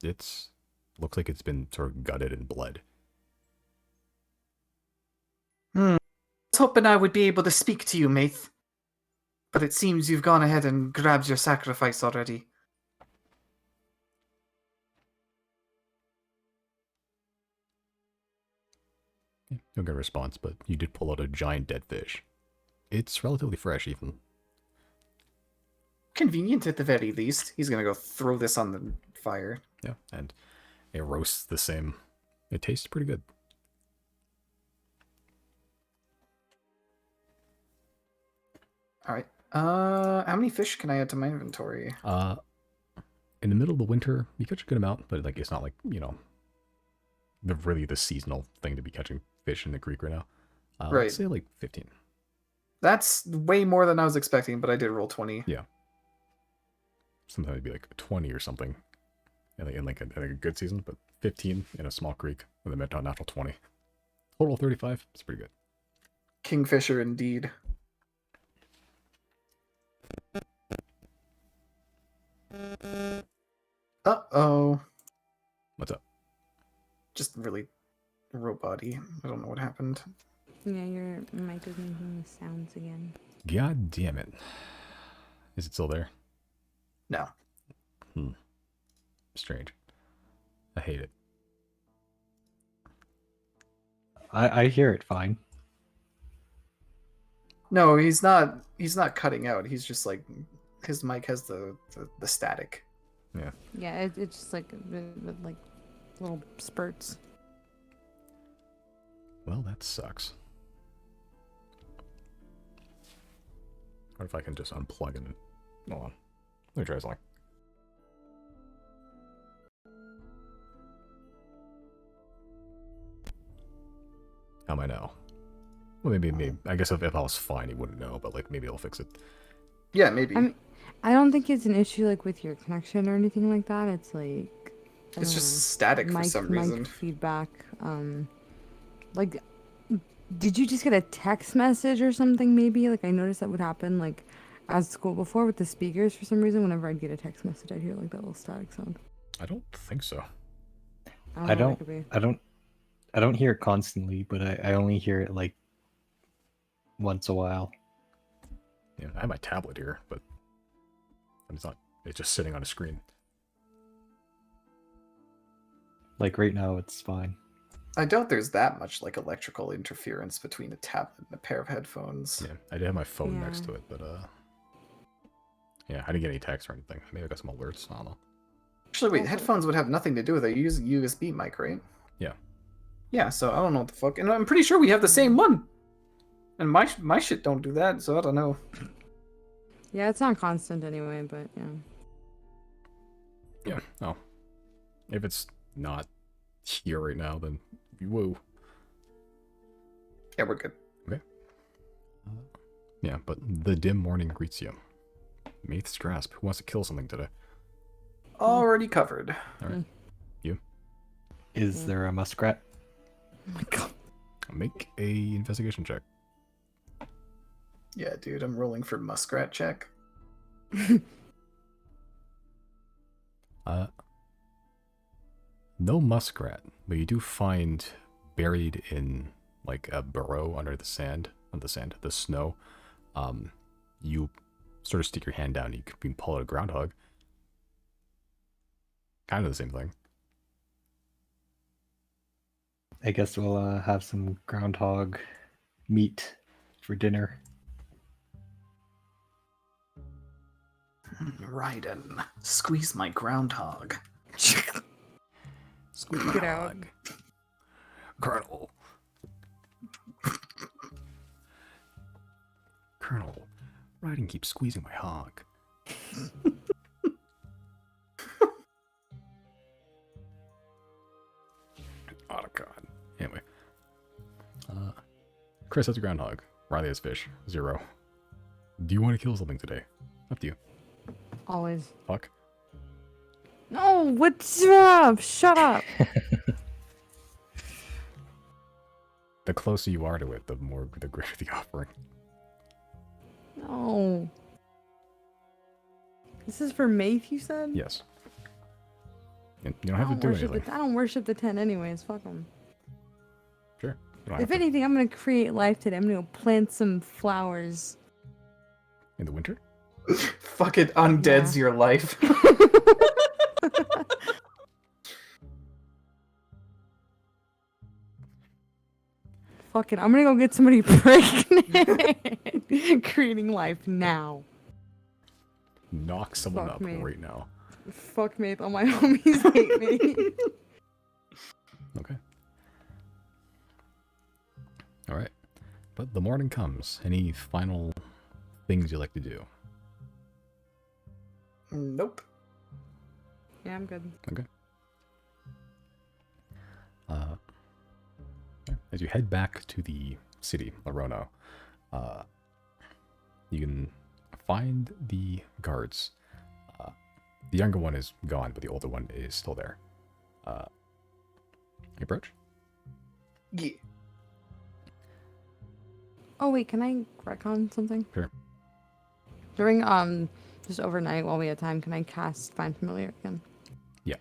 Looks like it's been sort of gutted and bled. I was hoping I would be able to speak to you, mate. But it seems you've gone ahead and grabbed your sacrifice already. No good response, but you did pull out a giant dead fish. It's relatively fresh, even. Convenient at the very least. He's gonna go throw this on the fire. Yeah, and it roasts the same. It tastes pretty good. Alright. How many fish can I add to my inventory? In the middle of the winter, you catch a good amount, but like it's not like, the seasonal thing to be catching fish in the creek right now. Right. Let's say like 15. That's way more than I was expecting, but I did roll 20. Yeah. Sometimes it'd be like 20 or something in like a good season, but 15 in a small creek with a natural 20. Total 35. It's pretty good. Kingfisher indeed. Uh-oh. What's up? Just really robot-y. I don't know what happened. Yeah, your mic is making the sounds again. God damn it. Is it still there? No. Strange. I hate it. I hear it fine. No, he's not cutting out. He's just like his mic has the static. Yeah. Yeah, it's just like with like little spurts. Well, that sucks. Or if I can just unplug it. Hold on. Let me try something. How am I now? Well, maybe. I guess if I was fine, he wouldn't know, but like maybe it'll fix it. Yeah, maybe. I mean, I don't think it's an issue like with your connection or anything like that. It's like It's just static for some reason. Mic feedback. Like, did you just get a text message or something? Maybe like I noticed that would happen like at school before with the speakers for some reason. Whenever I'd get a text message, I'd hear like that little static sound. I don't think so. I know what it could be. I don't hear it constantly, but I only hear it like once a while. Yeah, I have my tablet here, but it's not. It's just sitting on a screen. Like right now, it's fine. I doubt there's that much like electrical interference between a tablet and a pair of headphones. Yeah, I did have my phone next Yeah. to it, but yeah, I didn't get any text or anything. Maybe I got some alerts. I don't know. Actually, wait, Also- headphones would have nothing to do with it. You use a USB mic, right? Yeah. Yeah, so I don't know what the fuck. And I'm pretty sure we have the same one. And my shit don't do that, so I don't know. Yeah, it's not constant anyway, but yeah. Yeah. Oh. If it's not here right now, then woo. Yeah, we're good. Yeah, but the dim morning greets you. Maith's grasp. Who wants to kill something today? Already covered. All right. Is Yeah. there a muskrat? Oh my god. Make a investigation check. Yeah, dude, I'm rolling for muskrat check. No muskrat, but you do find buried in like a burrow under the snow. You sort of stick your hand down, you can pull out a groundhog. Kind of the same thing. I guess we'll have some groundhog meat for dinner. Raiden, squeeze my groundhog. Squeeze my Get out. hog. Colonel. Colonel, Raiden keeps squeezing my hog. Oh god. Anyway. Chris has a groundhog. Riley has fish. 0. Do you want to kill something today? Up to you. Always. Fuck. No, what's up? Shut up. The closer you are to it, the greater the offering. No. This is for Maith, you said? Yes. And you don't have to do anything. I don't worship the 10 anyways. Fuck them. Sure. You don't If have to. anything, I'm gonna create life today. I'm gonna go plant some flowers. In the winter? Fuck it, undead's your life. Fuck it. I'm gonna go get somebody pregnant. Creating life now. Knock someone Fuck up me. right now. Fuck me. All my homies hate me. Okay. Alright. But the morning comes. Any final things you like to do? Nope. Yeah, I'm good. Okay. As you head back to the city, Larono, you can find the guards. The younger one is gone, but the older one is still there. You approach? Yeah. Oh wait, can I retcon something? Sure. During just overnight while we had time, can I cast Find Familiar again? Yeah.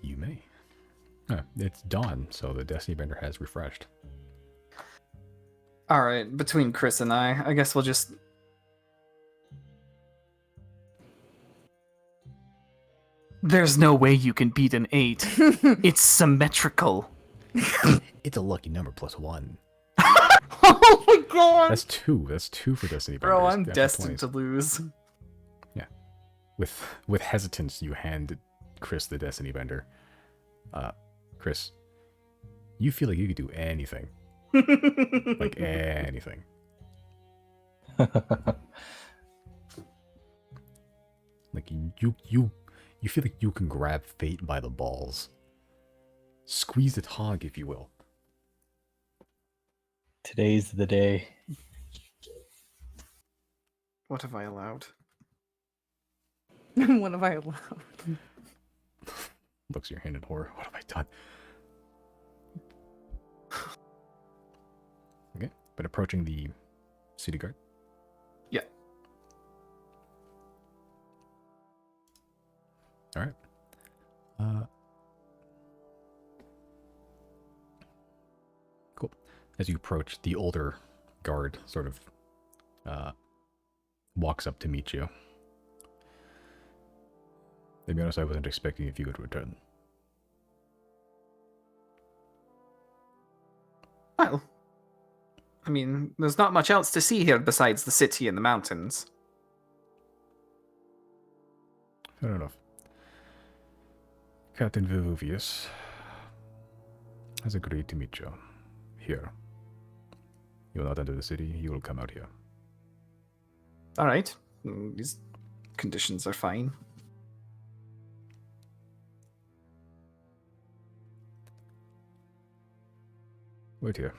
You may. It's dawn, so the Destiny Bender has refreshed. Alright, between Chris and I guess we'll just... There's no way you can beat an 8. It's symmetrical. It's a lucky number +1. Oh my god! That's 2. That's 2 for Destiny Benders. Bro, I'm after destined 20s. to lose. With hesitance, you hand Chris the Destiny Bender. Chris, you feel like you could do anything. Like anything. Like you feel like you can grab fate by the balls. Squeeze its hog, if you will. Today's the day. What have I allowed? What have I allowed? Looks at your hand in horror. What have I done? Okay, but approaching the city guard. Yeah. All right. Cool. As you approach, the older guard sort of walks up to meet you. To be honest, I wasn't expecting if you would return. Well, I mean, there's not much else to see here besides the city and the mountains. Fair enough. Captain Vivuvius has agreed to meet you here. You will not enter the city, you will come out here. Alright. These conditions are fine. Wait here.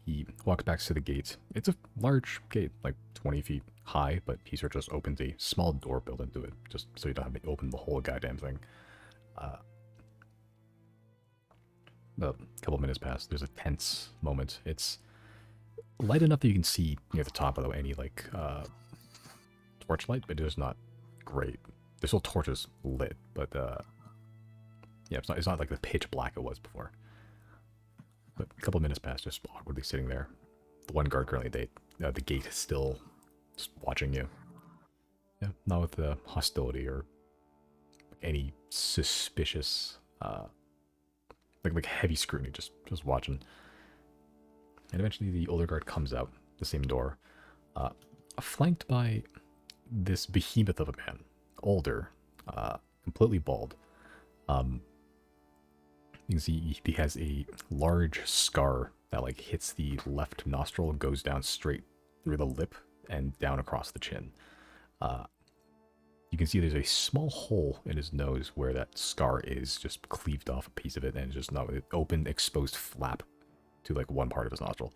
He walks back to the gate. It's a large gate, like 20 feet high, but he sort of just opens a small door built into it, just so you don't have to open the whole goddamn thing. A couple minutes pass. There's a tense moment. It's light enough that you can see near the top without any, like, torchlight, but it is not great. There's still torches lit, but, yeah, it's not like the pitch black it was before. But a couple minutes pass, just awkwardly sitting there. The one guard currently the gate is still just watching you. Yeah, not with hostility or any suspicious, like heavy scrutiny, just watching. And eventually the older guard comes out the same door, flanked by this behemoth of a man, older, completely bald. You can see he has a large scar that like hits the left nostril, goes down straight through the lip and down across the chin. You can see there's a small hole in his nose where that scar is, just cleaved off a piece of it, and just not an open, exposed flap to like one part of his nostril.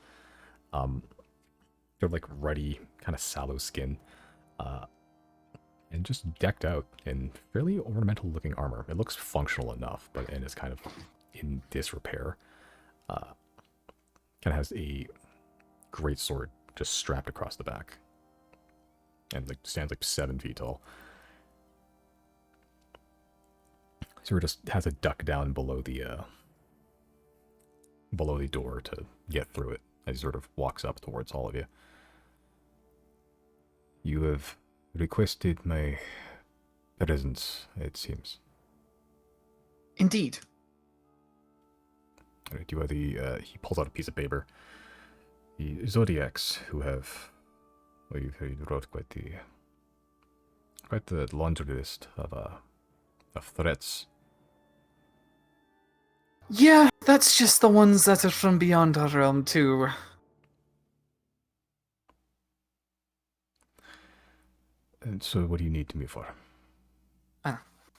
They're like ruddy, kind of sallow skin. And and just decked out in fairly ornamental looking armor. It looks functional enough, but and it's kind of in disrepair. Kind of has a great sword just strapped across the back, and like stands like 7 feet tall. So it just has a duck down below the door to get through it as he sort of walks up towards all of you. You have requested my presence, it seems. Indeed. Alright, you are the, he pulls out a piece of paper. The Xodiacs, who have, well, you wrote quite the laundry list of threats. Yeah, that's just the ones that are from beyond our realm, too. And so what do you need me for?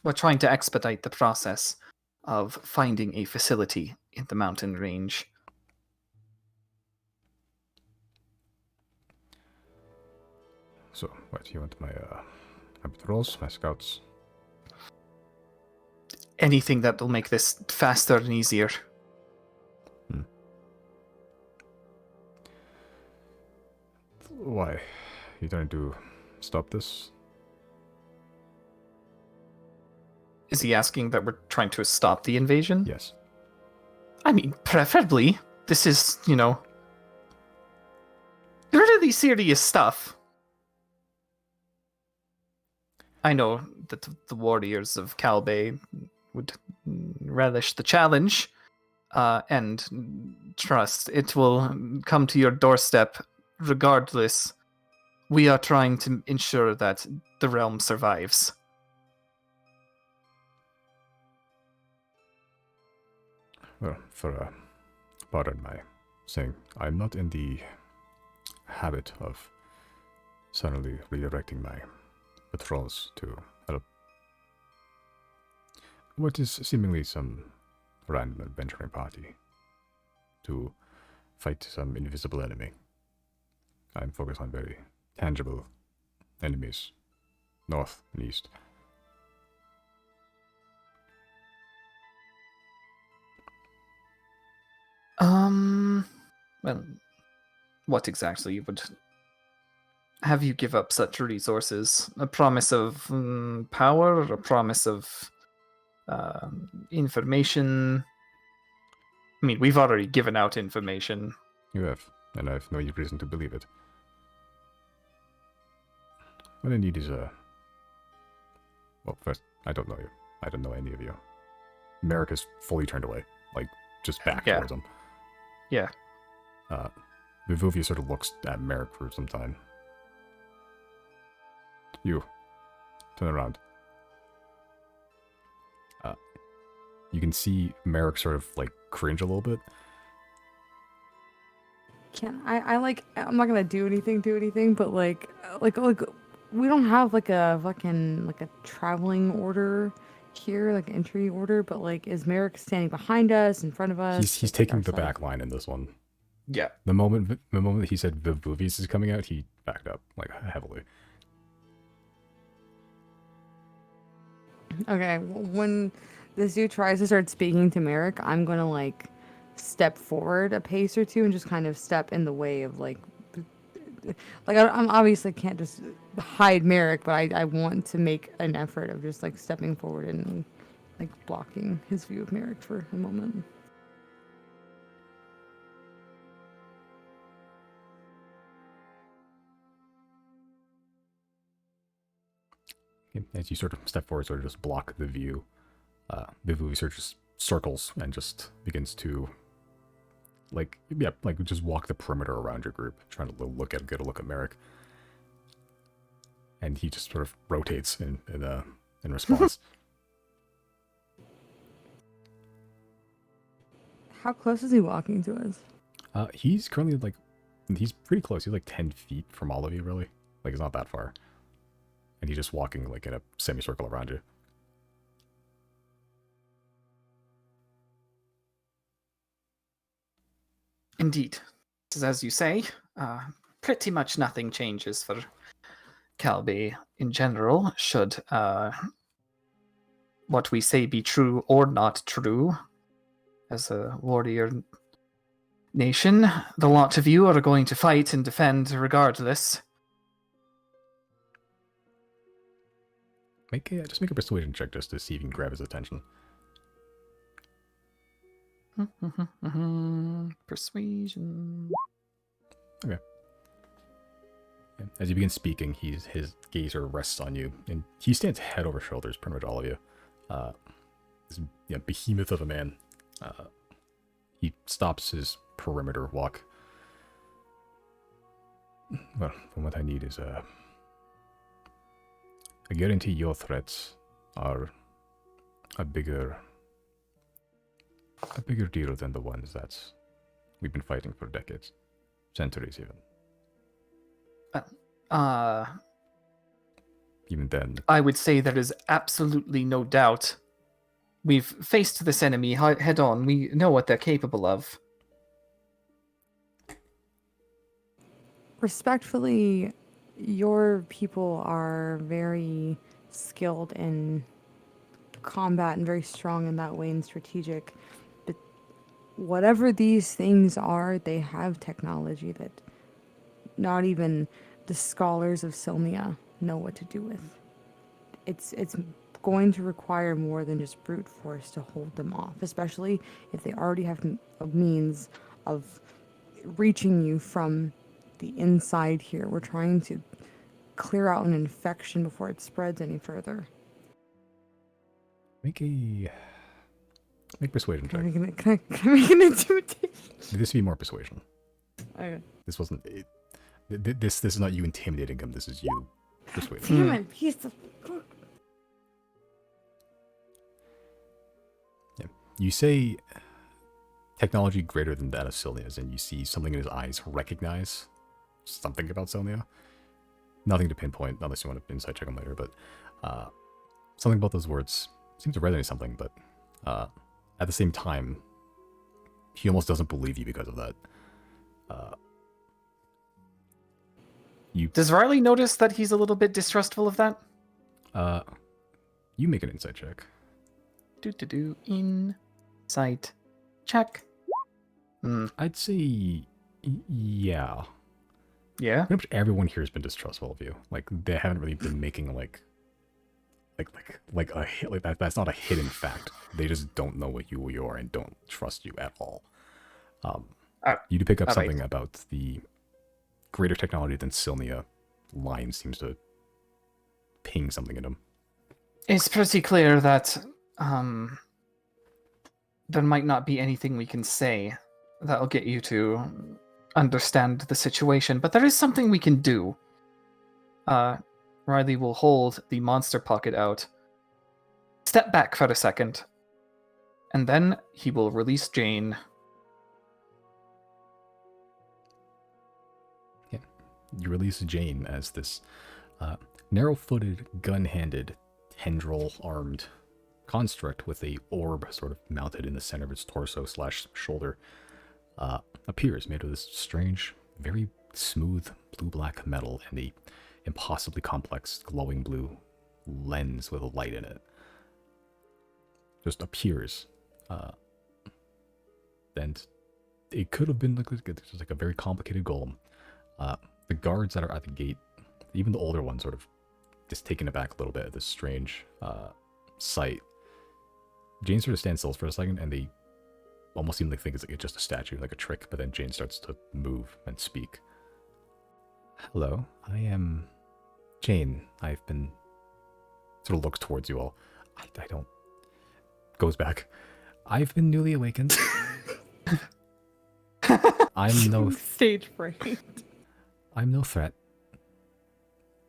We're trying to expedite the process of finding a facility in the mountain range. So, what, you want my patrols, my scouts? Anything that will make this faster and easier. Why? You trying to stop this? Is he asking that we're trying to stop the invasion? Yes. I mean, preferably. This is, really serious stuff. I know that the warriors of Calbay would relish the challenge, and trust it will come to your doorstep regardless. We are trying to ensure that the realm survives. Well, pardon my saying, I'm not in the habit of suddenly redirecting my patrols to help what is seemingly some random adventuring party to fight some invisible enemy. I'm focused on very tangible enemies, north and east. Well, what exactly would have you give up such resources? A promise of power? A promise of information? I mean, we've already given out information. You have, and I have no reason to believe it. What I need is a... Well, first, I don't know you. I don't know any of you. Merrick is fully turned away, like, just back Yeah. towards him. Yeah. Vivuvia sort of looks at Merrick for some time. You, turn around. You can see Merrick sort of, like, cringe a little bit. I'm not gonna do anything, but like we don't have like a fucking like a traveling order here, like entry order, but like is Merrick standing behind us, in front of us? He's taking the back line in this one. Yeah. The moment that he said Vivuvius is coming out, he backed up, like, heavily. Okay, when this dude tries to start speaking to Merrick, I'm gonna like step forward a pace or two and just kind of step in the way of like I'm obviously can't just hide Merrick, but I want to make an effort of just like stepping forward and like blocking his view of Merrick for a moment. As you sort of step forward, sort of just block the view, Vivuvius sort of just circles and just begins to, like just walk the perimeter around your group, trying to get a look at Merrick. And he just sort of rotates in response. How close is he walking to us? He's currently like, he's pretty close. He's like 10 feet from all of you, really. Like, it's not that far. And he's just walking like in a semicircle around you. Indeed. As you say, pretty much nothing changes for Calbe in general, should what we say be true or not true, as a warrior nation, the lot of you are going to fight and defend regardless. Just make a persuasion check just to see if you can grab his attention. Persuasion. Okay. As you begin speaking, his gazer rests on you, and he stands head over shoulders, pretty much all of you. This behemoth of a man. He stops his perimeter walk. Well, what I need is I guarantee your threats are a bigger deal than the ones that we've been fighting for decades, centuries even. Even then, I would say there is absolutely no doubt. We've faced this enemy head on. We know what they're capable of. Respectfully, your people are very skilled in combat and very strong in that way and strategic. But whatever these things are, they have technology that not even the scholars of Sylmia know what to do with. It's going to require more than just brute force to hold them off, especially if they already have a means of reaching you from the inside here. We're trying to clear out an infection before it spreads any further. make persuasion check. Can I make an intimidation? This would be more persuasion. Okay. This wasn't. This is not you intimidating him. This is you persuading. Damn it, piece of... Yeah. You say technology greater than that of Sylnia's, and you see something in his eyes recognize something about Sylnia. Nothing to pinpoint, unless you want to insight check him later, but something about those words seems to resonate something, but at the same time, he almost doesn't believe you because of that. Does Riley notice that he's a little bit distrustful of that? You make an insight check. Insight check. I'd say, yeah. Yeah. Pretty much everyone here has been distrustful of you. Like, they haven't really been making like a hit. Like that's not a hidden fact. They just don't know what you are and don't trust you at all. You do pick up something about the greater technology than Sylnia line seems to ping something in him. It's pretty clear that there might not be anything we can say that'll get you to understand the situation, but there is something we can do. Riley will hold the monster pocket out, step back for a second, and then he will release Jane. You release Jane as this narrow-footed, gun-handed, tendril-armed construct with a orb sort of mounted in the center of its torso/shoulder appears, made of this strange, very smooth blue-black metal and a impossibly complex glowing blue lens with a light in it. Just appears. And it could have been like a very complicated golem. The guards that are at the gate, even the older ones, sort of just taken aback a little bit at this strange sight. Jane sort of stands still for a second, and they almost seem like think it's just a statue, like a trick, but then Jane starts to move and speak. Hello, I am Jane. I've been... Sort of looks towards you all. I don't... Goes back. I've been newly awakened. I'm no... Stage fright. I'm no threat.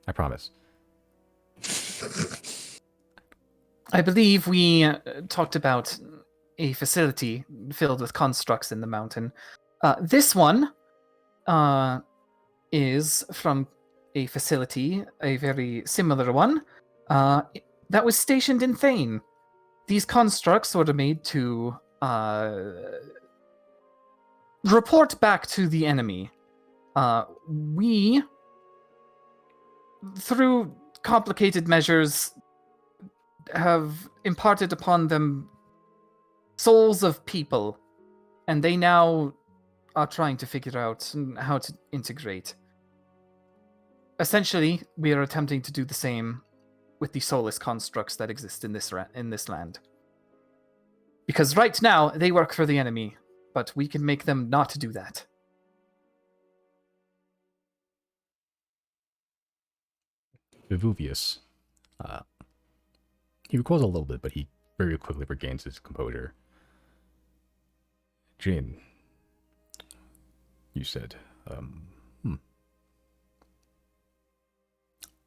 I promise. I believe we talked about a facility filled with constructs in the mountain. This one is from a facility, a very similar one, that was stationed in Thane. These constructs were made to report back to the enemy. We through complicated measures, have imparted upon them souls of people, and they now are trying to figure out how to integrate. Essentially, we are attempting to do the same with the soulless constructs that exist in this land. Because right now, they work for the enemy, but we can make them not do that. Vivuvius, he recalls a little bit, but he very quickly regains his composure. Jane, you said,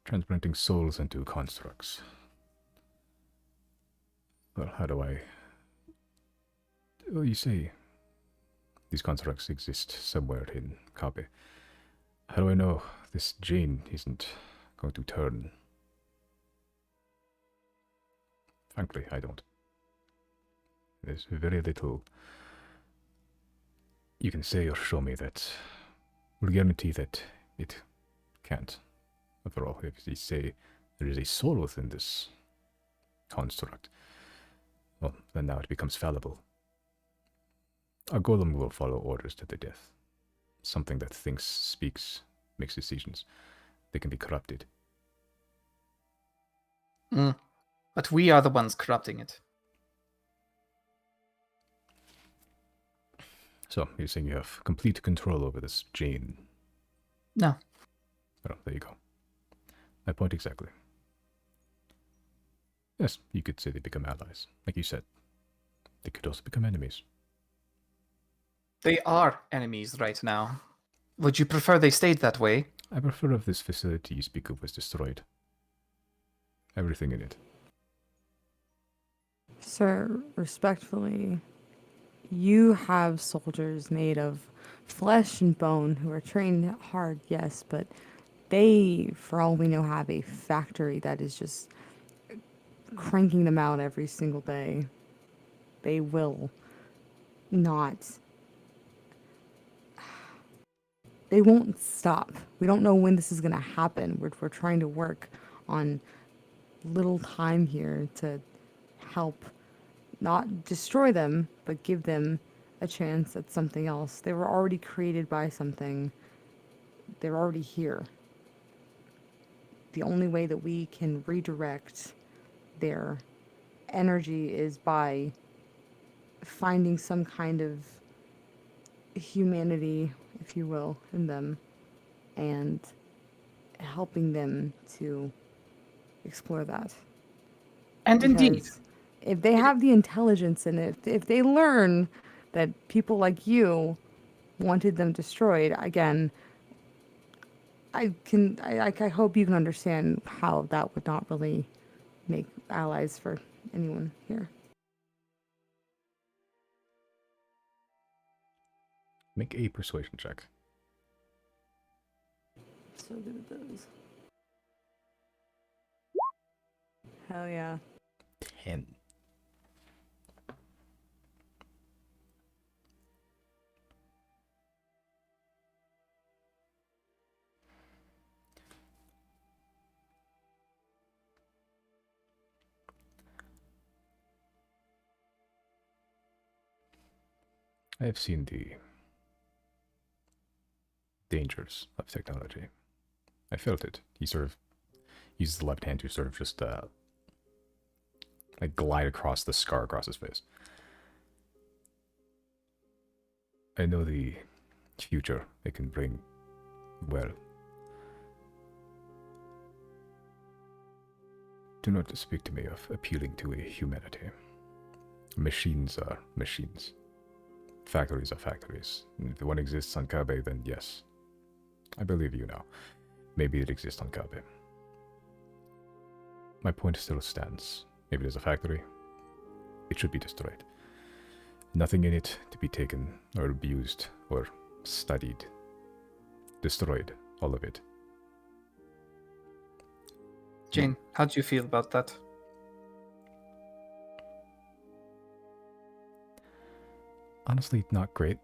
transplanting souls into constructs. Well, how do I... Well, you say these constructs exist somewhere in Kabe. How do I know this Jane isn't going to turn? Frankly, I don't. There's very little you can say or show me that will guarantee that it can't. After all, if they say there is a soul within this construct, well, then now it becomes fallible. A golem will follow orders to the death. Something that thinks, speaks, makes decisions. They can be corrupted. But we are the ones corrupting it. So, you're saying you have complete control over this Jane? No. Well, there you go. My point exactly. Yes, you could say they become allies. Like you said, they could also become enemies. They are enemies right now. Would you prefer they stayed that way? I prefer if this facility you speak of was destroyed. Everything in it. Sir, respectfully, you have soldiers made of flesh and bone who are trained hard, yes, but they, for all we know, have a factory that is just cranking them out every single day. They will not. They won't stop. We don't know when this is going to happen. We're trying to work on little time here to help not destroy them, but give them a chance at something else. They were already created by something. They're already here. The only way that we can redirect their energy is by finding some kind of humanity, if you will, in them, and helping them to explore that. And indeed, Because if they have the intelligence and if they learn that people like you wanted them destroyed, again, I hope you can understand how that would not really make allies for anyone here. Make a persuasion check. So good at those. Hell yeah. 10. I have seen the dangers of technology. I felt it. He sort of uses the left hand to sort of just like glide across the scar across his face. I know the future it can bring well. Do not speak to me of appealing to a humanity. Machines are machines. Factories are factories. And if one exists on Kabe, then yes. I believe you now. Maybe it exists on Kabe. My point still stands. If it is a factory, it should be destroyed. Nothing in it to be taken or abused or studied. Destroyed, all of it. Jane, how do you feel about that? Honestly, not great.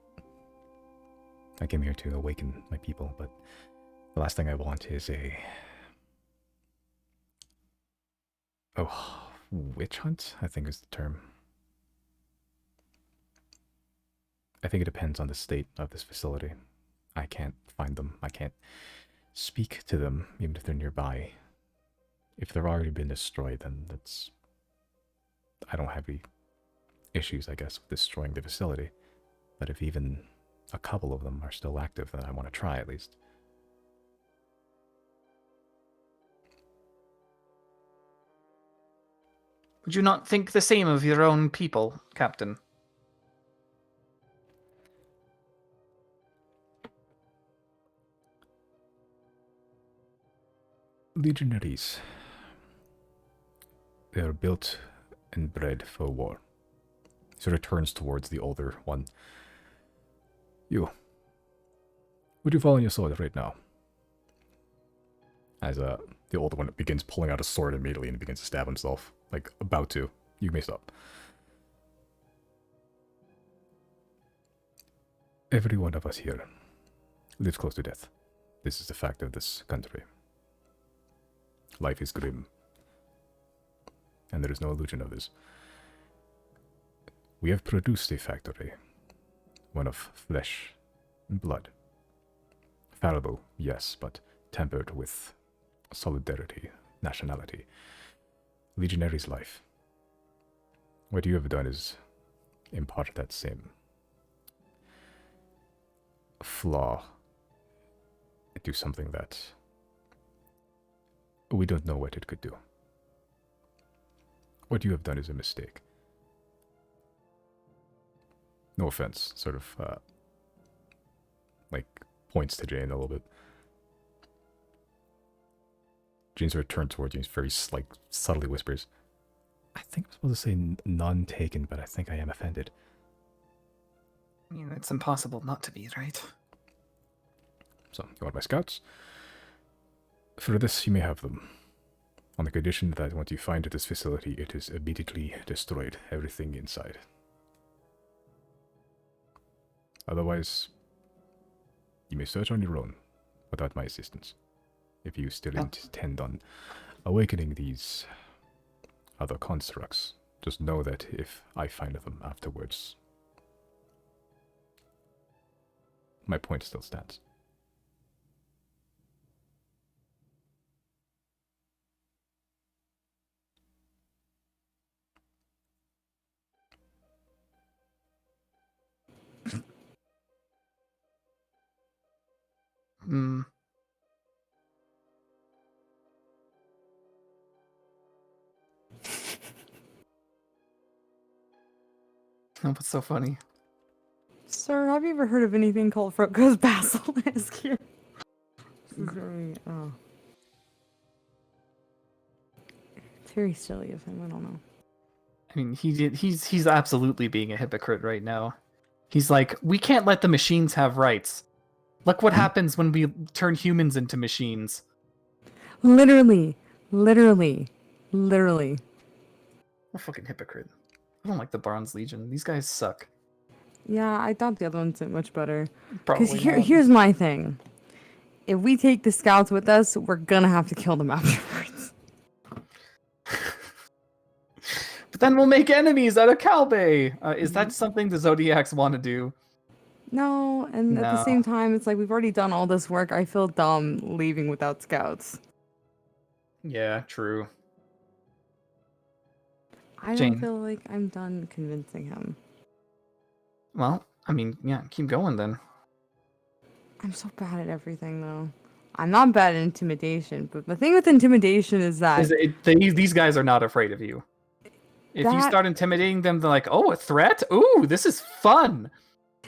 I came here to awaken my people, but the last thing I want is a Oh, witch hunt, I think is the term. I think it depends on the state of this facility. I can't find them. I can't speak to them, even if they're nearby. If they've already been destroyed, then that's... I don't have any issues, I guess, with destroying the facility. But if even a couple of them are still active, then I want to try at least. Would you not think the same of your own people, Captain? Legionaries. They are built and bred for war. Sort of turns towards the older one. You. Would you fall on your sword right now? As the older one begins pulling out a sword immediately and begins to stab himself. Like, about to. You may stop. Every one of us here lives close to death. This is the fact of this country. Life is grim. And there is no illusion of this. We have produced a factory. One of flesh and blood. Fallible, yes, but tempered with solidarity, nationality. Legionary's life. What you have done is impart that same flaw into something that we don't know what it could do. What you have done is a mistake. No offense, sort of, like, points to Jane a little bit. Jane sort of turns towards you and very, like, subtly whispers, I think I'm supposed to say none taken, but I think I am offended. I mean, it's impossible not to be, right? So, you want my scouts? For this, you may have them. On the condition that once you find this facility, it is immediately destroyed, everything inside. Otherwise, you may search on your own, without my assistance. If you still intend on awakening these other constructs, just know that if I find them afterwards, my point still stands. Hmm. Oh, what's so funny? Sir, have you ever heard of anything called Froco's Basilisk here? This is very, it's very silly of him, I don't know. I mean, he's absolutely being a hypocrite right now. He's like, we can't let the machines have rights. Look what happens when we turn humans into machines. Literally. I'm a fucking hypocrite. I don't like the Barnes Legion. These guys suck. Yeah, I thought the other ones did much better. Probably Because not. here's my thing. If we take the scouts with us, we're gonna have to kill them afterwards. But then we'll make enemies out of Calbe. Is that something the Zodiacs want to do? No, and at the No. same time, it's like we've already done all this work. I feel dumb leaving without scouts. Yeah, true. I Jane. don't feel like I'm done convincing him. Well, I mean, yeah, keep going then. I'm so bad at everything, though. I'm not bad at intimidation, but the thing with intimidation is that These guys are not afraid of you. If you That- start intimidating them, they're like, oh, a threat? Ooh, this is fun.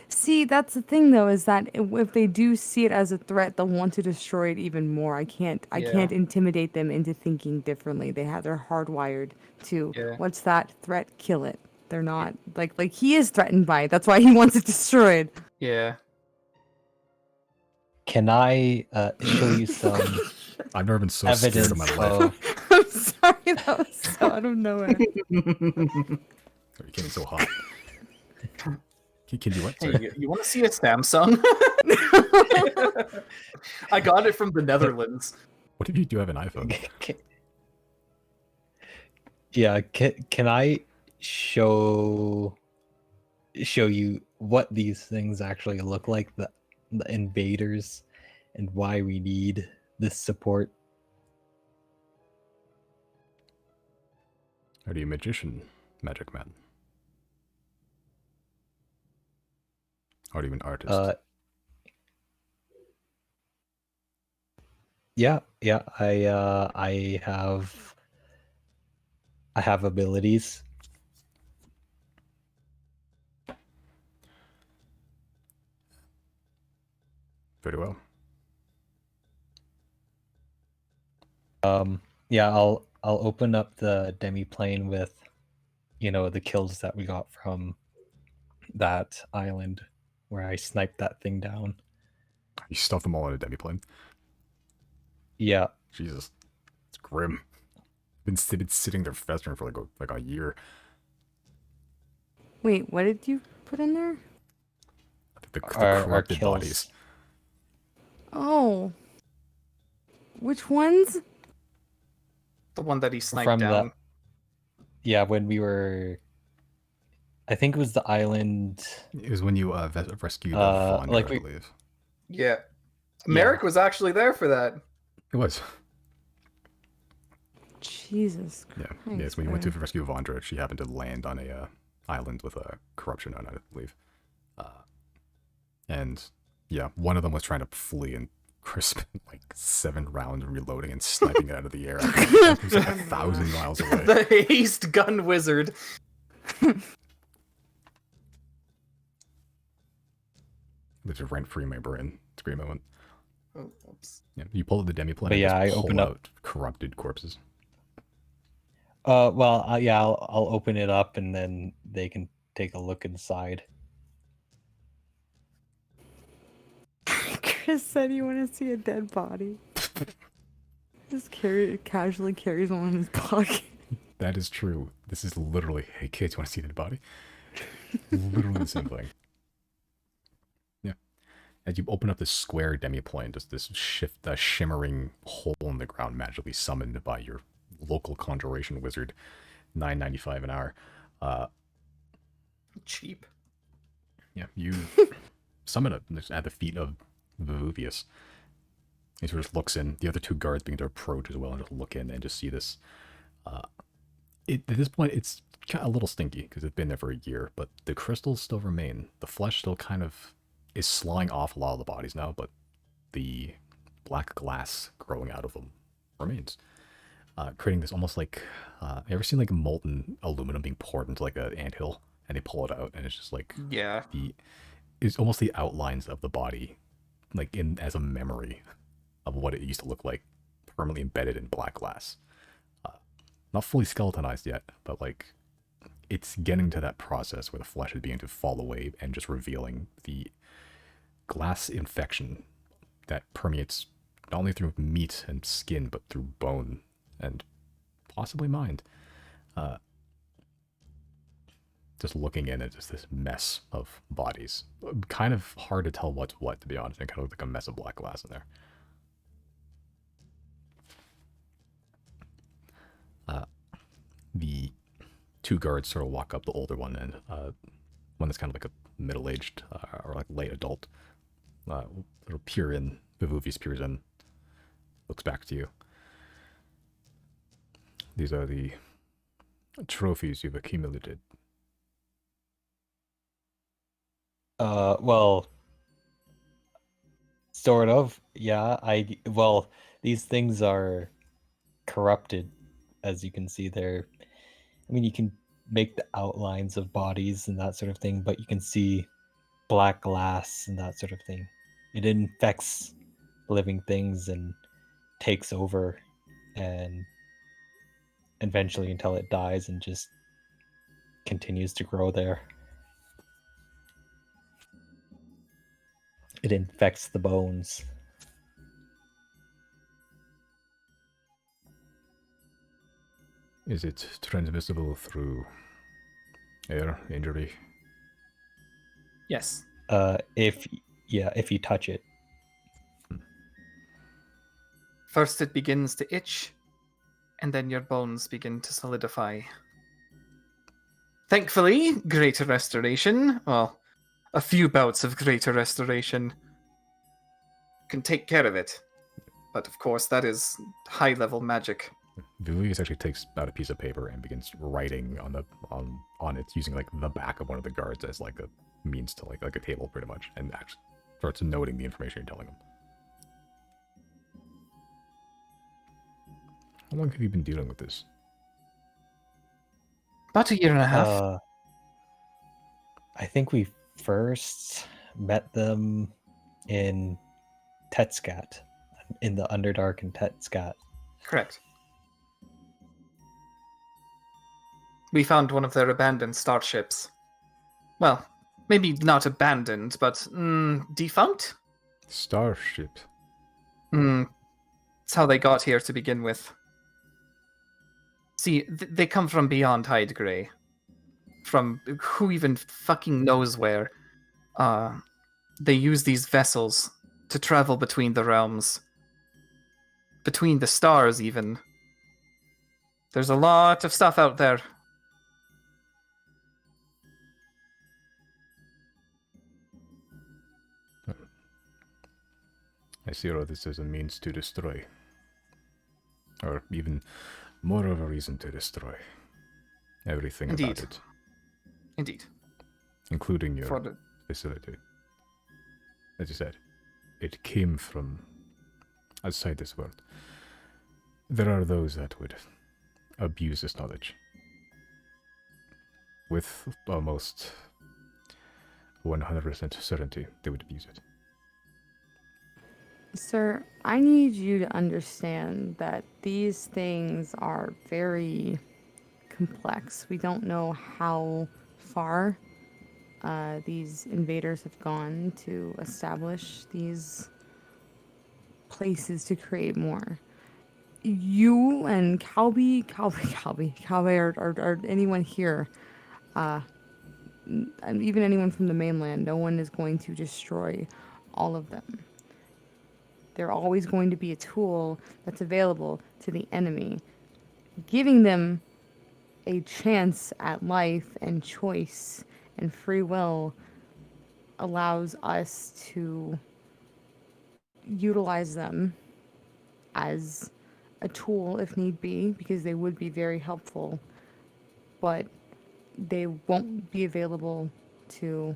See, that's the thing, though, is that if they do see it as a threat, they'll want to destroy it even more. I can't intimidate them into thinking differently. They're hardwired to what's that threat? Kill it. They're not like he is threatened by it. That's why he wants it destroyed. Yeah. Can I show you some I've never been so scared evidence in my life. of I'm sorry, that was so out of nowhere. You came in so hot. Can you what? Sorry. Hey, you want to see a Samsung? I got it from the Netherlands. What if you do have an iPhone? Yeah, can I show you what these things actually look like, the invaders, and why we need this support? Are you a magician, magic man? Are you an artist? Yeah, I have abilities. Very well. Yeah, I'll open up the demi-plane with, the kills that we got from that island where I sniped that thing down. You stuff them all in a demiplane. Yeah. Jesus, it's grim. Been sitting there festering for like a year. Wait, what did you put in there? The Our corrupted kills. bodies. Oh. Which ones? The one that he sniped From down. Yeah, when we were, I think it was the island. It was when you rescued Vondra, like I believe. Yeah. Merrick was actually there for that. It was. Jesus Yeah, Christ. yeah. It's when you went to rescue Vondra. She happened to land on a island with a corruption on it, I believe. And yeah, one of them was trying to flee, and Chris spent like 7 rounds reloading and sniping it out of the air. It was like 1,000 miles away. The haste gun wizard. Which is rent free in my brain. It's a great moment. Oh, oops. Yeah, you pull out the demiplane. But and yeah, just I pull opened up- out corrupted corpses. Well, yeah, I'll open it up and then they can take a look inside. Chris said you want to see a dead body. Just casually carries one in his pocket. That is true. This is literally, hey kids, you want to see the body? Literally the same thing. Yeah. As you open up this square demiplane, just this shimmering hole in the ground magically summoned by your local conjuration wizard, $9.95 an hour. Cheap. Yeah, you summon it at the feet of Vivuvius. He sort of just looks in. The other 2 guards begin to approach as well and just look in and just see this. At this point, it's a little stinky because it's been there for a year, but the crystals still remain. The flesh still kind of is slying off a lot of the bodies now, but the black glass growing out of them remains. Creating this almost like, you ever seen like molten aluminum being poured into like an anthill and they pull it out and it's just like, Yeah. it's almost the outlines of the body, like as a memory of what it used to look like, permanently embedded in black glass. Not fully skeletonized yet, but like it's getting to that process where the flesh is beginning to fall away and just revealing the glass infection that permeates not only through meat and skin, but through bone and possibly mind. Just looking in at just this mess of bodies. Kind of hard to tell what's what, to be honest. It kind of looks like a mess of black glass in there. The 2 guards sort of walk up, the older one and one that's kind of like a middle-aged or like late adult. Little peer in, Vivuvius peers in, looks back to you. These are the trophies you've accumulated. Well, sort of. Yeah, well, these things are corrupted, as you can see there. I mean, you can make the outlines of bodies and that sort of thing, but you can see black glass and that sort of thing. It infects living things and takes over, and eventually until it dies and just continues to grow there. It infects the bones. Is it transmissible through air injury? Yes. If you touch it. First it begins to itch, and then your bones begin to solidify. Thankfully, greater restoration, well, a few bouts of greater restoration can take care of it. But of course, that is high-level magic. Vivius actually takes out a piece of paper and begins writing on it using like the back of one of the guards as like a means to like a table pretty much, and actually starts noting the information you're telling him. How long have you been dealing with this? About a year and a half. I think we first met them in Tetscat, in the Underdark in Tetscat. Correct. We found one of their abandoned starships. Well, maybe not abandoned, but defunct? Starship. It's how they got here to begin with. See, they come from beyond Hydegrey. From who even fucking knows where. They use these vessels to travel between the realms. Between the stars, even. There's a lot of stuff out there. I see all this as a means to destroy. Or even more of a reason to destroy. Everything Indeed. about it. Indeed. Including your For the... facility. As you said, it came from outside this world. There are those that would abuse this knowledge. With almost 100% certainty, they would abuse it. Sir, I need you to understand that these things are very complex. We don't know how far these invaders have gone to establish these places to create more. You and Calby, or anyone here, and even anyone from the mainland, no one is going to destroy all of them. They're always going to be a tool that's available to the enemy. Giving them a chance at life and choice and free will allows us to utilize them as a tool if need be, because they would be very helpful, but they won't be available to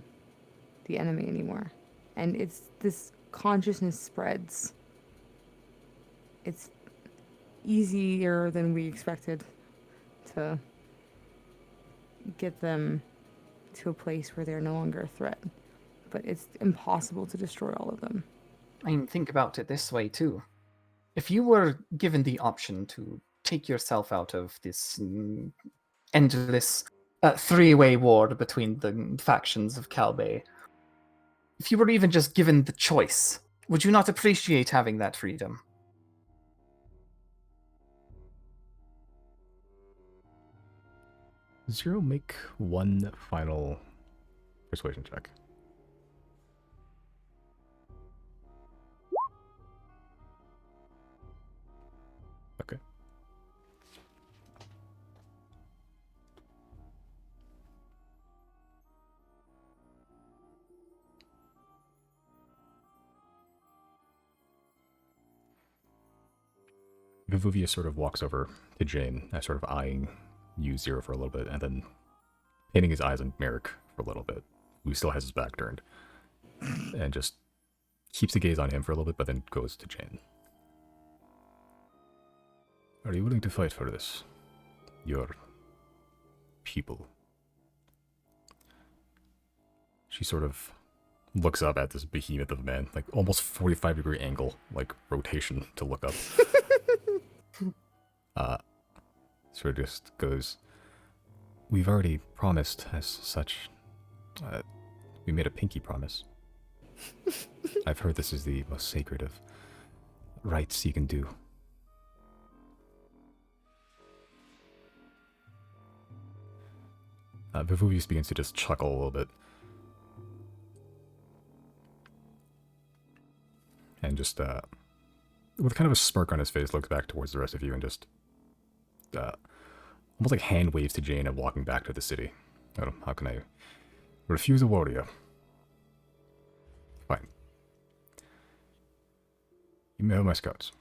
the enemy anymore. And it's this consciousness spreads. It's easier than we expected to get them to a place where they're no longer a threat. But it's impossible to destroy all of them. I mean, think about it this way, too. If you were given the option to take yourself out of this endless three-way war between the factions of Calbay, if you were even just given the choice, would you not appreciate having that freedom? Zero, make one final persuasion check. Okay. Vivuvius sort of walks over to Jane, sort of eyeing you, Zero, for a little bit, and then pinning his eyes on Merrick for a little bit, who still has his back turned, and just keeps the gaze on him for a little bit, but then goes to Jane. Are you willing to fight for this? Your people? She sort of looks up at this behemoth of a man, like almost 45-degree angle, like rotation to look up. Sort of just goes, we've already promised as such. We made a pinky promise. I've heard this is the most sacred of rites you can do. Vivuvius begins to just chuckle a little bit. And just, with kind of a smirk on his face, looks back towards the rest of you and just almost like hand waves to Jane and walking back to the city. How can I refuse a warrior? Fine. You may have my scouts.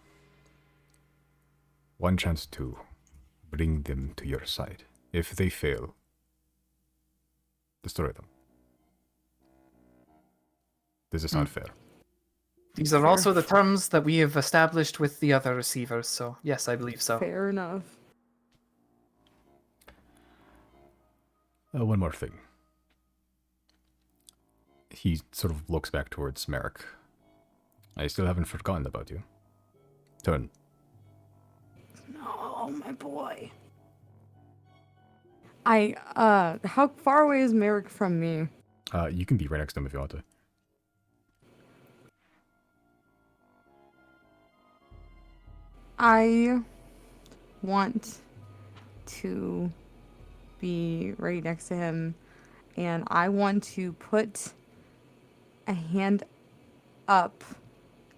One chance to bring them to your side. If they fail, destroy them. This is not fair. These are Fair. also the terms that we have established with the other receivers, so yes, I believe so. Fair enough. One more thing. He sort of looks back towards Merrick. I still haven't forgotten about you. Turn. No, my boy. How far away is Merrick from me? You can be right next to him if you want to. I want to be right next to him, and I want to put a hand up,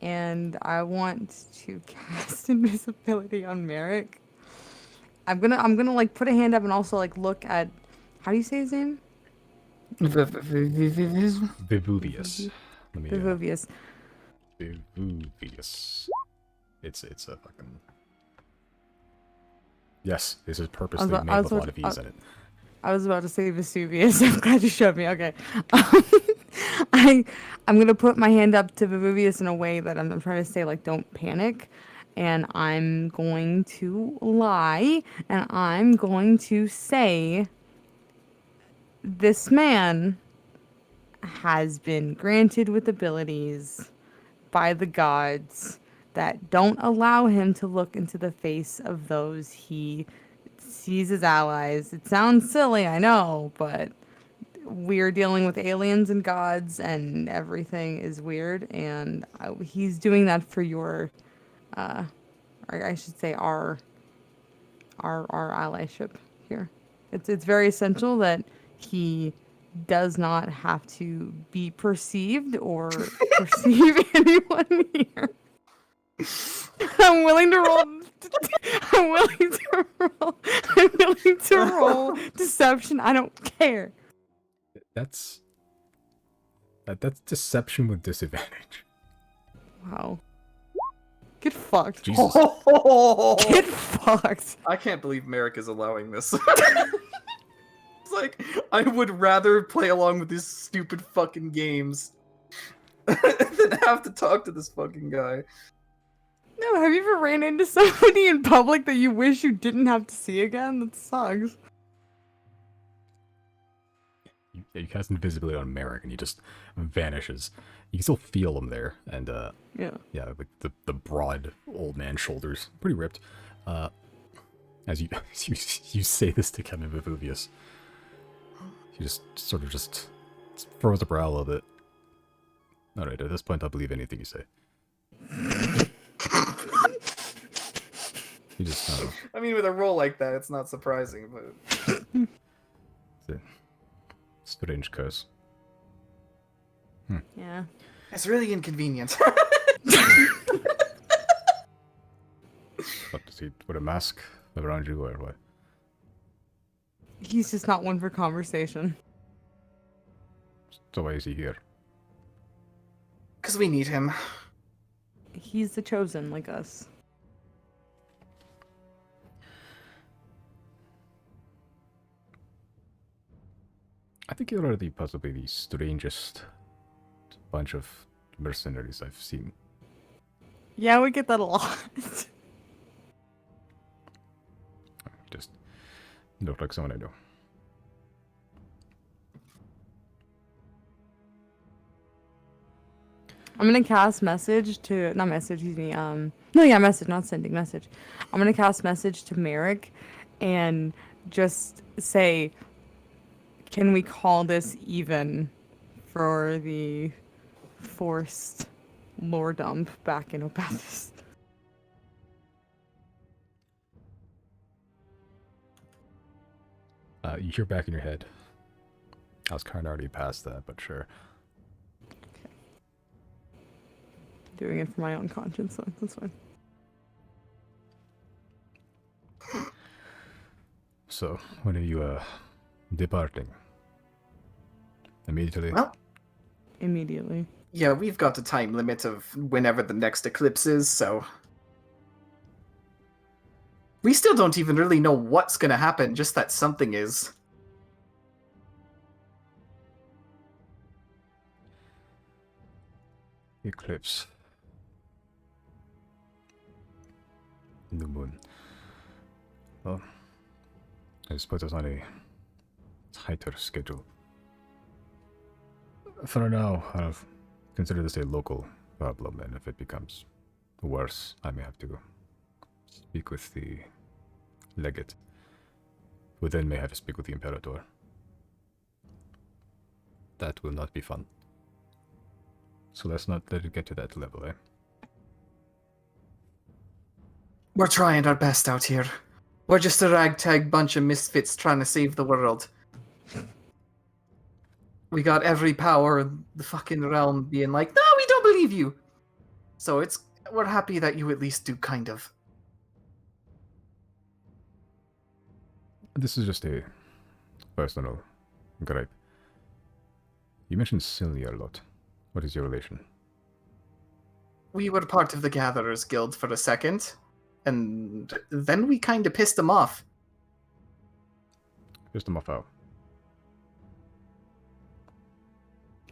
and I want to cast invisibility on Merrick. I'm gonna like put a hand up and also like look at, how do you say his name? Vivuvius. Let me, Vivuvius. Vivuvius. It's a fucking... Yes, this is purposely made with a lot of V's in it. I was about to say Vesuvius. I'm glad you showed me. Okay. I'm gonna put my hand up to Vesuvius in a way that I'm trying to say like don't panic, and I'm going to lie, and I'm going to say this man has been granted with abilities by the gods that don't allow him to look into the face of those he sees as allies. It sounds silly, I know, but we're dealing with aliens and gods, and everything is weird, and he's doing that for your, or I should say our allyship here. It's very essential that he does not have to be perceived or perceive anyone here. I'm willing to roll. I'm willing to roll deception. I don't care. That's deception with disadvantage. Wow. Get fucked. Jesus. Get fucked. I can't believe Merrick is allowing this. It's like, I would rather play along with these stupid fucking games than have to talk to this fucking guy. No, have you ever ran into somebody in public that you wish you didn't have to see again? That sucks. You cast invisibility on Merrick and he just vanishes. You can still feel him there, and yeah, like the broad old man shoulders, pretty ripped. As you you say this to Kevin Vivuvius, he just sort of just furrows a brow a little bit. All right, at this point, I'll believe anything you say. You just I mean, with a roll like that, it's not surprising, but... it's a strange curse. Yeah. It's really inconvenient. What, does he put a mask around you or what? He's just not one for conversation. So why is he here? Because we need him. He's the chosen, like us. I think you're already possibly the strangest bunch of mercenaries I've seen. Yeah, we get that a lot. Just look like someone I know. I'm gonna cast message to, not message, excuse me, no, yeah, message, not sending, message. I'm gonna cast message to Merrick and just say, can we call this even for the forced lore dump back in Opathis? You hear back in your head. I was kind of already past that, but sure. Doing it for my own conscience, so that's fine. So, when are you, departing? Immediately? Well, Immediately. yeah, we've got a time limit of whenever the next eclipse is, so... We still don't even really know what's gonna happen, just that something is. Eclipse. New moon. Well, I suppose it's on a tighter schedule. For now, I'll consider this a local problem, and if it becomes worse, I may have to speak with the legate, who then may have to speak with the Imperator. That will not be fun. So let's not let it get to that level, eh? We're trying our best out here. We're just a ragtag bunch of misfits trying to save the world. We got every power in the fucking realm being like, no, we don't believe you! So we're happy that you at least do kind of. This is just a personal gripe. You mentioned Cilia a lot. What is your relation? We were part of the Gatherers Guild for a second, and then we kind of pissed them off. Pissed them off out.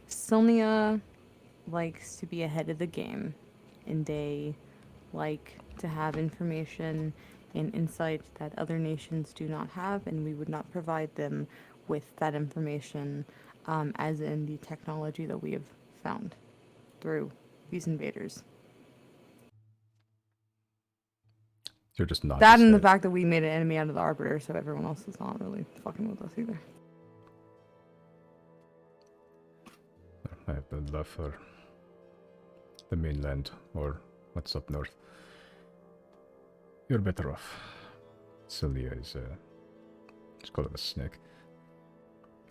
Sylnia likes to be ahead of the game, and they like to have information and insight that other nations do not have, and we would not provide them with that information, as in the technology that we have found through these invaders. You're just not. That and the fact that we made an enemy out of the Arbiter, so everyone else is not really fucking with us either. I have no love for the mainland or what's up north. You're better off. Cilia is, let's call it a snake.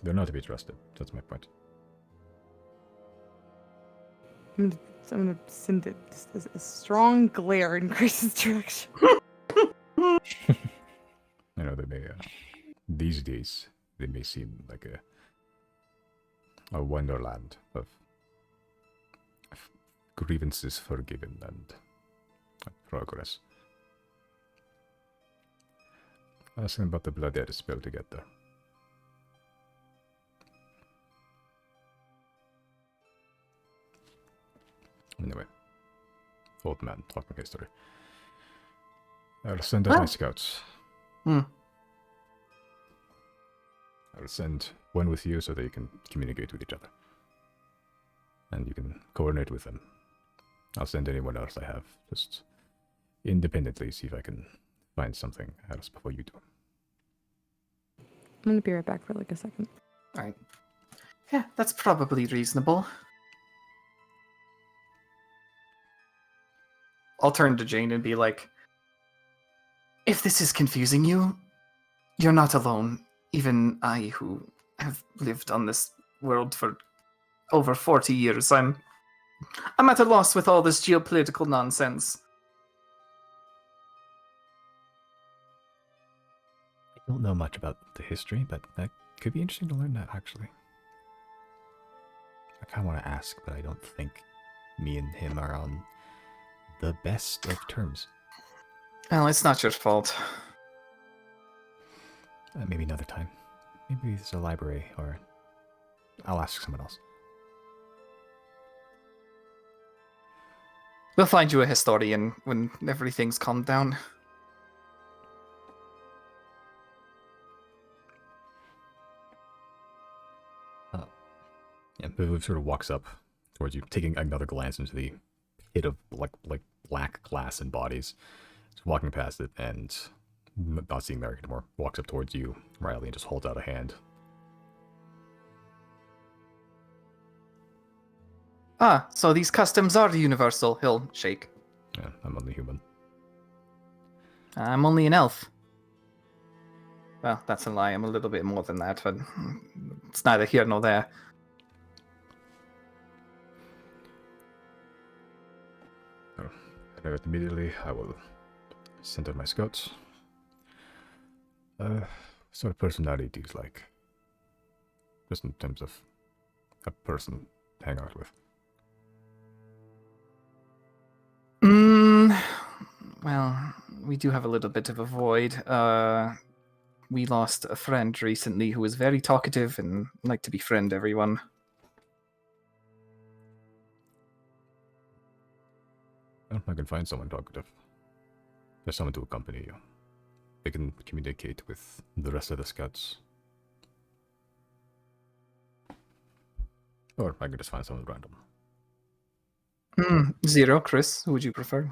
They're not to be trusted. That's my point. I'm gonna send it just as a strong glare in Grace's direction. I know they may, these days, they may seem like a wonderland of grievances forgiven and progress. Asking about the blood they had to spill to get there. Anyway, old man talking history. I'll send out my scouts. Hmm. I'll send one with you so they can communicate with each other. And you can coordinate with them. I'll send anyone else I have, just independently, see if I can find something else before you do. I'm gonna be right back for like a second. Alright. Yeah, that's probably reasonable. I'll turn to Jane and be like, if this is confusing you, you're not alone. Even I, who have lived on this world for over 40 years, I'm at a loss with all this geopolitical nonsense. I don't know much about the history, but that could be interesting to learn that, actually. I kind of want to ask, but I don't think me and him are on the best of terms. Well, it's not your fault. Maybe another time. Maybe there's a library, or I'll ask someone else. We'll find you a historian when everything's calmed down. Yeah, Viv sort of walks up towards you, taking another glance into the pit of like black glass and bodies. Just walking past it and not seeing Merrick anymore. Walks up towards you, Riley, and just holds out a hand. Ah, so these customs are universal. He'll shake. Yeah, I'm only human. I'm only an elf. Well, that's a lie. I'm a little bit more than that, but it's neither here nor there. Immediately, I will send out my scouts. sort of personality do you like? Just in terms of a person to hang out with. Well, we do have a little bit of a void. We lost a friend recently who was very talkative and liked to befriend everyone. Well, I can find someone talkative. There's someone to accompany you. They can communicate with the rest of the scouts. Or I could just find someone random. Zero, Chris, who would you prefer?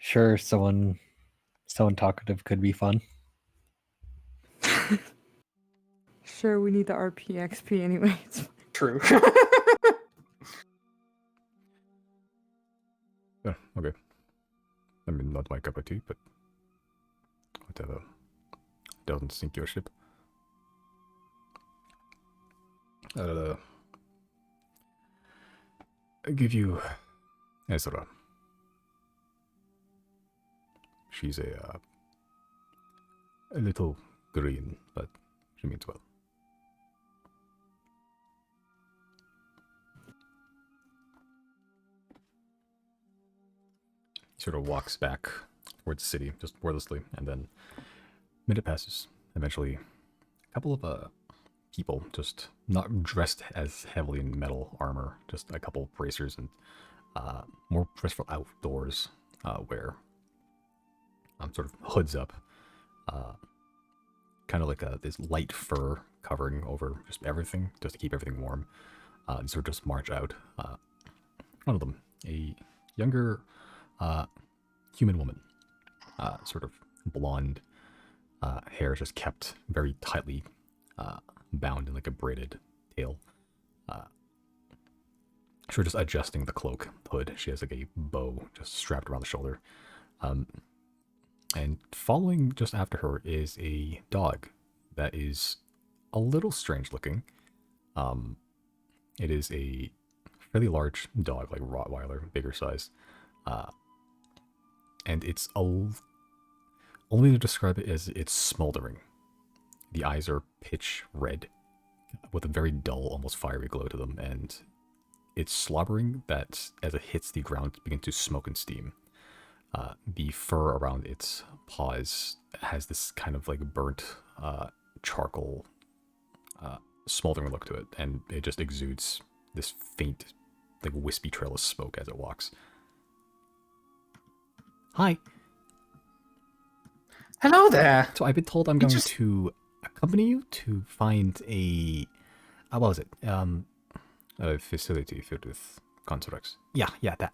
Sure, someone talkative could be fun. Sure, we need the RPXP anyways. True. Yeah, okay. I mean, not my cup of tea, but whatever. Doesn't sink your ship. I give you Ezra. She's a little green, but she means well. He sort of walks back towards the city, just wordlessly, and then a minute passes. Eventually, a couple of people, just not dressed as heavily in metal armor, just a couple bracers and more dressed for outdoors wear. Sort of hoods up, kind of like this light fur covering over just everything, just to keep everything warm. Sort of just march out. One of them, a younger human woman, sort of blonde hair, just kept very tightly bound in like a braided tail. Sort of just adjusting the cloak hood. She has like a bow just strapped around the shoulder. And following just after her is a dog that is a little strange looking. It is a fairly large dog, like Rottweiler, bigger size. And it's only to describe it as it's smoldering. The eyes are pitch red with a very dull, almost fiery glow to them, and it's slobbering that as it hits the ground it begins to smoke and steam. The fur around its paws has this kind of like burnt charcoal smoldering look to it, and it just exudes this faint, like wispy trail of smoke as it walks. Hi. Hello there. So I've been told I'm going to accompany you to find a what was it? A facility filled with constructs. Yeah, that.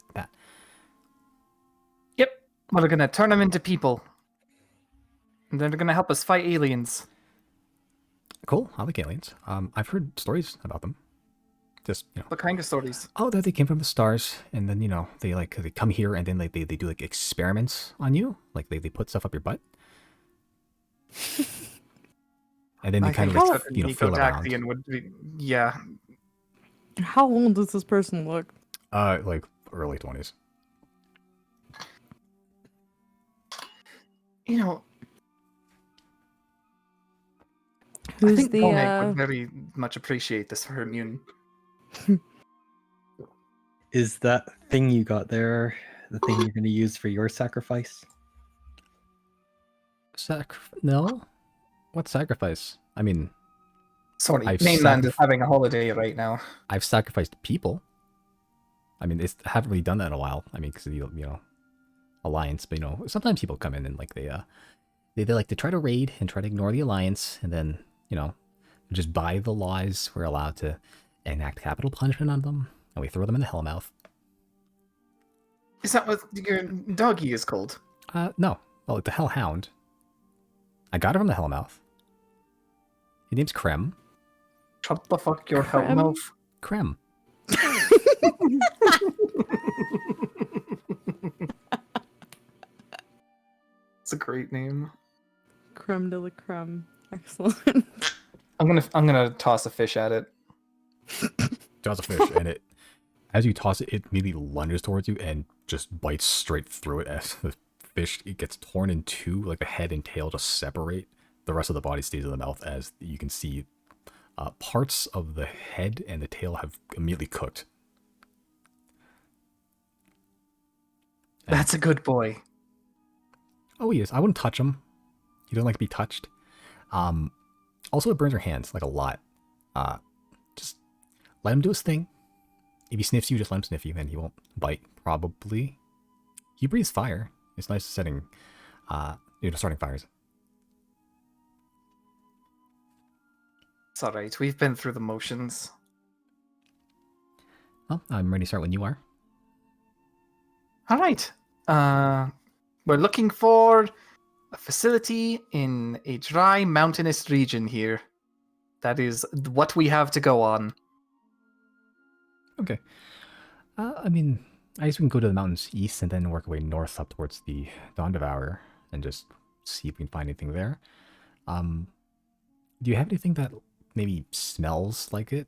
Yep. We're gonna turn them into people. And then they're gonna help us fight aliens. Cool. I like aliens. I've heard stories about them. Just, What kind of stories? oh, that they came from the stars, and then they come here, and then like they do like experiments on you, like they put stuff up your butt, and then they kind of like feel around. Would be, yeah. How old does this person look? Like early 20s. I Who's think the Komek would very much appreciate this for immune. Is that thing you got there the thing you're going to use for your sacrifice? No? What sacrifice? I mean, Sorry, I've mainland is having a holiday right now. I've sacrificed people. I mean, I haven't really done that in a while. I mean, because alliance, but sometimes people come in and like they like to try to raid and try to ignore the alliance, and then just by the laws we're allowed to enact capital punishment on them, and we throw them in the hellmouth. Is that what your doggy is called? No. Well, the hellhound. I got her from the hellmouth. His name's Krem. Shut the fuck your hell Krem? mouth. Krem. It's a great name. Creme de la creme. Excellent. I'm gonna toss a fish at it. Toss a fish, and it, as you toss it, it immediately lunges towards you and just bites straight through it as the fish, it gets torn in two, like the head and tail just separate. The rest of the body stays in the mouth, as you can see parts of the head and the tail have immediately cooked. And- That's a good boy. Oh, he is. I wouldn't touch him. He doesn't like to be touched. Also, it burns your hands, like, a lot. Just let him do his thing. If he sniffs you, just let him sniff you, and he won't bite, probably. He breathes fire. It's nice starting fires. It's alright, we've been through the motions. Well, I'm ready to start when you are. Alright. We're looking for a facility in a dry mountainous region here. That is what we have to go on. Okay. I mean, I guess we can go to the mountains east and then work our way north up towards the Dawn Devourer and just see if we can find anything there. Do you have anything that maybe smells like it?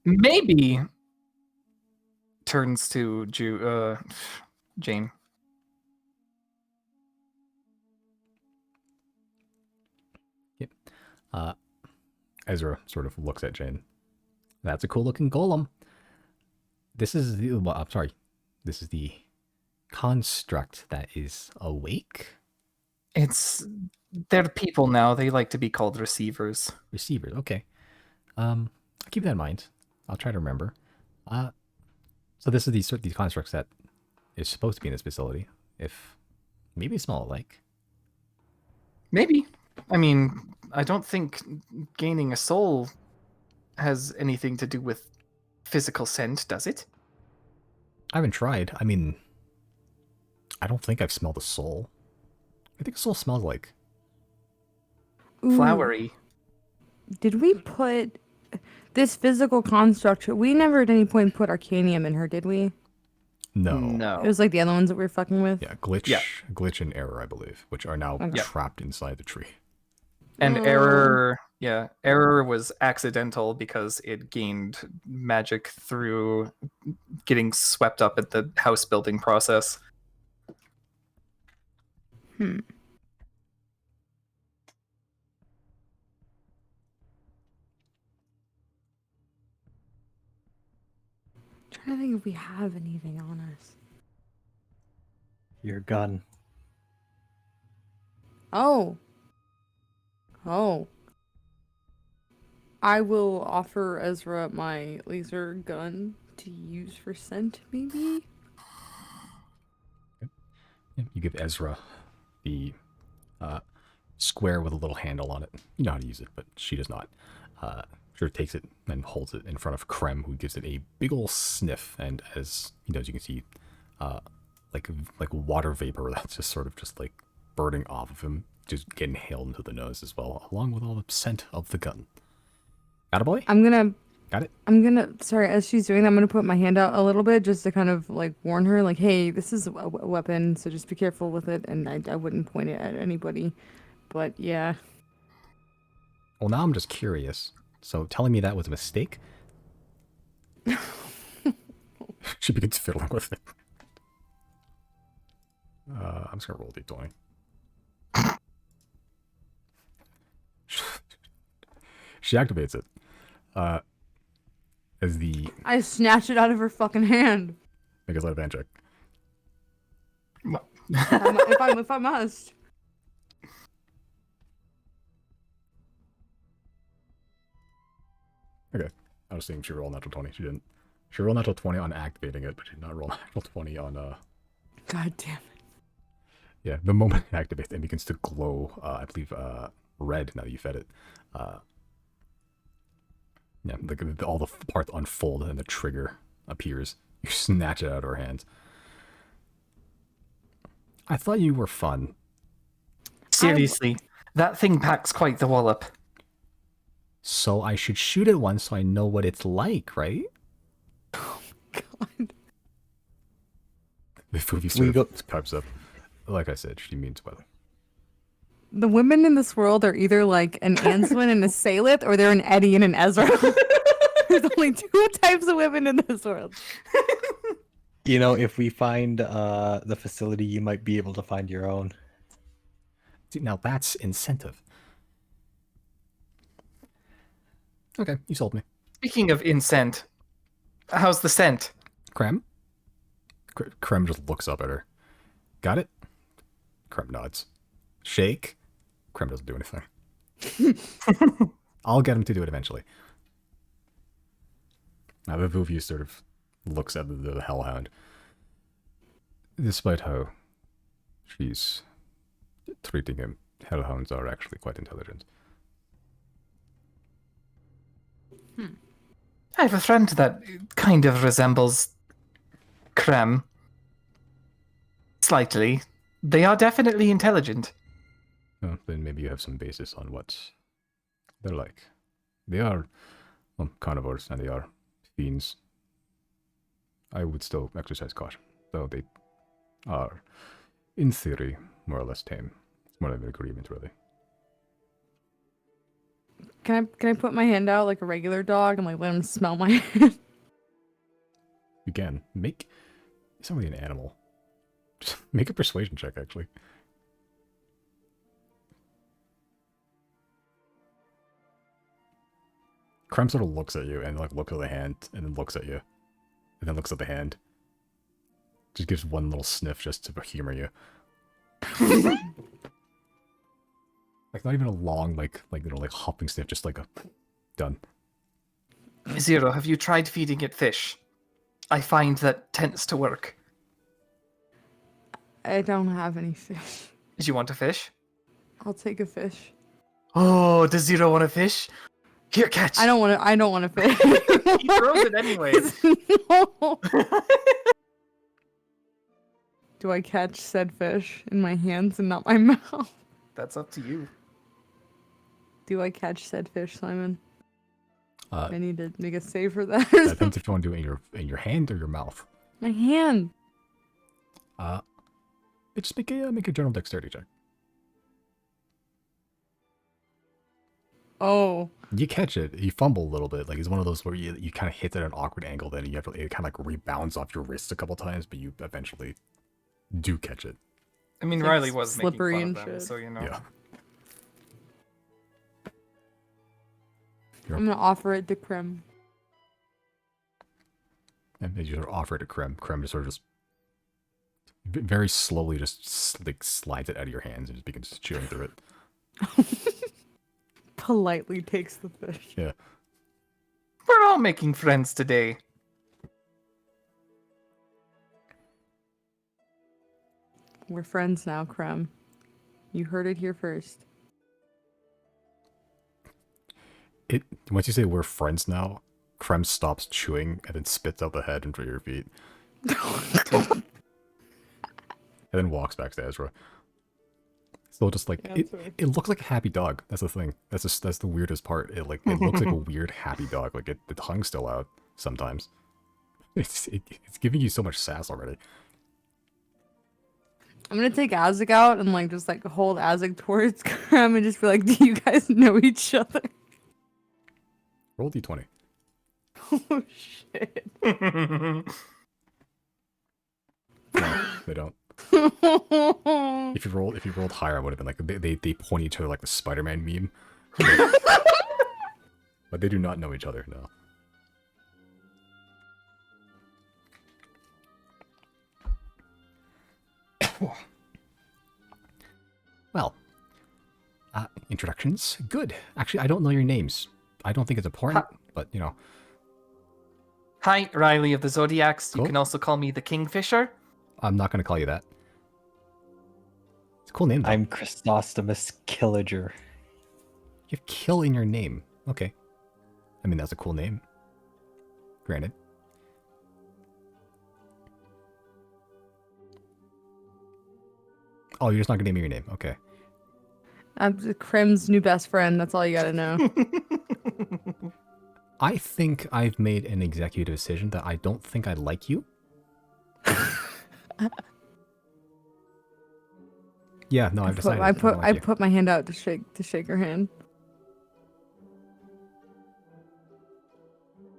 Maybe turns to Jane. Yep. Ezra sort of looks at Jane. That's a cool looking golem. This is the This is the construct that is awake. They're people now. They like to be called receivers. Receivers, okay. I'll keep that in mind. I'll try to remember. So this is these constructs that is supposed to be in this facility. If maybe they smell alike. Maybe. I mean, I don't think gaining a soul has anything to do with physical scent, does it? I haven't tried. I mean, I don't think I've smelled a soul. I think a soul smells like. Ooh, Flowery. Did we put this physical construct? We never at any point put arcanium in her, did we? No. No. It was like the other ones that we were fucking with. Yeah, glitch, Yeah. glitch and error, I believe, which are now Okay. trapped inside the tree. And Oh. error was accidental because it gained magic through getting swept up at the house building process. Trying to think if we have anything on us. Your gun. Oh. I will offer Ezra my laser gun to use for scent, maybe? Yeah, you give Ezra the square with a little handle on it. You know how to use it, but she does not. Sure takes it and holds it in front of Krem, who gives it a big ol' sniff. And as he does, you can see like water vapor that's just sort of just like burning off of him, just getting inhaled into the nose as well, along with all the scent of the gun. Got a boy? Got it? Sorry, as she's doing that, I'm gonna put my hand out a little bit just to kind of like warn her, like, hey, this is a weapon, so just be careful with it. And I wouldn't point it at anybody. But yeah. Well, now I'm just curious. So telling me that was a mistake? She begins fiddling with it. I'm just gonna roll d20. She activates it. As the I snatched it out of her fucking hand. make a sleight of hand check. if I must. Okay. I was seeing if she rolled natural 20. She didn't. She rolled natural 20 on activating it, but she did not roll natural 20 on God damn it. yeah, the moment it activates, it begins to glow, I believe, red now that you fed it. Yeah, all the parts unfold and the trigger appears. You snatch it out of her hands. I thought you were fun. Seriously, that thing packs quite the wallop. So I should shoot it once so I know what it's like, right? God. The Fuvi sort of pipes up. Like I said, she means well. The women in this world are either like an Answin and a Salith, or they're an Eddie and an Ezra. There's only two types of women in this world. You know, if we find the facility, you might be able to find your own. See, now that's incentive. Okay, you sold me. Speaking of incent, how's the scent? Krem? Krem just looks up at her. Got it? Krem nods. Shake? Krem doesn't do anything. I'll get him to do it eventually. Now the Vuvu sort of looks at the Hellhound. Despite how she's treating him, Hellhounds are actually quite intelligent. I have a friend that kind of resembles Krem. Slightly. They are definitely intelligent. Well, then maybe you have some basis on what they're like. They are, well, carnivores, and they are fiends. I would still exercise caution, though they are, in theory, more or less tame. It's more of an agreement, really. Can I put my hand out like a regular dog and like let him smell my hand? You can make somebody an animal. Just make a persuasion check, actually. Krem sort of looks at you and like looks at the hand and then looks at you. And then looks at the hand. Just gives one little sniff just to humor you. Like not even a long like hopping sniff, just like a done. Zero, have you tried feeding it fish? I find that tends to work. I don't have any fish. Do you want a fish? I'll take a fish. Oh, does Zero want a fish? Here, catch! I don't want a fish. He throws it anyways. No. Do I catch said fish in my hands and not my mouth? That's up to you. Do I catch said fish, Simon? Uh, I need to make a save for that. That depends if you want to do it in your hand or your mouth. My hand. Just make a general dexterity check. Oh. You catch it. You fumble a little bit. Like it's one of those where you kind of hit it at an awkward angle. Then you have to, it kind of like rebounds off your wrist a couple times, but you eventually do catch it. I mean, It's like Riley was making slippery fun and of them, shit. so you know. Yeah. I'm gonna offer it to Krim. And you sort of offer it to Krem. Krem just sort of just very slowly just like slides it out of your hands and just begins chewing through it. Politely takes the fish. Yeah. We're all making friends today. We're friends now, Krim. You heard it here first. Once you say we're friends now, Krem stops chewing and then spits out the head into your feet. And then walks back to Ezra. So just like Yeah, sorry. it looks like a happy dog. That's the thing. That's the weirdest part. It looks like a weird happy dog. Like the tongue's still out sometimes. It's giving you so much sass already. I'm gonna take Azek out and like just like hold Azek towards Krim and just be like, do you guys know each other? Roll d20. Oh shit. No, they don't. If you rolled higher, I would have been like they point each other like the Spider-Man meme. But they do not know each other. No. Well, introductions. Good. Actually, I don't know your names. I don't think it's important, but you know. Hi, Riley of the Zodiacs. You Cool. can also call me the Kingfisher. I'm not going to call you that. It's a cool name, though. I'm Chrysostomus Killager. You have kill in your name. Okay. I mean, that's a cool name. Granted. Oh, you're just not going to name me your name. Okay. I'm Krim's new best friend. That's all you gotta know. I think I've made an executive decision that I don't think I like you. Yeah, no, I've decided. I don't like you. put my hand out to shake her hand.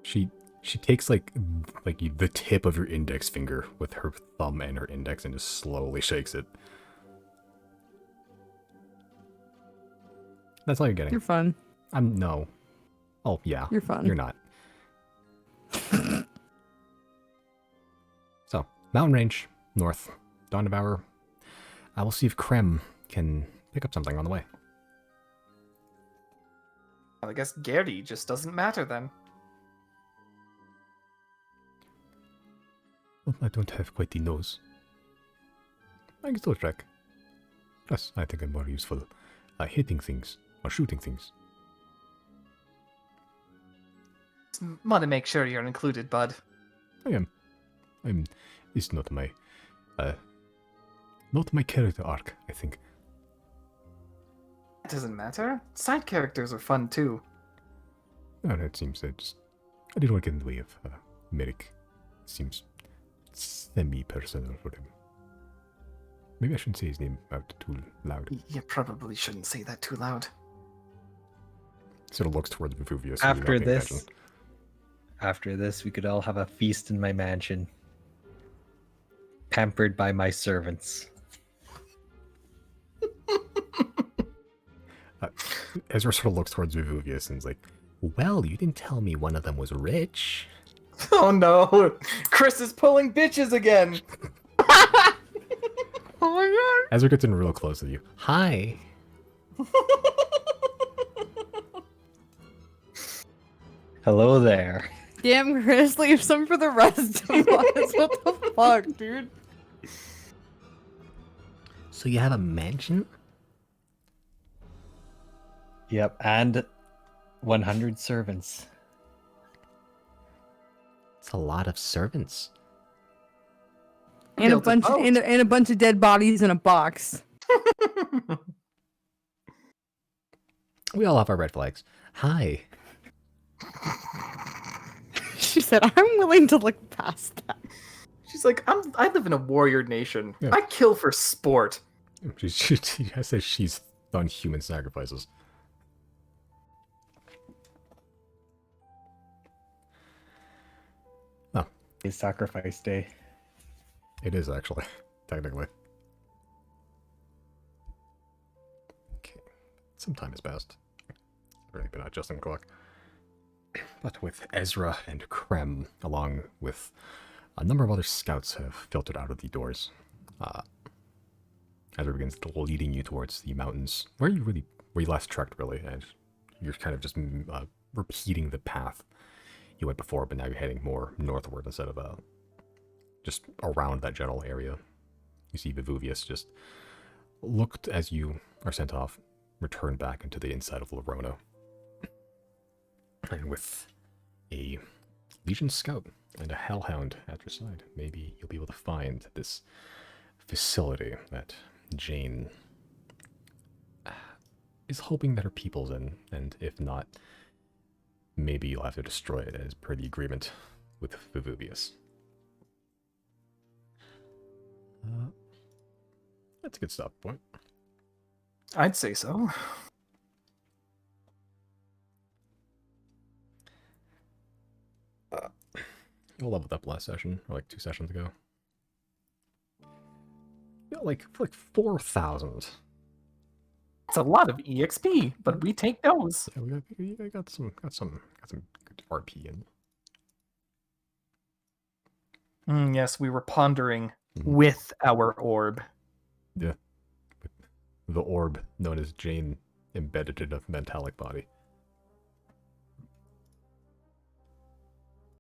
She She takes like the tip of your index finger with her thumb and her index and just slowly shakes it. That's all you're getting. You're fun. I'm no. Oh yeah. You're fun. You're not. So, mountain range, north, Dawn Devourer. I will see if Krem can pick up something on the way. I guess Gary just doesn't matter then. Well, I don't have quite the nose. I can still track. Plus, I think I'm more useful hitting things or shooting things. Just want to make sure you're included, bud. I am. It's not my character arc, I think. It doesn't matter. Side characters are fun too. No, it seems I didn't want to get in the way of Merrick. It seems semi-personal for him. Maybe I shouldn't say his name out too loud. You probably shouldn't say that too loud. Sort of looks towards Vivuvius. After this, we could all have a feast in my mansion, pampered by my servants. Ezra sort of looks towards Vivuvius and is like, well, you didn't tell me one of them was rich. Oh no! Chris is pulling bitches again! Oh my god. Ezra gets in real close with you. Hi. Hello there. Damn, Chris, leave some for the rest of us. What the fuck, dude? So you have a mansion? Yep, and 100 servants. It's a lot of servants. And a Built a bunch boat. and a bunch of dead bodies in a box. We all have our red flags. Hi. She said, I'm willing to look past that. She's like, I live in a warrior nation. Yeah. I kill for sport. She says she's done human sacrifices. Oh, It's sacrifice day. it is actually, technically. Okay, some time has passed. Really been adjusting the clock. But with Ezra and Krem, along with a number of other scouts, have filtered out of the doors. Ezra begins leading you towards the mountains, where you last trekked, really, and you're kind of just repeating the path you went before, but now you're heading more northward instead of just around that general area. You see Vivuvius just looked as you are sent off, return back into the inside of Lorona. And with a Legion Scout and a Hellhound at your side, maybe you'll be able to find this facility that Jane is hoping that her people's in, and if not, maybe you'll have to destroy it as per the agreement with Vivuvius. That's a good stop point. I'd say so. You leveled up last session, or like 2 sessions ago. Yeah, like 4,000. It's a lot of EXP, but we take those. Yeah, we got some good RP in. Yes, we were pondering Mhm. with our orb. Yeah. The orb known as Jane embedded in a metallic body.